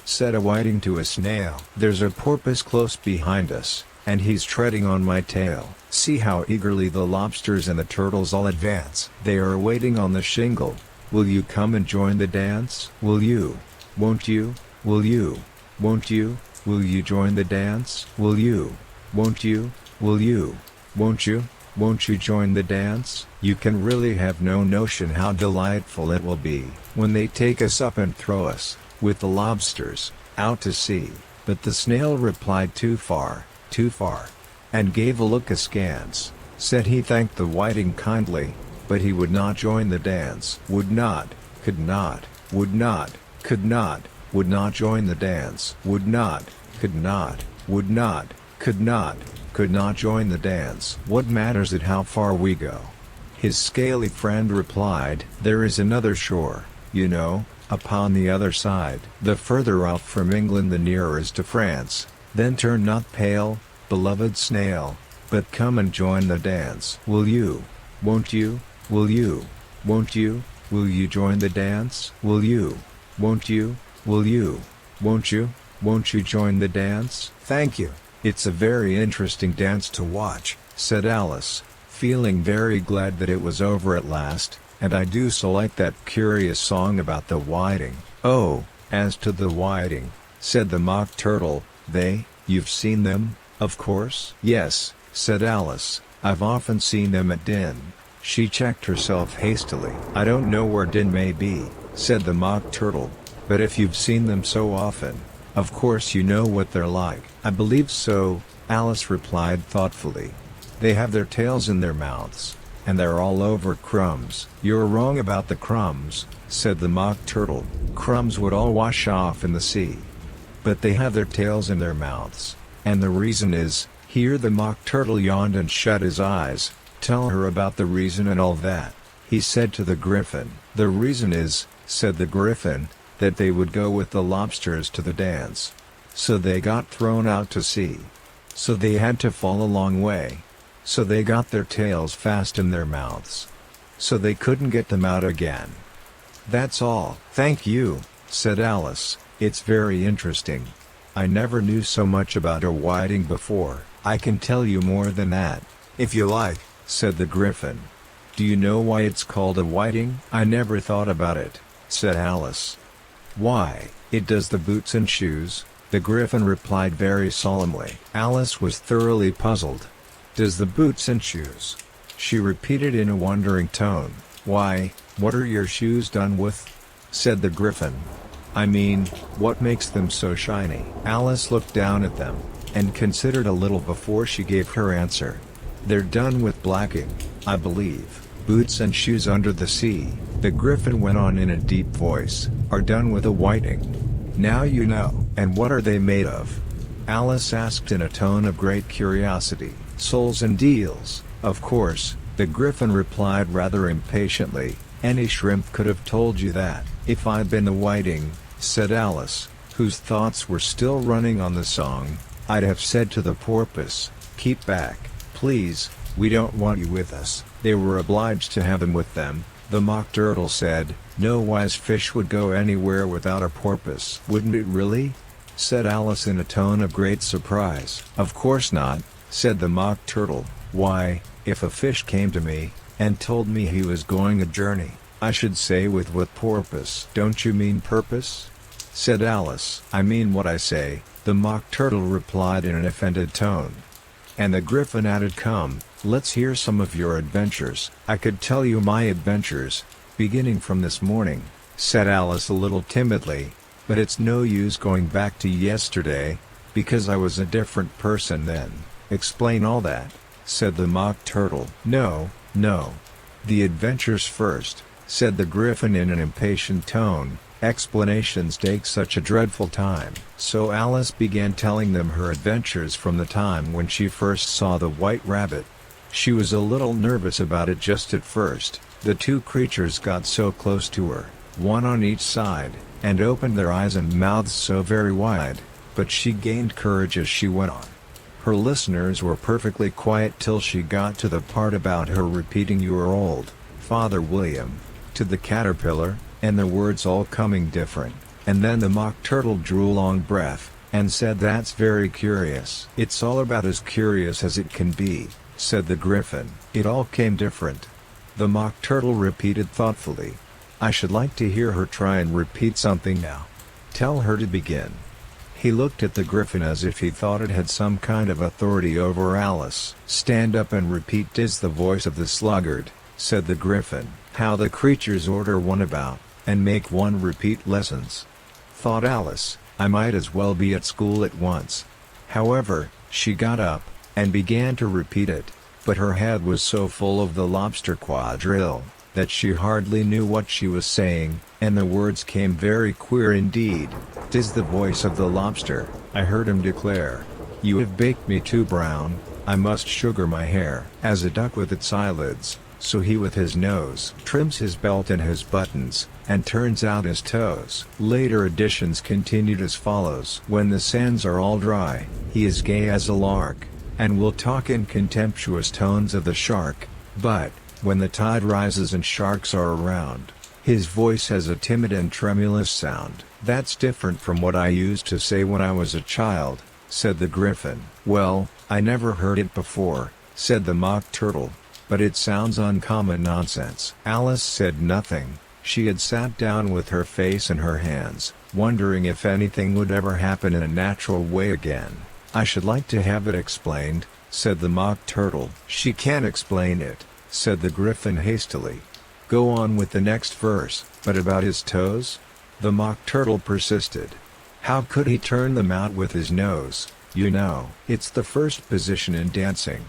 said a whiting to a snail. "There's a porpoise close behind us, and he's treading on my tail." See how eagerly the lobsters and the turtles all advance. They are waiting on the shingle. "Will you come and join the dance?" "Will you? Won't you? Will you? Won't you? Will you join the dance?" "Will you? Won't you? Will you? Won't you? Won't you join the dance?" You can really have no notion how delightful it will be when they take us up and throw us, with the lobsters, out to sea. But the snail replied, "Too far, too far," and gave a look askance. Said he thanked the whiting kindly, but he would not join the dance. Would not, could not, would not, could not, would not join the dance. Would not, could not, would not, could not join the dance. What matters it how far we go? His scaly friend replied, "There is another shore, you know, upon the other side. The further out from England the nearer is to France. Then turn not pale, beloved snail, but come and join the dance." "Will you? Won't you? Will you? Won't you? Will you join the dance?" "Will you? Won't you? Will you? Won't you? Won't you join the dance?" "Thank you. It's a very interesting dance to watch," said Alice, feeling very glad that it was over at last, "and I do so like that curious song about the whiting." "Oh, as to the whiting," said the Mock Turtle, you've seen them, of course?" "Yes," said Alice, "I've often seen them at Din." She checked herself hastily. "I don't know where Din may be," said the Mock Turtle, "but if you've seen them so often, of course you know what they're like." "I believe so," Alice replied thoughtfully. "They have their tails in their mouths, and they're all over crumbs." "You're wrong about the crumbs," said the Mock Turtle. "Crumbs would all wash off in the sea. But they have their tails in their mouths. And the reason is, here the Mock Turtle yawned and shut his eyes. Tell her about the reason and all that, he said to the Griffin. The reason is, said the Griffin, that they would go with the lobsters to the dance. So they got thrown out to sea. So they had to fall a long way. So they got their tails fast in their mouths. So they couldn't get them out again. That's all. Thank you, said Alice. It's very interesting. I never knew so much about a whiting before. I can tell you more than that, if you like, said the Griffin. Do you know why it's called a whiting? I never thought about it, said Alice. Why, it does the boots and shoes, the Griffin replied very solemnly. Alice was thoroughly puzzled. Does the boots and shoes? She repeated in a wondering tone. Why, what are your shoes done with? Said the Griffin. I mean, what makes them so shiny? Alice looked down at them, and considered a little before she gave her answer. They're done with blacking, I believe. Boots and shoes under the sea, the Griffin went on in a deep voice, are done with a whiting. Now you know. And what are they made of? Alice asked in a tone of great curiosity. Soles and deals, of course, the Griffin replied rather impatiently. Any shrimp could have told you that. If I'd been the whiting, said Alice, whose thoughts were still running on the song, I'd have said to the porpoise, keep back, please, we don't want you with us. They were obliged to have him with them. The Mock Turtle said, no wise fish would go anywhere without a porpoise. Wouldn't it really? Said Alice in a tone of great surprise. Of course not, said the Mock Turtle. Why, if a fish came to me, and told me he was going a journey, I should say with what porpoise. Don't you mean purpose? Said Alice. I mean what I say, the Mock Turtle replied in an offended tone. And the Griffin added, come, let's hear some of your adventures. I could tell you my adventures, beginning from this morning, said Alice a little timidly, but it's no use going back to yesterday, because I was a different person then. Explain all that, said the Mock Turtle. No, no. The adventures first, said the Griffin in an impatient tone. Explanations take such a dreadful time. So Alice began telling them her adventures from the time when she first saw the White Rabbit. She was a little nervous about it just at first. The two creatures got so close to her, one on each side, and opened their eyes and mouths so very wide, but she gained courage as she went on. Her listeners were perfectly quiet till she got to the part about her repeating your old Father William to the caterpillar, and the words all coming different, and then the Mock Turtle drew a long breath, and said that's very curious. It's all about as curious as it can be, said the Griffin. It all came different. The Mock Turtle repeated thoughtfully. I should like to hear her try and repeat something now. Tell her to begin. He looked at the Griffin as if he thought it had some kind of authority over Alice. Stand up and repeat is the voice of the sluggard, said the Griffin. How the creatures order one about, and make one repeat lessons. Thought Alice, I might as well be at school at once. However, she got up, and began to repeat it, but her head was so full of the lobster quadrille, that she hardly knew what she was saying, and the words came very queer indeed. "'Tis the voice of the lobster," I heard him declare. "You have baked me too brown, I must sugar my hair." As a duck with its eyelids, so he with his nose trims his belt and his buttons, and turns out his toes. Later editions continued as follows. When the sands are all dry, he is gay as a lark, and will talk in contemptuous tones of the shark, but, when the tide rises and sharks are around, his voice has a timid and tremulous sound. "That's different from what I used to say when I was a child," said the Griffin. "Well, I never heard it before," said the Mock Turtle, "but it sounds uncommon nonsense." Alice said nothing. She had sat down with her face in her hands, wondering if anything would ever happen in a natural way again. "I should like to have it explained," said the Mock Turtle. "She can't explain it," said the Griffin hastily. "Go on with the next verse." "But about his toes?" the Mock Turtle persisted. "How could he turn them out with his nose, you know? It's the first position in dancing,"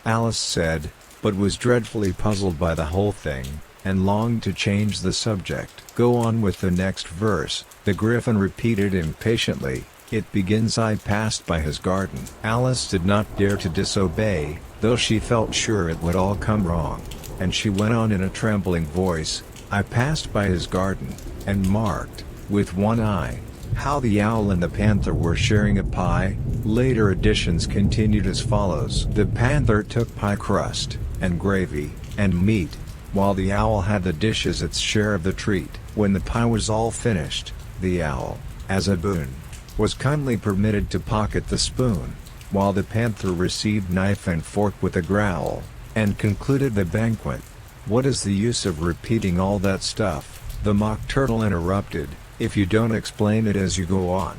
Alice said, but was dreadfully puzzled by the whole thing, and longed to change the subject. "Go on with the next verse," the Griffin repeated impatiently. It begins I passed by his garden. Alice did not dare to disobey, though she felt sure it would all come wrong. And she went on in a trembling voice, I passed by his garden, and marked, with one eye, how the owl and the panther were sharing a pie. Later editions continued as follows. The panther took pie crust, and gravy, and meat, while the owl had the dish as its share of the treat. When the pie was all finished, the owl, as a boon, was kindly permitted to pocket the spoon, while the panther received knife and fork with a growl, and concluded the banquet. What is the use of repeating all that stuff? The Mock Turtle interrupted, if you don't explain it as you go on.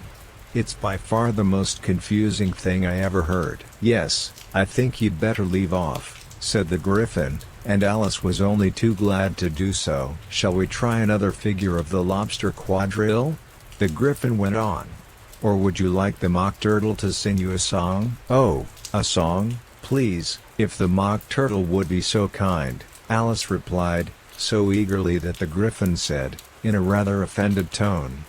It's by far the most confusing thing I ever heard. Yes, I think you'd better leave off, said the Griffin, and Alice was only too glad to do so. Shall we try another figure of the lobster quadrille? The Griffin went on. Or would you like the Mock Turtle to sing you a song? Oh, a song, please, if the Mock Turtle would be so kind, Alice replied, so eagerly that the Griffin said, in a rather offended tone,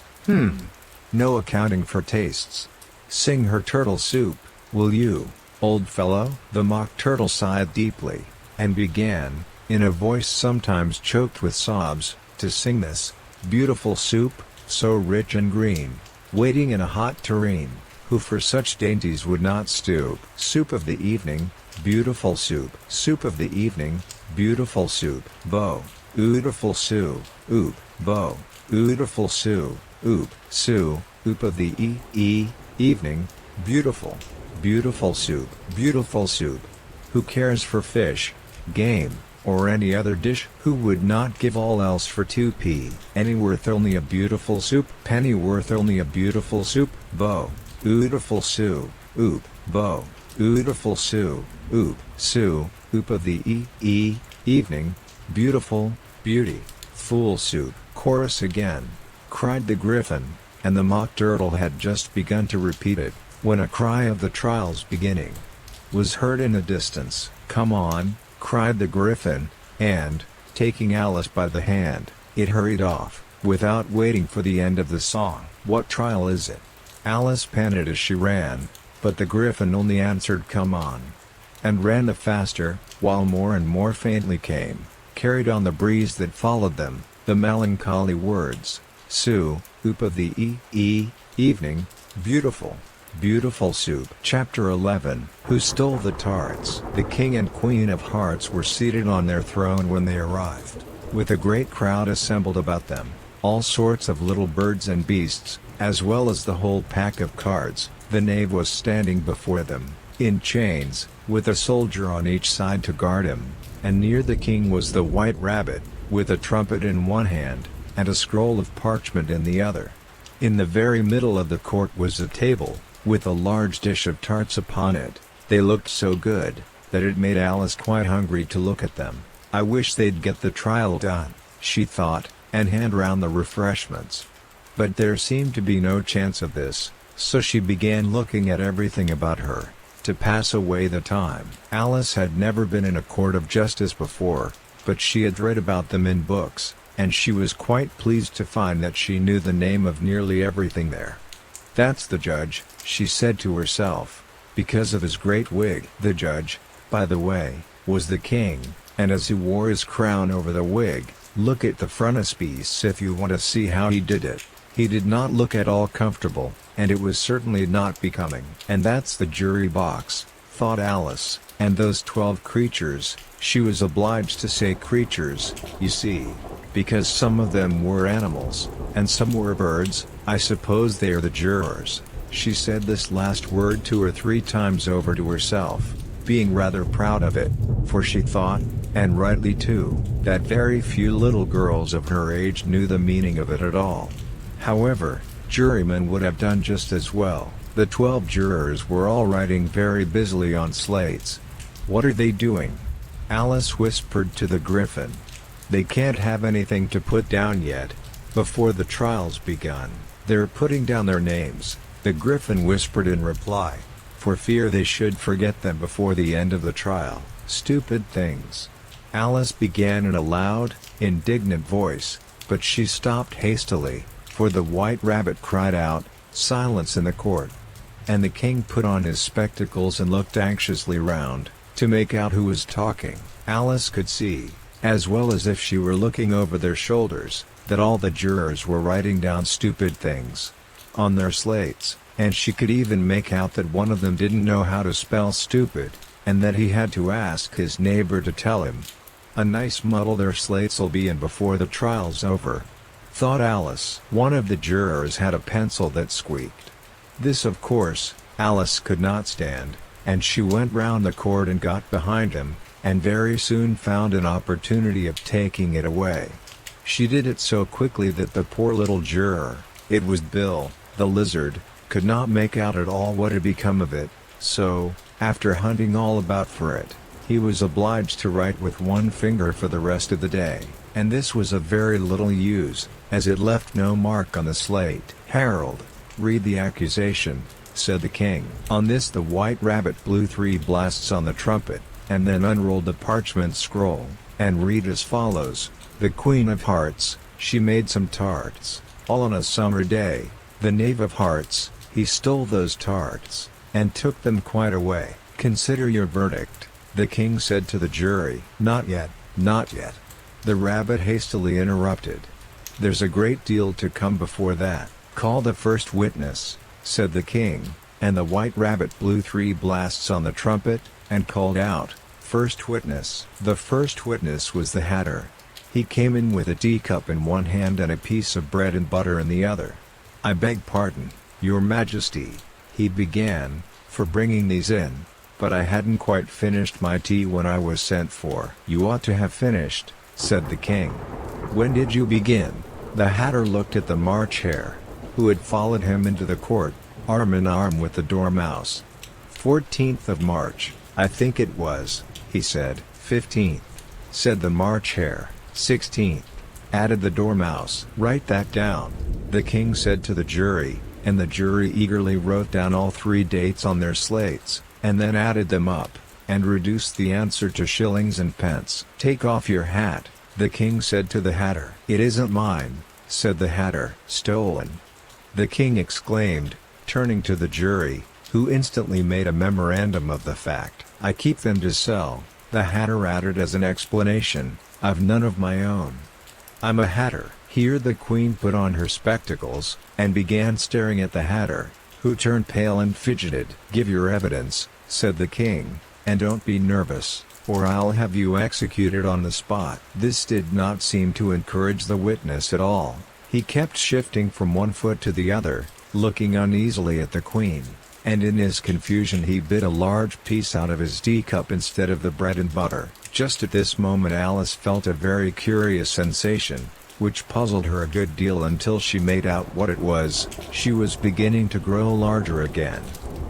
no accounting for tastes. Sing her turtle soup, will you, old fellow? The Mock Turtle sighed deeply, and began, in a voice sometimes choked with sobs, to sing this beautiful soup, so rich and green, waiting in a hot tureen, who for such dainties would not stoop. Soup of the evening, beautiful soup. Soup of the evening, beautiful soup. Beau, ootiful soup, oop, beau, ootiful soup, oop, oop of the evening, beautiful, beautiful soup. Beautiful soup. Who cares for fish, game, or any other dish? Who would not give all else for 2p? Anyworth only a beautiful soup. Pennyworth only a beautiful soup. Beau, ootiful soup, oop, beau, ootiful soup, oop of the evening, beautiful, beauty, fool soup. Chorus again, cried the Griffin, and the Mock Turtle had just begun to repeat it, when a cry of the trial's beginning was heard in the distance. Come on, cried the Griffin, and, taking Alice by the hand, it hurried off, without waiting for the end of the song. What trial is it? Alice panted as she ran, but the Griffin only answered come on, and ran the faster, while more and more faintly came, carried on the breeze that followed them, the melancholy words, soup of the evening, beautiful, beautiful soup. Chapter 11. Who stole the tarts? The King and Queen of Hearts were seated on their throne when they arrived, with a great crowd assembled about them, all sorts of little birds and beasts, as well as the whole pack of cards. The knave was standing before them, in chains, with a soldier on each side to guard him, and near the king was the White Rabbit, with a trumpet in one hand, and a scroll of parchment in the other. In the very middle of the court was a table, with a large dish of tarts upon it. They looked so good, that it made Alice quite hungry to look at them. I wish they'd get the trial done, she thought, and hand round the refreshments. But there seemed to be no chance of this, so she began looking at everything about her, to pass away the time. Alice had never been in a court of justice before, but she had read about them in books, and she was quite pleased to find that she knew the name of nearly everything there. That's the judge, she said to herself, because of his great wig. The judge, by the way, was the king, and as he wore his crown over the wig, look at the frontispiece if you want to see how he did it. He did not look at all comfortable, and it was certainly not becoming. And that's the jury box, thought Alice, and those 12 creatures, she was obliged to say creatures, you see, because some of them were animals, and some were birds. I suppose they are the jurors. She said this last word 2 or 3 times over to herself, being rather proud of it, for she thought, and rightly too, that very few little girls of her age knew the meaning of it at all. However, jurymen would have done just as well. The 12 jurors were all writing very busily on slates. What are they doing? Alice whispered to the Griffin. They can't have anything to put down yet, before the trial's begun. They're putting down their names, the Griffin whispered in reply, for fear they should forget them before the end of the trial. Stupid things. Alice began in a loud, indignant voice, but she stopped hastily, for the White Rabbit cried out, Silence in the court. And the king put on his spectacles and looked anxiously round, to make out who was talking. Alice could see, as well as if she were looking over their shoulders, that all the jurors were writing down stupid things on their slates, and she could even make out that one of them didn't know how to spell stupid, and that he had to ask his neighbor to tell him. A nice muddle their slates'll be in before the trial's over, thought Alice. One of the jurors had a pencil that squeaked. This, of course, Alice could not stand, and she went round the court and got behind him, and very soon found an opportunity of taking it away. She did it so quickly that the poor little juror, it was Bill, the lizard, could not make out at all what had become of it, so, after hunting all about for it, he was obliged to write with one finger for the rest of the day, and this was of very little use, as it left no mark on the slate. "Harold, read the accusation," said the king. On this the White Rabbit blew 3 blasts on the trumpet, and then unrolled the parchment scroll, and read as follows: "The Queen of Hearts, she made some tarts, all on a summer day. The Knave of Hearts, he stole those tarts, and took them quite away. Consider your verdict," the king said to the jury. "Not yet, not yet," the rabbit hastily interrupted. "There's a great deal to come before that. Call the first witness," said the king, and the White Rabbit blew 3 blasts on the trumpet, and called out, "First witness." The first witness was the Hatter. He came in with a teacup in one hand and a piece of bread and butter in the other. "I beg pardon, Your Majesty," he began, "for bringing these in, but I hadn't quite finished my tea when I was sent for." "You ought to have finished," said the king. "When did you begin?" The Hatter looked at the March Hare, who had followed him into the court, arm in arm with the Dormouse. 14th of March, I think it was," he said. 15th, said the March Hare. 16th, added the Dormouse. "Write that down," the king said to the jury, and the jury eagerly wrote down all 3 dates on their slates, and then added them up, and reduced the answer to shillings and pence. "Take off your hat," the king said to the Hatter. "It isn't mine," said the Hatter. "Stolen!" the king exclaimed, turning to the jury, who instantly made a memorandum of the fact. "I keep them to sell," the Hatter added as an explanation. "I've none of my own. I'm a Hatter." Here the Queen put on her spectacles, and began staring at the Hatter, who turned pale and fidgeted. "Give your evidence," said the king, "and don't be nervous, or I'll have you executed on the spot." This did not seem to encourage the witness at all. He kept shifting from one foot to the other, looking uneasily at the Queen, and in his confusion he bit a large piece out of his teacup instead of the bread and butter. Just at this moment Alice felt a very curious sensation, which puzzled her a good deal until she made out what it was. She was beginning to grow larger again,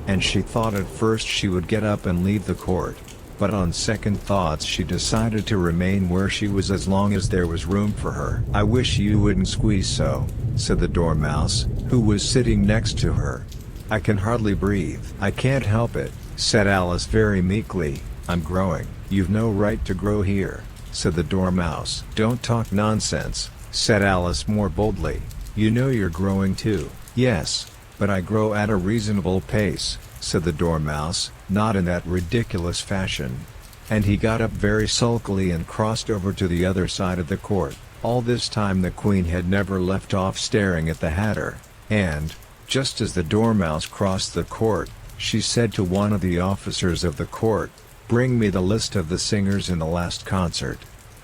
and she thought at first she would get up and leave the court, but on second thoughts she decided to remain where she was as long as there was room for her. "I wish you wouldn't squeeze so," said the Dormouse, who was sitting next to her. "I can hardly breathe." "I can't help it," said Alice very meekly. "I'm growing." "You've no right to grow here," said the Dormouse. "Don't talk nonsense," said Alice more boldly. "You know you're growing too." "Yes, but I grow at a reasonable pace," said the Dormouse, "not in that ridiculous fashion." And he got up very sulkily and crossed over to the other side of the court. All this time the Queen had never left off staring at the Hatter, and, just as the Dormouse crossed the court, she said to one of the officers of the court, "Bring me the list of the singers in the last concert."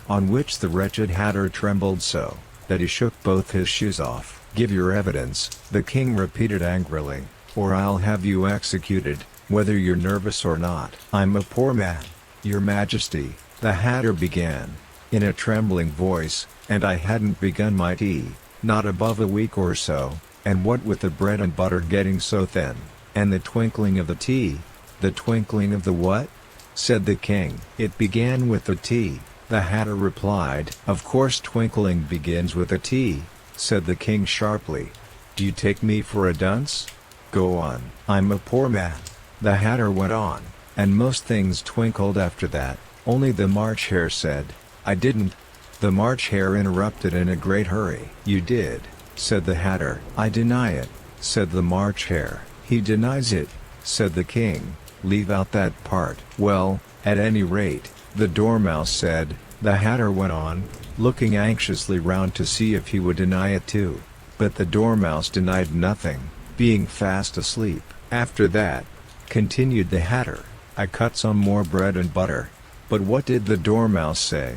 On which the wretched Hatter trembled so, that he shook both his shoes off. "Give your evidence," the king repeated angrily, "or I'll have you executed, whether you're nervous or not." "I'm a poor man, Your Majesty," the Hatter began, in a trembling voice, "and I hadn't begun my tea, not above a week or so, and what with the bread and butter getting so thin, and the twinkling of the tea." "The twinkling of the what?" said the king. "It began with the tea," the Hatter replied. "Of course twinkling begins with a T," said the king sharply. "Do you take me for a dunce? Go on." "I'm a poor man," the Hatter went on, "and most things twinkled after that." Only the March Hare said, "I didn't." The March Hare interrupted in a great hurry. "You did," said the Hatter. "I deny it," said the March Hare. "He denies it," said the king. "Leave out that part." "Well, at any rate," the Dormouse said. The Hatter went on, looking anxiously round to see if he would deny it too. But the Dormouse denied nothing, being fast asleep. "After that," continued the Hatter, "I cut some more bread and butter." "But what did the Dormouse say?"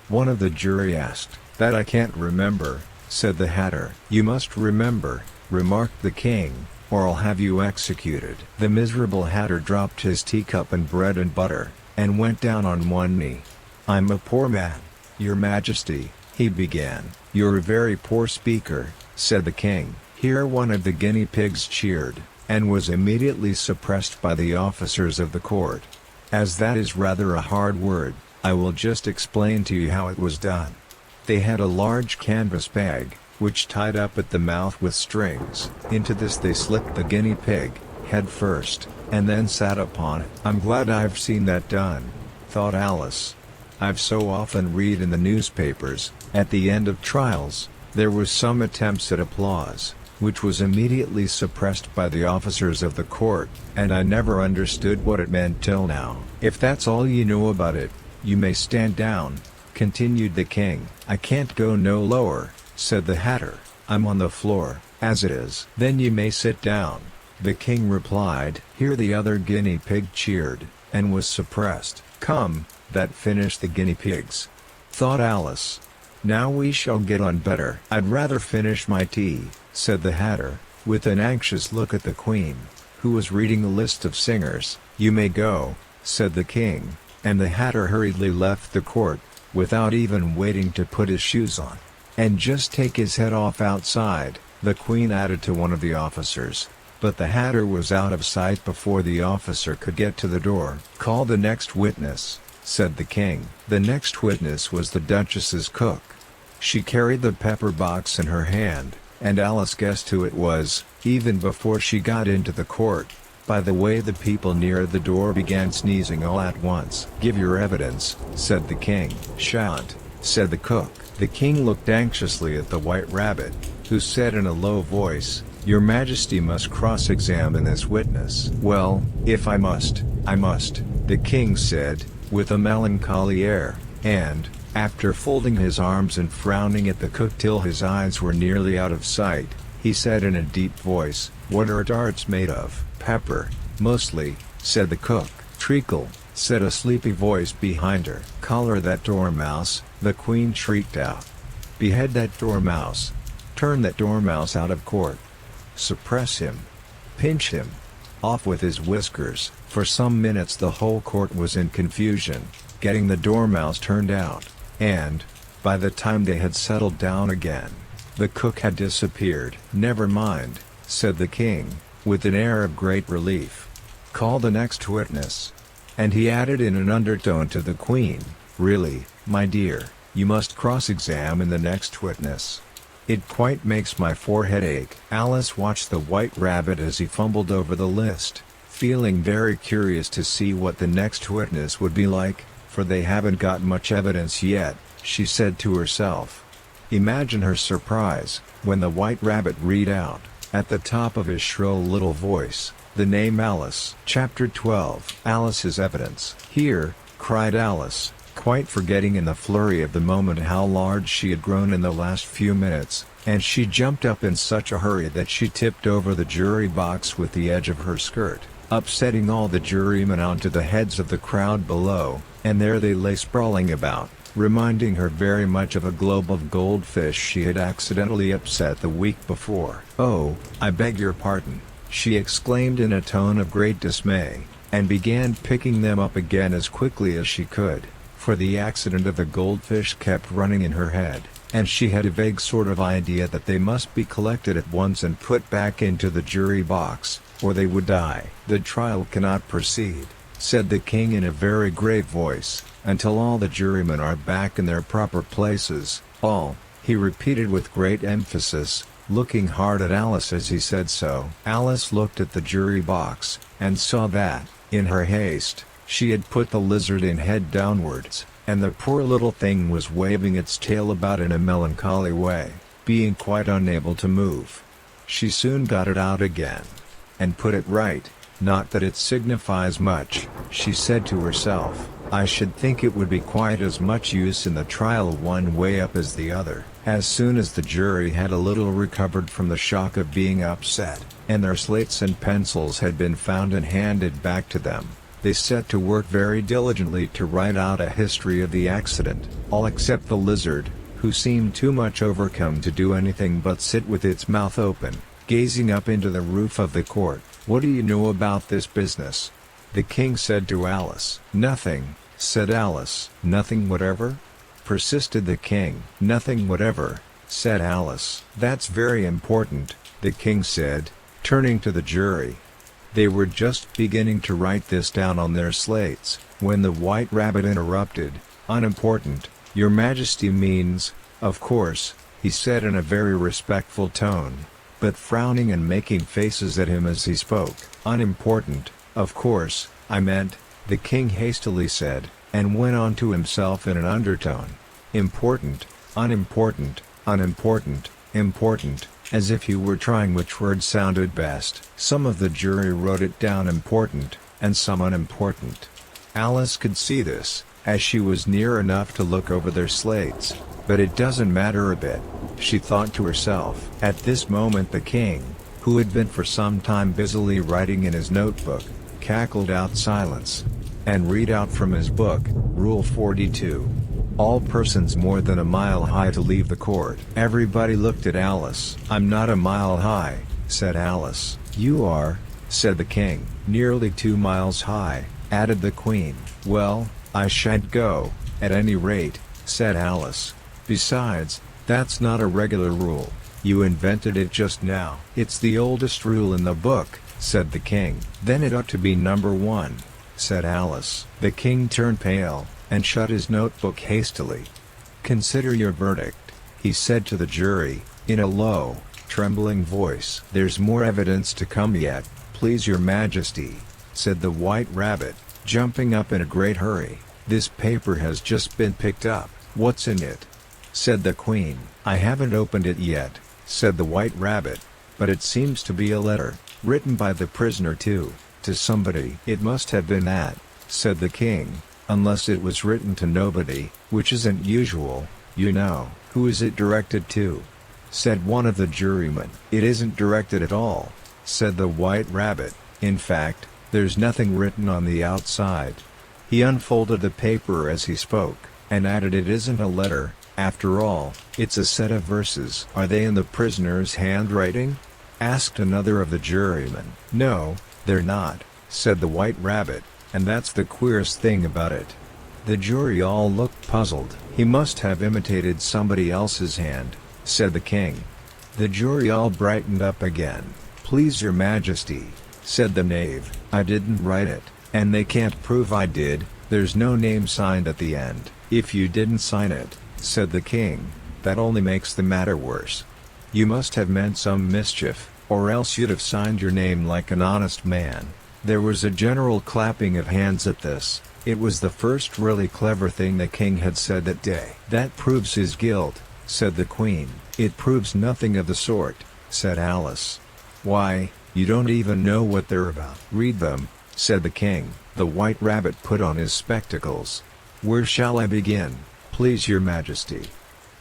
one of the jury asked. "That I can't remember," said the Hatter. "You must remember," remarked the king, "or I'll have you executed." The miserable Hatter dropped his teacup and bread and butter, and went down on one knee. "I'm a poor man, your majesty," he began. "You're a very poor speaker," said the king. Here one of the guinea pigs cheered, and was immediately suppressed by the officers of the court. As that is rather a hard word, I will just explain to you how it was done. They had a large canvas bag, which tied up at the mouth with strings. Into this they slipped the guinea pig, head first, and then sat upon it. "I'm glad I've seen that done," thought Alice. "I've so often read in the newspapers, at the end of trials, there was some attempts at applause, which was immediately suppressed by the officers of the court, and I never understood what it meant till now." "If that's all you know about it, you may stand down," continued the king. "I can't go no lower," said the Hatter. "I'm on the floor, as it is." "Then you may sit down," the king replied. Here the other guinea pig cheered, and was suppressed. "Come, that finished the guinea pigs," thought Alice. "Now we shall get on better." "I'd rather finish my tea," said the Hatter, with an anxious look at the queen, who was reading a list of singers. "You may go," said the king, and the Hatter hurriedly left the court, without even waiting to put his shoes on. "And just take his head off outside," the queen added to one of the officers. But the Hatter was out of sight before the officer could get to the door. "Call the next witness," said the king. The next witness was the Duchess's cook. She carried the pepper box in her hand, and Alice guessed who it was, even before she got into the court, by the way the people near the door began sneezing all at once. "Give your evidence," said the king. "Shan't," said the cook. The king looked anxiously at the White Rabbit, who said in a low voice, "Your Majesty must cross-examine this witness." "Well, if I must, I must," the king said, with a melancholy air, and, after folding his arms and frowning at the cook till his eyes were nearly out of sight, he said in a deep voice, "What are tarts made of?" "Pepper, mostly," said the cook. "Treacle," said a sleepy voice behind her. "Collar that dormouse," the queen shrieked out. "Behead that dormouse. Turn that dormouse out of court. Suppress him. Pinch him. Off with his whiskers." For some minutes the whole court was in confusion, getting the dormouse turned out, and, by the time they had settled down again, the cook had disappeared. "Never mind," said the king, with an air of great relief. "Call the next witness." And he added in an undertone to the queen, "Really, my dear, you must cross-examine the next witness. It quite makes my forehead ache." Alice watched the White Rabbit as he fumbled over the list, feeling very curious to see what the next witness would be like, "for they haven't got much evidence yet," she said to herself. Imagine her surprise, when the White Rabbit read out, at the top of his shrill little voice, the name Alice. Chapter 12. Alice's Evidence. "Here," cried Alice, quite forgetting in the flurry of the moment how large she had grown in the last few minutes, and she jumped up in such a hurry that she tipped over the jury box with the edge of her skirt, upsetting all the jurymen onto the heads of the crowd below, and there they lay sprawling about, reminding her very much of a globe of goldfish she had accidentally upset the week before. "Oh, I beg your pardon," she exclaimed in a tone of great dismay, and began picking them up again as quickly as she could, for the accident of the goldfish kept running in her head, and she had a vague sort of idea that they must be collected at once and put back into the jury box, or they would die. "The trial cannot proceed," said the king in a very grave voice, "until all the jurymen are back in their proper places. All," he repeated with great emphasis, looking hard at Alice as he said so. Alice looked at the jury box, and saw that, in her haste, she had put the lizard in head downwards, and the poor little thing was waving its tail about in a melancholy way, being quite unable to move. She soon got it out again. And put it right. Not that it signifies much, she said to herself. I should think it would be quite as much use in the trial one way up as the other. As soon as the jury had a little recovered from the shock of being upset, and their slates and pencils had been found and handed back to them, they set to work very diligently to write out a history of the accident, all except the lizard, who seemed too much overcome to do anything but sit with its mouth open, gazing up into the roof of the court. What do you know about this business? The king said to Alice. Nothing, said Alice. Nothing whatever? Persisted the king. Nothing whatever, said Alice. That's very important, the king said, turning to the jury. They were just beginning to write this down on their slates, when the White Rabbit interrupted. Unimportant, Your Majesty means, of course, he said in a very respectful tone, but frowning and making faces at him as he spoke. Unimportant, of course, I meant, the king hastily said, and went on to himself in an undertone. Important, unimportant, unimportant, important, as if he were trying which word sounded best. Some of the jury wrote it down important, and some unimportant. Alice could see this, as she was near enough to look over their slates, but it doesn't matter a bit, she thought to herself. At this moment the king, who had been for some time busily writing in his notebook, cackled out silence, and read out from his book, Rule 42. All persons more than a mile high to leave the court. Everybody looked at Alice. I'm not a mile high, said Alice. You are, said the king. Nearly 2 miles high, added the queen. Well, I shan't go, at any rate, said Alice. Besides, that's not a regular rule. You invented it just now. It's the oldest rule in the book, said the king. Then it ought to be number 1, said Alice. The king turned pale, and shut his notebook hastily. Consider your verdict, he said to the jury, in a low, trembling voice. There's more evidence to come yet, please your majesty, said the White Rabbit, jumping up in a great hurry. This paper has just been picked up. What's in it? Said the queen. I haven't opened it yet, said the White Rabbit, but it seems to be a letter, written by the prisoner to somebody. It must have been that, said the king, unless it was written to nobody, which isn't usual, you know. Who is it directed to? Said one of the jurymen. It isn't directed at all, said the White Rabbit. In fact, there's nothing written on the outside. He unfolded the paper as he spoke, and added, it isn't a letter, after all, it's a set of verses. Are they in the prisoner's handwriting? Asked another of the jurymen. No, they're not, said the White Rabbit, and that's the queerest thing about it. The jury all looked puzzled. He must have imitated somebody else's hand, said the king. The jury all brightened up again. Please your majesty, said the knave, I didn't write it, and they can't prove I did. There's no name signed at the end. If you didn't sign it, said the king, that only makes the matter worse. You must have meant some mischief, or else you'd have signed your name like an honest man. There was a general clapping of hands at this. It was the first really clever thing the king had said that day. That proves his guilt, said the queen. It proves nothing of the sort, said Alice. Why, you don't even know what they're about. Read them, said the king. The White Rabbit put on his spectacles. Where shall I begin, please your majesty?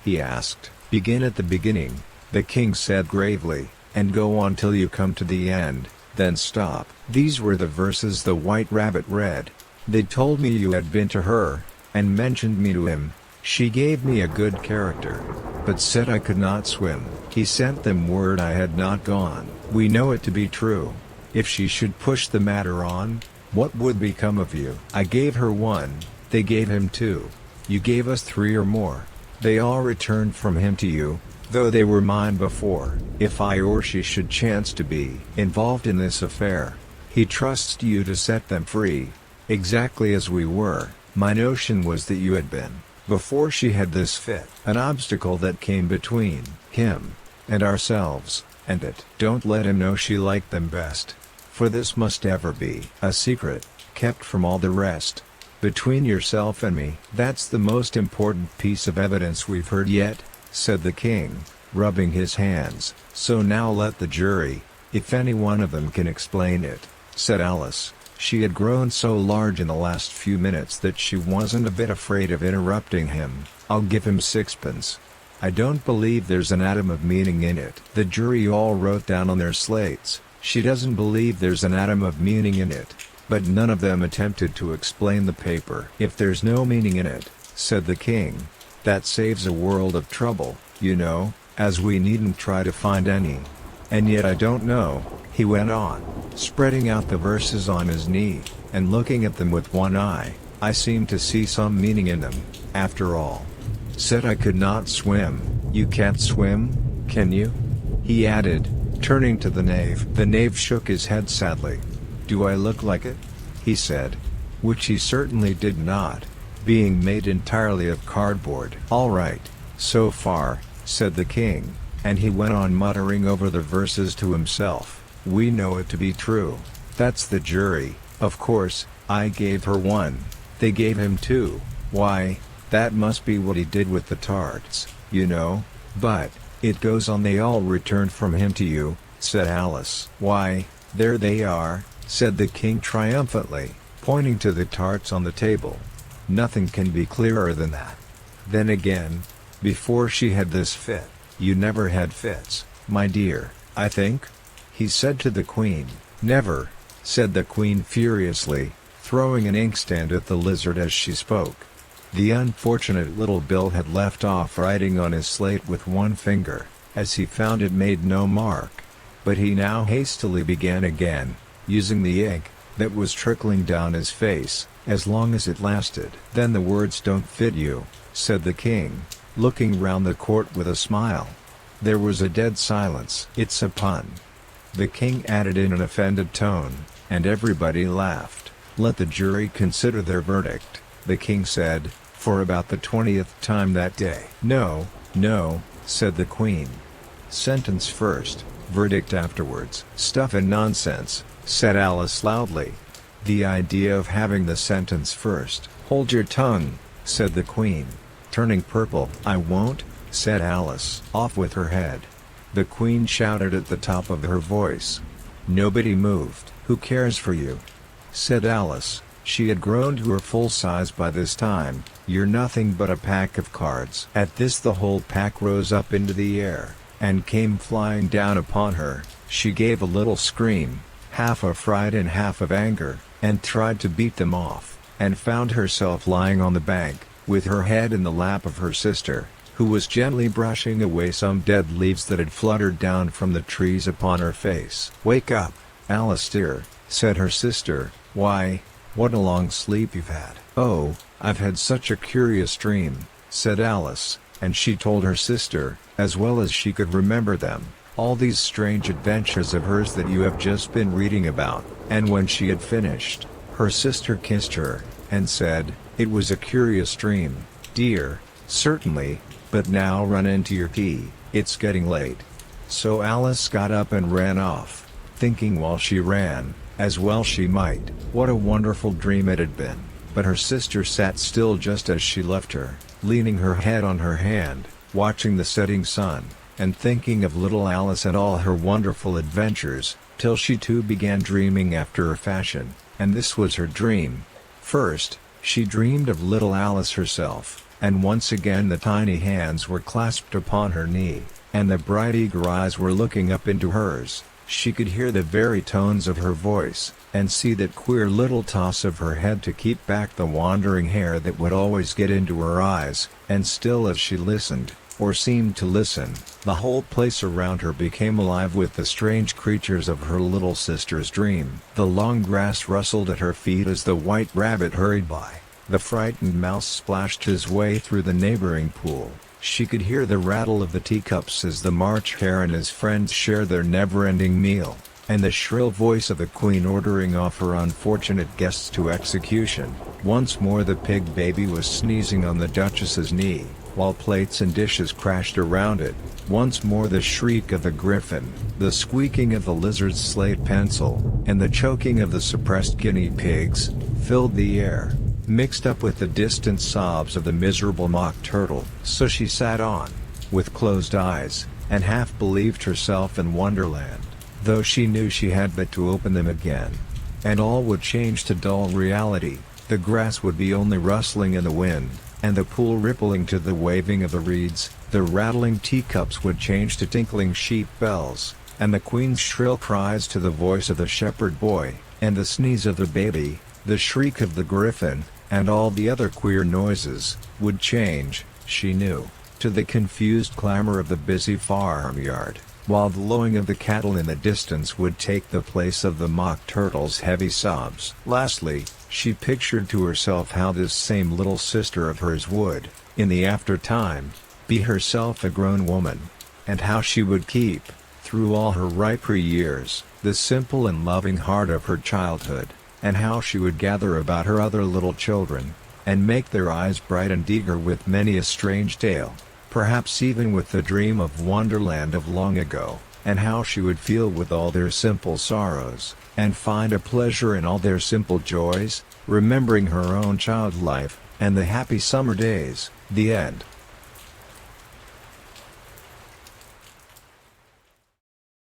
He asked. Begin at the beginning, the king said gravely, and go on till you come to the end, then stop. These were the verses the White Rabbit read. They told me you had been to her, and mentioned me to him. She gave me a good character, but said I could not swim. He sent them word I had not gone. We know it to be true. If she should push the matter on, what would become of you? I gave her 1, they gave him 2. You gave us 3 or more. They all returned from him to you, though they were mine before. If I or she should chance to be involved in this affair, he trusts to you to set them free, exactly as we were. My notion was that you had been, before she had this fit, an obstacle that came between him and ourselves, and it. Don't let him know she liked them best, for this must ever be a secret, kept from all the rest, between yourself and me. That's the most important piece of evidence we've heard yet, said the king. rubbing his hands. "So now let the jury, if any one of them can explain it," said Alice. She had grown so large in the last few minutes that she wasn't a bit afraid of interrupting him. "I'll give him sixpence. I don't believe there's an atom of meaning in it." The jury all wrote down on their slates, "She doesn't believe there's an atom of meaning in it," but none of them attempted to explain the paper. "If there's no meaning in it," said the king, "that saves a world of trouble, you know, as we needn't try to find any. And yet I don't know," he went on, spreading out the verses on his knee, and looking at them with one eye, "I seem to see some meaning in them, after all. Said I could not swim. You can't swim, can you?" he added, turning to the knave. The knave shook his head sadly. "Do I look like it?" he said. Which he certainly did not, being made entirely of cardboard. "All right, so far," said the king, and he went on muttering over the verses to himself. "We know it to be true. That's the jury. Of course, I gave her one. They gave him two. Why, that must be what he did with the tarts, you know. But, it goes on, they all returned from him to you," said Alice. "Why, there they are," said the king triumphantly, pointing to the tarts on the table. "Nothing can be clearer than that. Then again, before she had this fit, you never had fits, my dear, I think?" he said to the queen. "Never," said the queen furiously, throwing an inkstand at the lizard as she spoke. The unfortunate little Bill had left off writing on his slate with one finger, as he found it made no mark. But he now hastily began again, using the ink that was trickling down his face, as long as it lasted. "Then the words don't fit you," said the king, looking round the court with a smile. There was a dead silence. "It's a pun," the king added in an offended tone, and everybody laughed. "Let the jury consider their verdict," the king said, for about the 20th time that day. "No, no," said the queen. "Sentence first, verdict afterwards." "Stuff and nonsense," said Alice loudly. "The idea of having the sentence first." "Hold your tongue," said the queen, turning purple. "I won't," said Alice. "Off with her head," the queen shouted at the top of her voice. Nobody moved. "Who cares for you?" said Alice. She had grown to her full size by this time. "You're nothing but a pack of cards." At this the whole pack rose up into the air, and came flying down upon her. She gave a little scream, half of fright and half of anger, and tried to beat them off, and found herself lying on the bank, with her head in the lap of her sister, who was gently brushing away some dead leaves that had fluttered down from the trees upon her face. "Wake up, Alice dear," said her sister. "Why, what a long sleep you've had." "Oh, I've had such a curious dream," said Alice, and she told her sister, as well as she could remember them, all these strange adventures of hers that you have just been reading about. And when she had finished, her sister kissed her, and said, "It was a curious dream, dear." "Certainly, but now run into your tea, it's getting late." So Alice got up and ran off, thinking while she ran, as well she might, what a wonderful dream it had been. But her sister sat still just as she left her, leaning her head on her hand, watching the setting sun, and thinking of little Alice and all her wonderful adventures, till she too began dreaming after her fashion. And this was her dream. First, she dreamed of little Alice herself, and once again the tiny hands were clasped upon her knee, and the bright eager eyes were looking up into hers. She could hear the very tones of her voice, and see that queer little toss of her head to keep back the wandering hair that would always get into her eyes. And still as she listened, or seemed to listen, the whole place around her became alive with the strange creatures of her little sister's dream. The long grass rustled at her feet as the white rabbit hurried by. The frightened mouse splashed his way through the neighboring pool. She could hear the rattle of the teacups as the March Hare and his friends shared their never-ending meal, and the shrill voice of the queen ordering off her unfortunate guests to execution. Once more the pig baby was sneezing on the Duchess's knee, while plates and dishes crashed around it. Once more the shriek of the griffin, the squeaking of the lizard's slate pencil, and the choking of the suppressed guinea pigs, filled the air, mixed up with the distant sobs of the miserable mock turtle. So she sat on, with closed eyes, and half believed herself in Wonderland, though she knew she had but to open them again. And all would change to dull reality. The grass would be only rustling in the wind, and the pool rippling to the waving of the reeds. The rattling teacups would change to tinkling sheep bells, and the queen's shrill cries to the voice of the shepherd boy, and the sneeze of the baby, the shriek of the griffin, and all the other queer noises, would change, she knew, to the confused clamor of the busy farmyard, while the lowing of the cattle in the distance would take the place of the mock turtle's heavy sobs. Lastly, she pictured to herself how this same little sister of hers would, in the after-time, be herself a grown woman, and how she would keep, through all her riper years, the simple and loving heart of her childhood, and how she would gather about her other little children, and make their eyes bright and eager with many a strange tale, perhaps even with the dream of Wonderland of long ago, and how she would feel with all their simple sorrows, and find a pleasure in all their simple joys, remembering her own child life, and the happy summer days. The end.